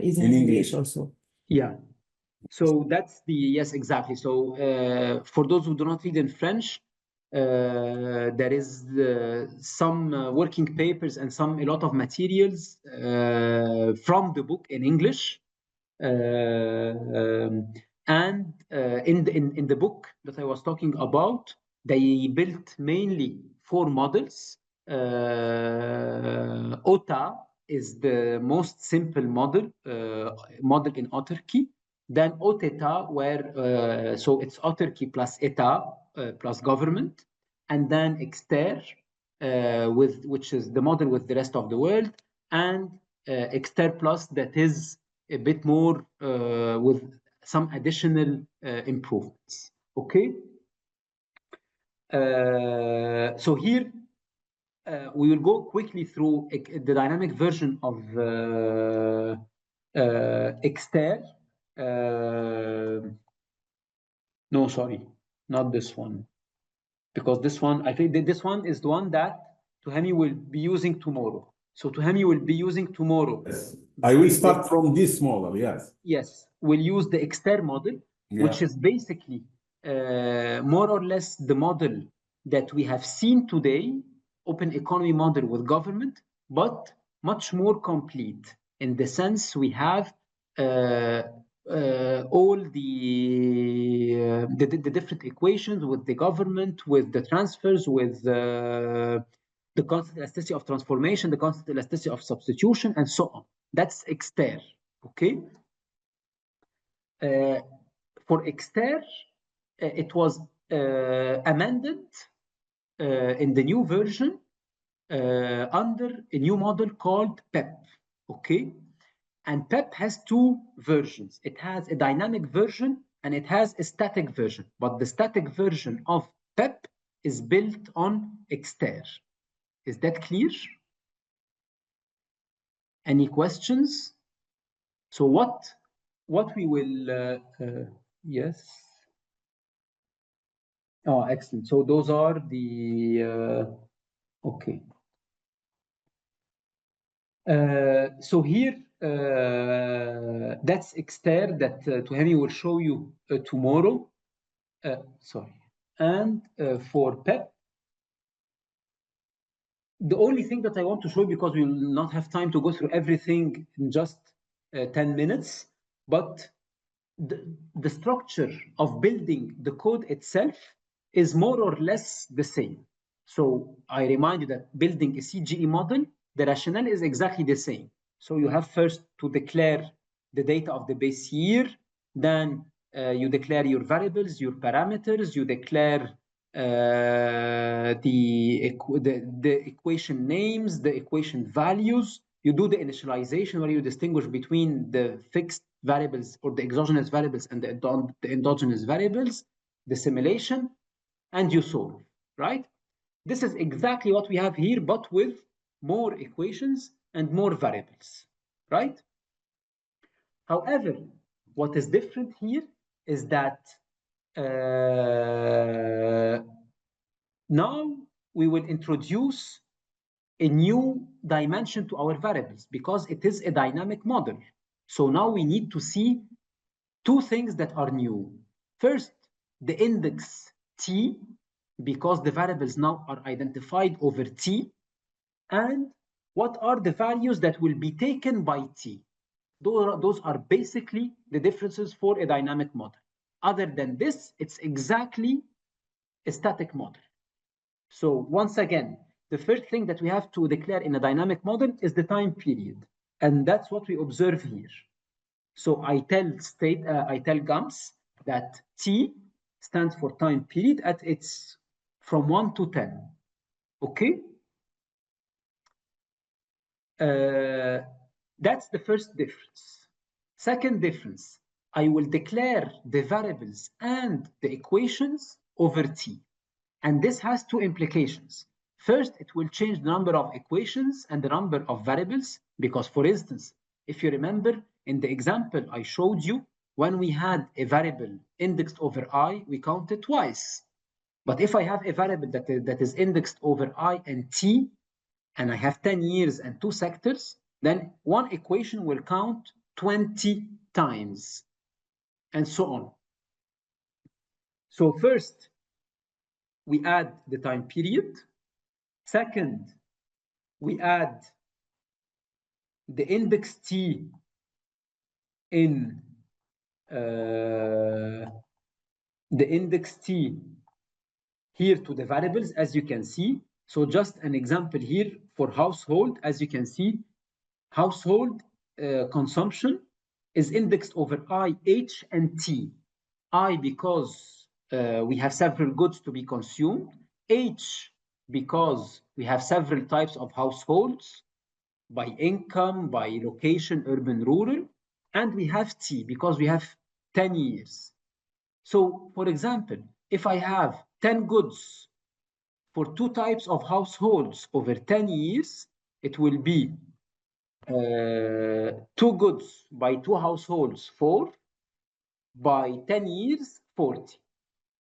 is in English also. Yeah. So that's the, yes, exactly. So for those who do not read in French, there is some working papers and a lot of materials from the book in English. And in the book that I was talking about, they built mainly 4 models. OTA is the most simple model, model in autarky. Then OTETA, where so it's autarky plus ETA plus government, and then Exter, which is the model with the rest of the world, and Exter plus, that is a bit more with some additional improvements. Okay. So here we will go quickly through the dynamic version of Exter. No, sorry. not this one. Because this one, I think this one is the one that Tuhami will be using tomorrow. So Tuhami will be using tomorrow. Yes. I will start from this model, yes. Yes, we'll use the external model, which is basically more or less the model that we have seen today, open economy model with government, but much more complete in the sense we have all the different equations with the government, with the transfers, with the constant elasticity of transformation, the constant elasticity of substitution, and so on. That's external, okay? For external, it was amended in the new version under a new model called PEP, okay? And PEP has two versions. It has a dynamic version and it has a static version. But the static version of PEP is built on external. Is that clear? Any questions? So what we will, yes. Oh, excellent. So those are the, okay. So here, that's external that Tuhami will show you tomorrow. Sorry. And for PEP, the only thing that I want to show you, because we will not have time to go through everything in just 10 minutes, but the structure of building the code itself is more or less the same. So I remind you that building a CGE model, the rationale is exactly the same. So you have first to declare the data of the base year, then you declare your variables, your parameters, you declare the equation names, the equation values. You do the initialization where you distinguish between the fixed variables or the exogenous variables and the endogenous variables, the simulation, and you solve, right? This is exactly what we have here, but with more equations and more variables, right? However, what is different here is that now we will introduce a new dimension to our variables because it is a dynamic model. So now we need to see two things that are new. First, the index t, because the variables now are identified over t, and what are the values that will be taken by t. Those are basically the differences for a dynamic model. Other than this, it's exactly a static model. So once again, the first thing that we have to declare in a dynamic model is the time period. And that's what we observe here. So I tell GAMS that T stands for time period at its from 1 to 10. Okay? That's the first difference. Second difference, I will declare the variables and the equations over T. And this has two implications. First, it will change the number of equations and the number of variables, because, for instance, if you remember in the example I showed you, when we had a variable indexed over I, we counted twice. But if I have a variable that is indexed over I and T, and I have 10 years and 2 sectors, then one equation will count 20 times, and so on. So first, we add the time period. Second, we add the index T in the index T here to the variables, as you can see. So just an example here for household, as you can see, household consumption is indexed over I, H, and T. I because we have several goods to be consumed. H because we have several types of households by income, by location, urban, rural. And we have T because we have 10 years. So, for example, if I have 10 goods for 2 types of households over 10 years, it will be 2 goods by 2 households, 4, by 10 years, 40.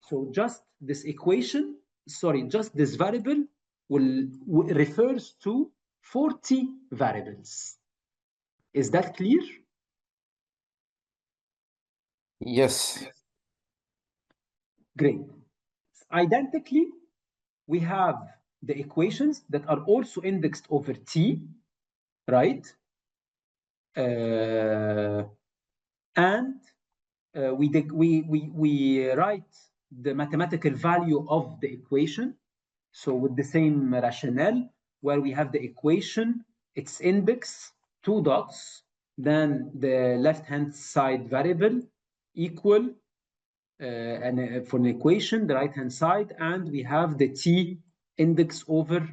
So just this equation, sorry, just this variable refers to 40 variables. Is that clear? Yes. Great. Identically, we have the equations that are also indexed over T, right? And we write the mathematical value of the equation. So with the same rationale, where we have the equation, its index, 2 dots, then the left-hand side variable equal, and for an equation, the right-hand side, and we have the T index over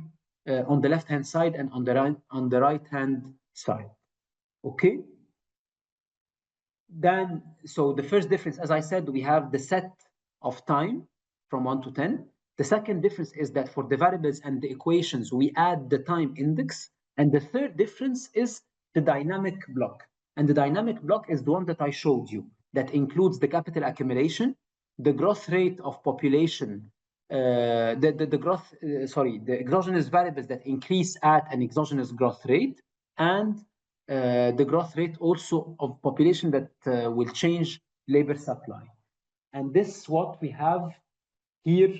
on the left-hand side and on the right-hand side. Okay. Then, so the first difference, as I said, we have the set of time from 1 to 10. The second difference is that for the variables and the equations, we add the time index. And the third difference is the dynamic block. And the dynamic block is the one that I showed you, that includes the capital accumulation, the growth rate of population, the exogenous variables that increase at an exogenous growth rate, and the growth rate also of population that will change labor supply. And this is what we have here,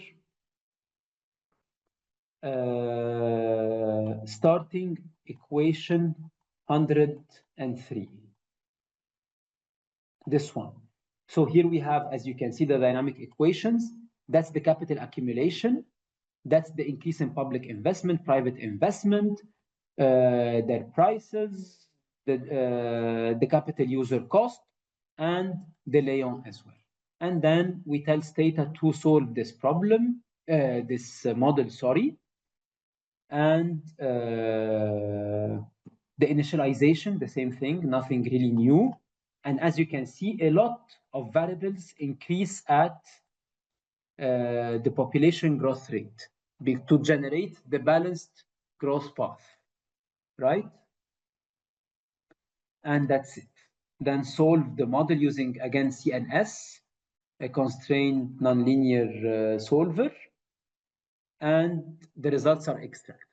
starting equation 103. This one. So here we have, as you can see, the dynamic equations. That's the capital accumulation. That's the increase in public investment, private investment, their prices, the capital user cost, and the Leon as well. And then we tell Stata to solve this problem, this model, sorry. And the initialization, the same thing, nothing really new. And as you can see, a lot of variables increase at the population growth rate to generate the balanced growth path, right? And that's it. Then solve the model using, again, CNS, a constrained nonlinear solver, and the results are extracted.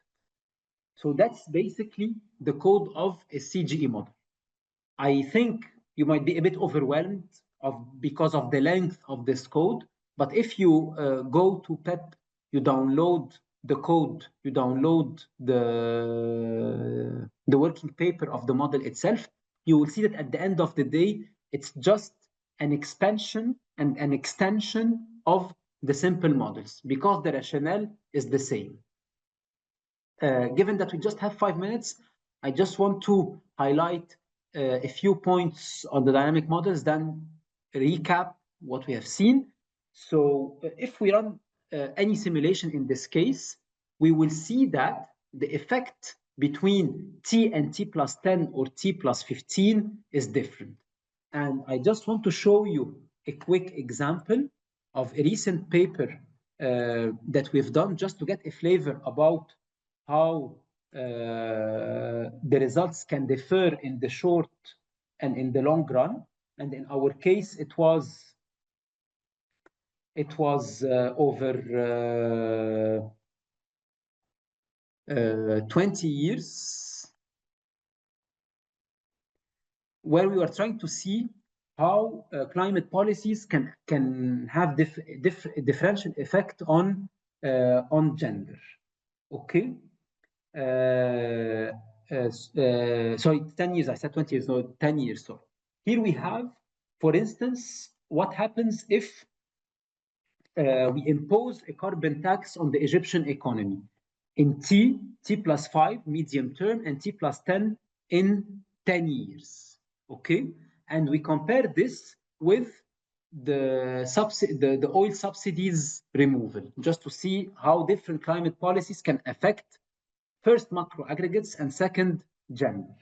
So that's basically the code of a CGE model. I think you might be a bit overwhelmed because of the length of this code, but if you go to PEP, you download the code, you download the working paper of the model itself, you will see that at the end of the day, it's just an expansion and an extension of the simple models because the rationale is the same. Given that we just have 5 minutes, I just want to highlight a few points on the dynamic models, then recap what we have seen. So if we run any simulation in this case, we will see that the effect between T and T plus 10 or T plus 15 is different. And I just want to show you a quick example of a recent paper that we've done just to get a flavor about how the results can differ in the short and in the long run. And in our case, it was over 20 years, where we were trying to see how climate policies can have differential effect on gender. Okay. Sorry, 10 years, I said 20 years, no, 10 years, sorry. Here we have, for instance, what happens if we impose a carbon tax on the Egyptian economy in T plus 5 medium term, and T plus 10 in 10 years, okay? And we compare this with the oil subsidies removal, just to see how different climate policies can affect first macro aggregates and second gender,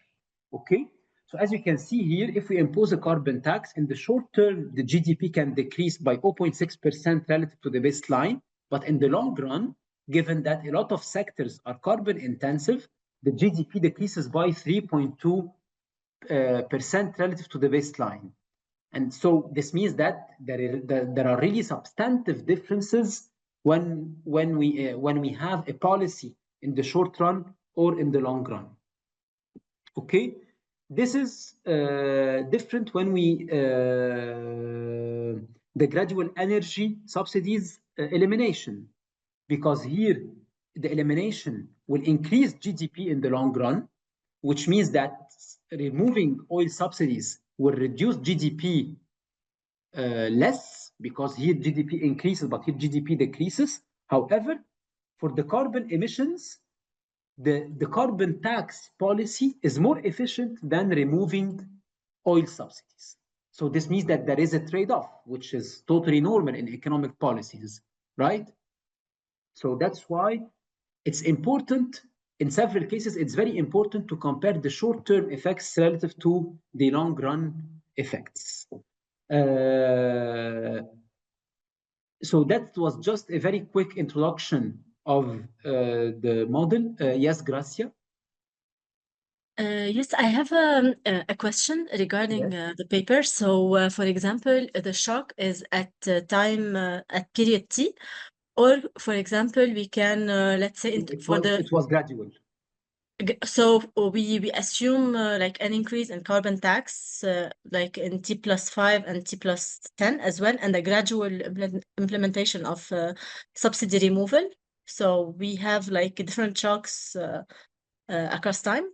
okay? So as you can see here, if we impose a carbon tax, in the short term, the GDP can decrease by 0.6% relative to the baseline, but in the long run, given that a lot of sectors are carbon intensive, the GDP decreases by 3.2% relative to the baseline. And so this means that there are really substantive differences when we have a policy in the short run or in the long run. Okay, this is different when we the gradual energy subsidies elimination, because here the elimination will increase GDP in the long run, which means that removing oil subsidies will reduce GDP less, because here GDP increases, but here GDP decreases. However, for the carbon emissions, the carbon tax policy is more efficient than removing oil subsidies. So this means that there is a trade-off, which is totally normal in economic policies, right? So that's why it's important. In several cases, it's very important to compare the short-term effects relative to the long-run effects. So that was just a very quick introduction of the model. Yes, Gracia? Yes, I have a question regarding the paper. So, for example, the shock is at time at period T, or for example, we can let's say it was gradual. So we assume like an increase in carbon tax, like in T+5 and T+10 as well, and a gradual implementation of subsidy removal. So we have like different shocks across time.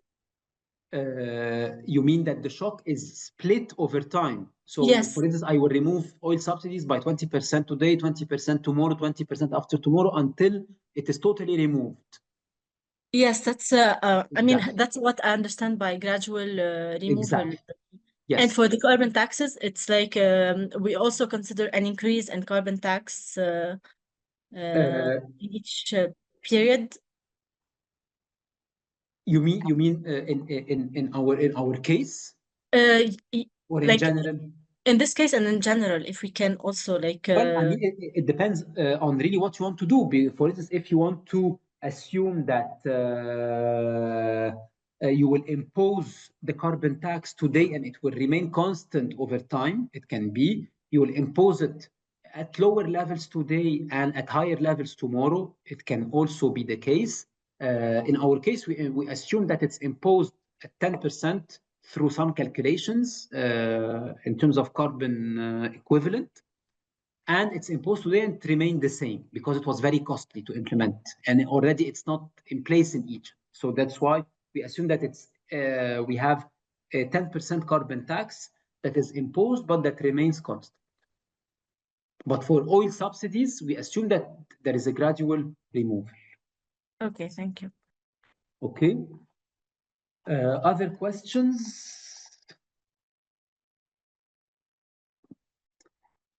You mean that the shock is split over time? So, yes. For instance, I will remove oil subsidies by 20% today, 20% tomorrow, 20% after tomorrow, until it is totally removed. Yes, that's I mean, that's what I understand by gradual removal. Exactly. Yes. And for the carbon taxes, it's like we also consider an increase in carbon tax in each period. You mean in our case? Or in Like general? In this case and in general, if we can also like. Well, I mean, it depends on really what you want to do. For instance, if you want to assume that you will impose the carbon tax today and it will remain constant over time, it can be. You will impose it at lower levels today and at higher levels tomorrow. It can also be the case. In our case, we assume that it's imposed at 10% through some calculations in terms of carbon equivalent. And it's imposed today and it remained the same because it was very costly to implement. And already it's not in place in Egypt. So that's why we assume that it's we have a 10% carbon tax that is imposed, but that remains constant. But for oil subsidies, we assume that there is a gradual removal. Okay, thank you. Okay. Other questions?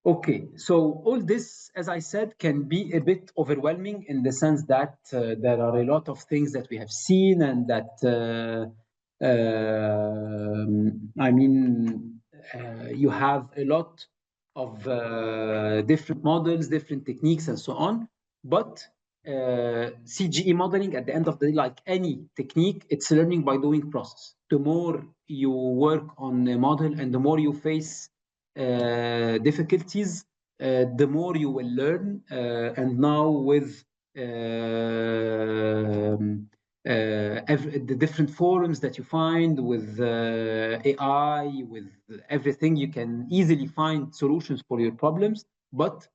Okay, so all this, as I said, can be a bit overwhelming in the sense that there are a lot of things that we have seen and that, I mean, you have a lot of different models, different techniques, and so on. But CGE modeling, at the end of the day, like any technique, it's a learning by doing process. The more you work on a model and the more you face difficulties, the more you will learn. And now with the different forums that you find with AI, with everything, you can easily find solutions for your problems. But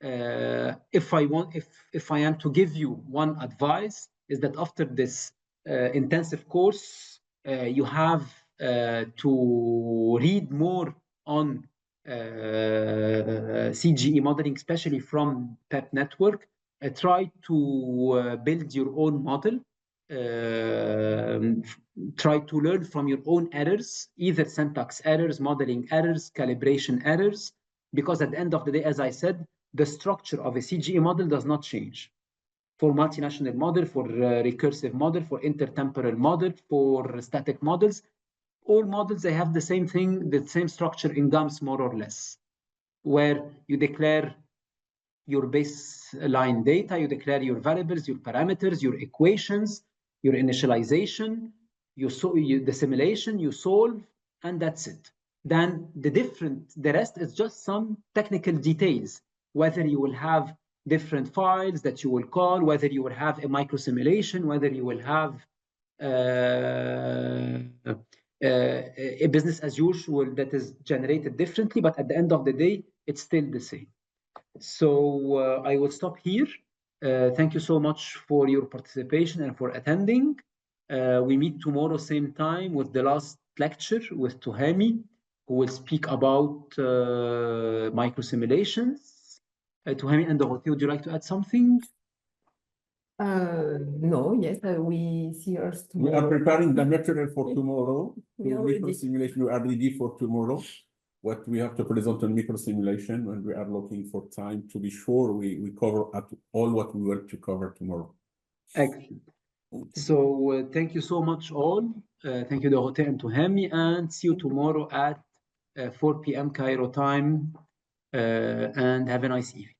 if I am to give you one advice, is that after this intensive course, you have to read more on CGE modeling, especially from PEP network. Try to build your own model. Try to learn from your own errors, either syntax errors, modeling errors, calibration errors, because at the end of the day, as I said, the structure of a CGE model does not change. For multinational model, for recursive model, for intertemporal model, for static models, all models, they have the same thing, the same structure in GAMS, more or less, where you declare your baseline data, you declare your variables, your parameters, your equations, your initialization, the simulation, you solve, and that's it. then the rest is just some technical details, whether you will have different files that you will call, whether you will have a microsimulation, whether you will have a business as usual that is generated differently, but at the end of the day, it's still the same. So I will stop here. Thank you so much for your participation and for attending. We meet tomorrow, same time, with the last lecture with Tuhami, who will speak about microsimulations. Tuhami and Dorothée, would you like to add something? No, yes, we see us tomorrow. We are preparing the material for tomorrow. We are ready. Microsimulation, we are ready for tomorrow. What we have to present on microsimulation, and we are looking for time to be sure we cover at all what we want to cover tomorrow. Excellent. So thank you so much all. Thank you, Dorothée and Tuhami, and see you tomorrow at 4 p.m. Cairo time, and have a nice evening.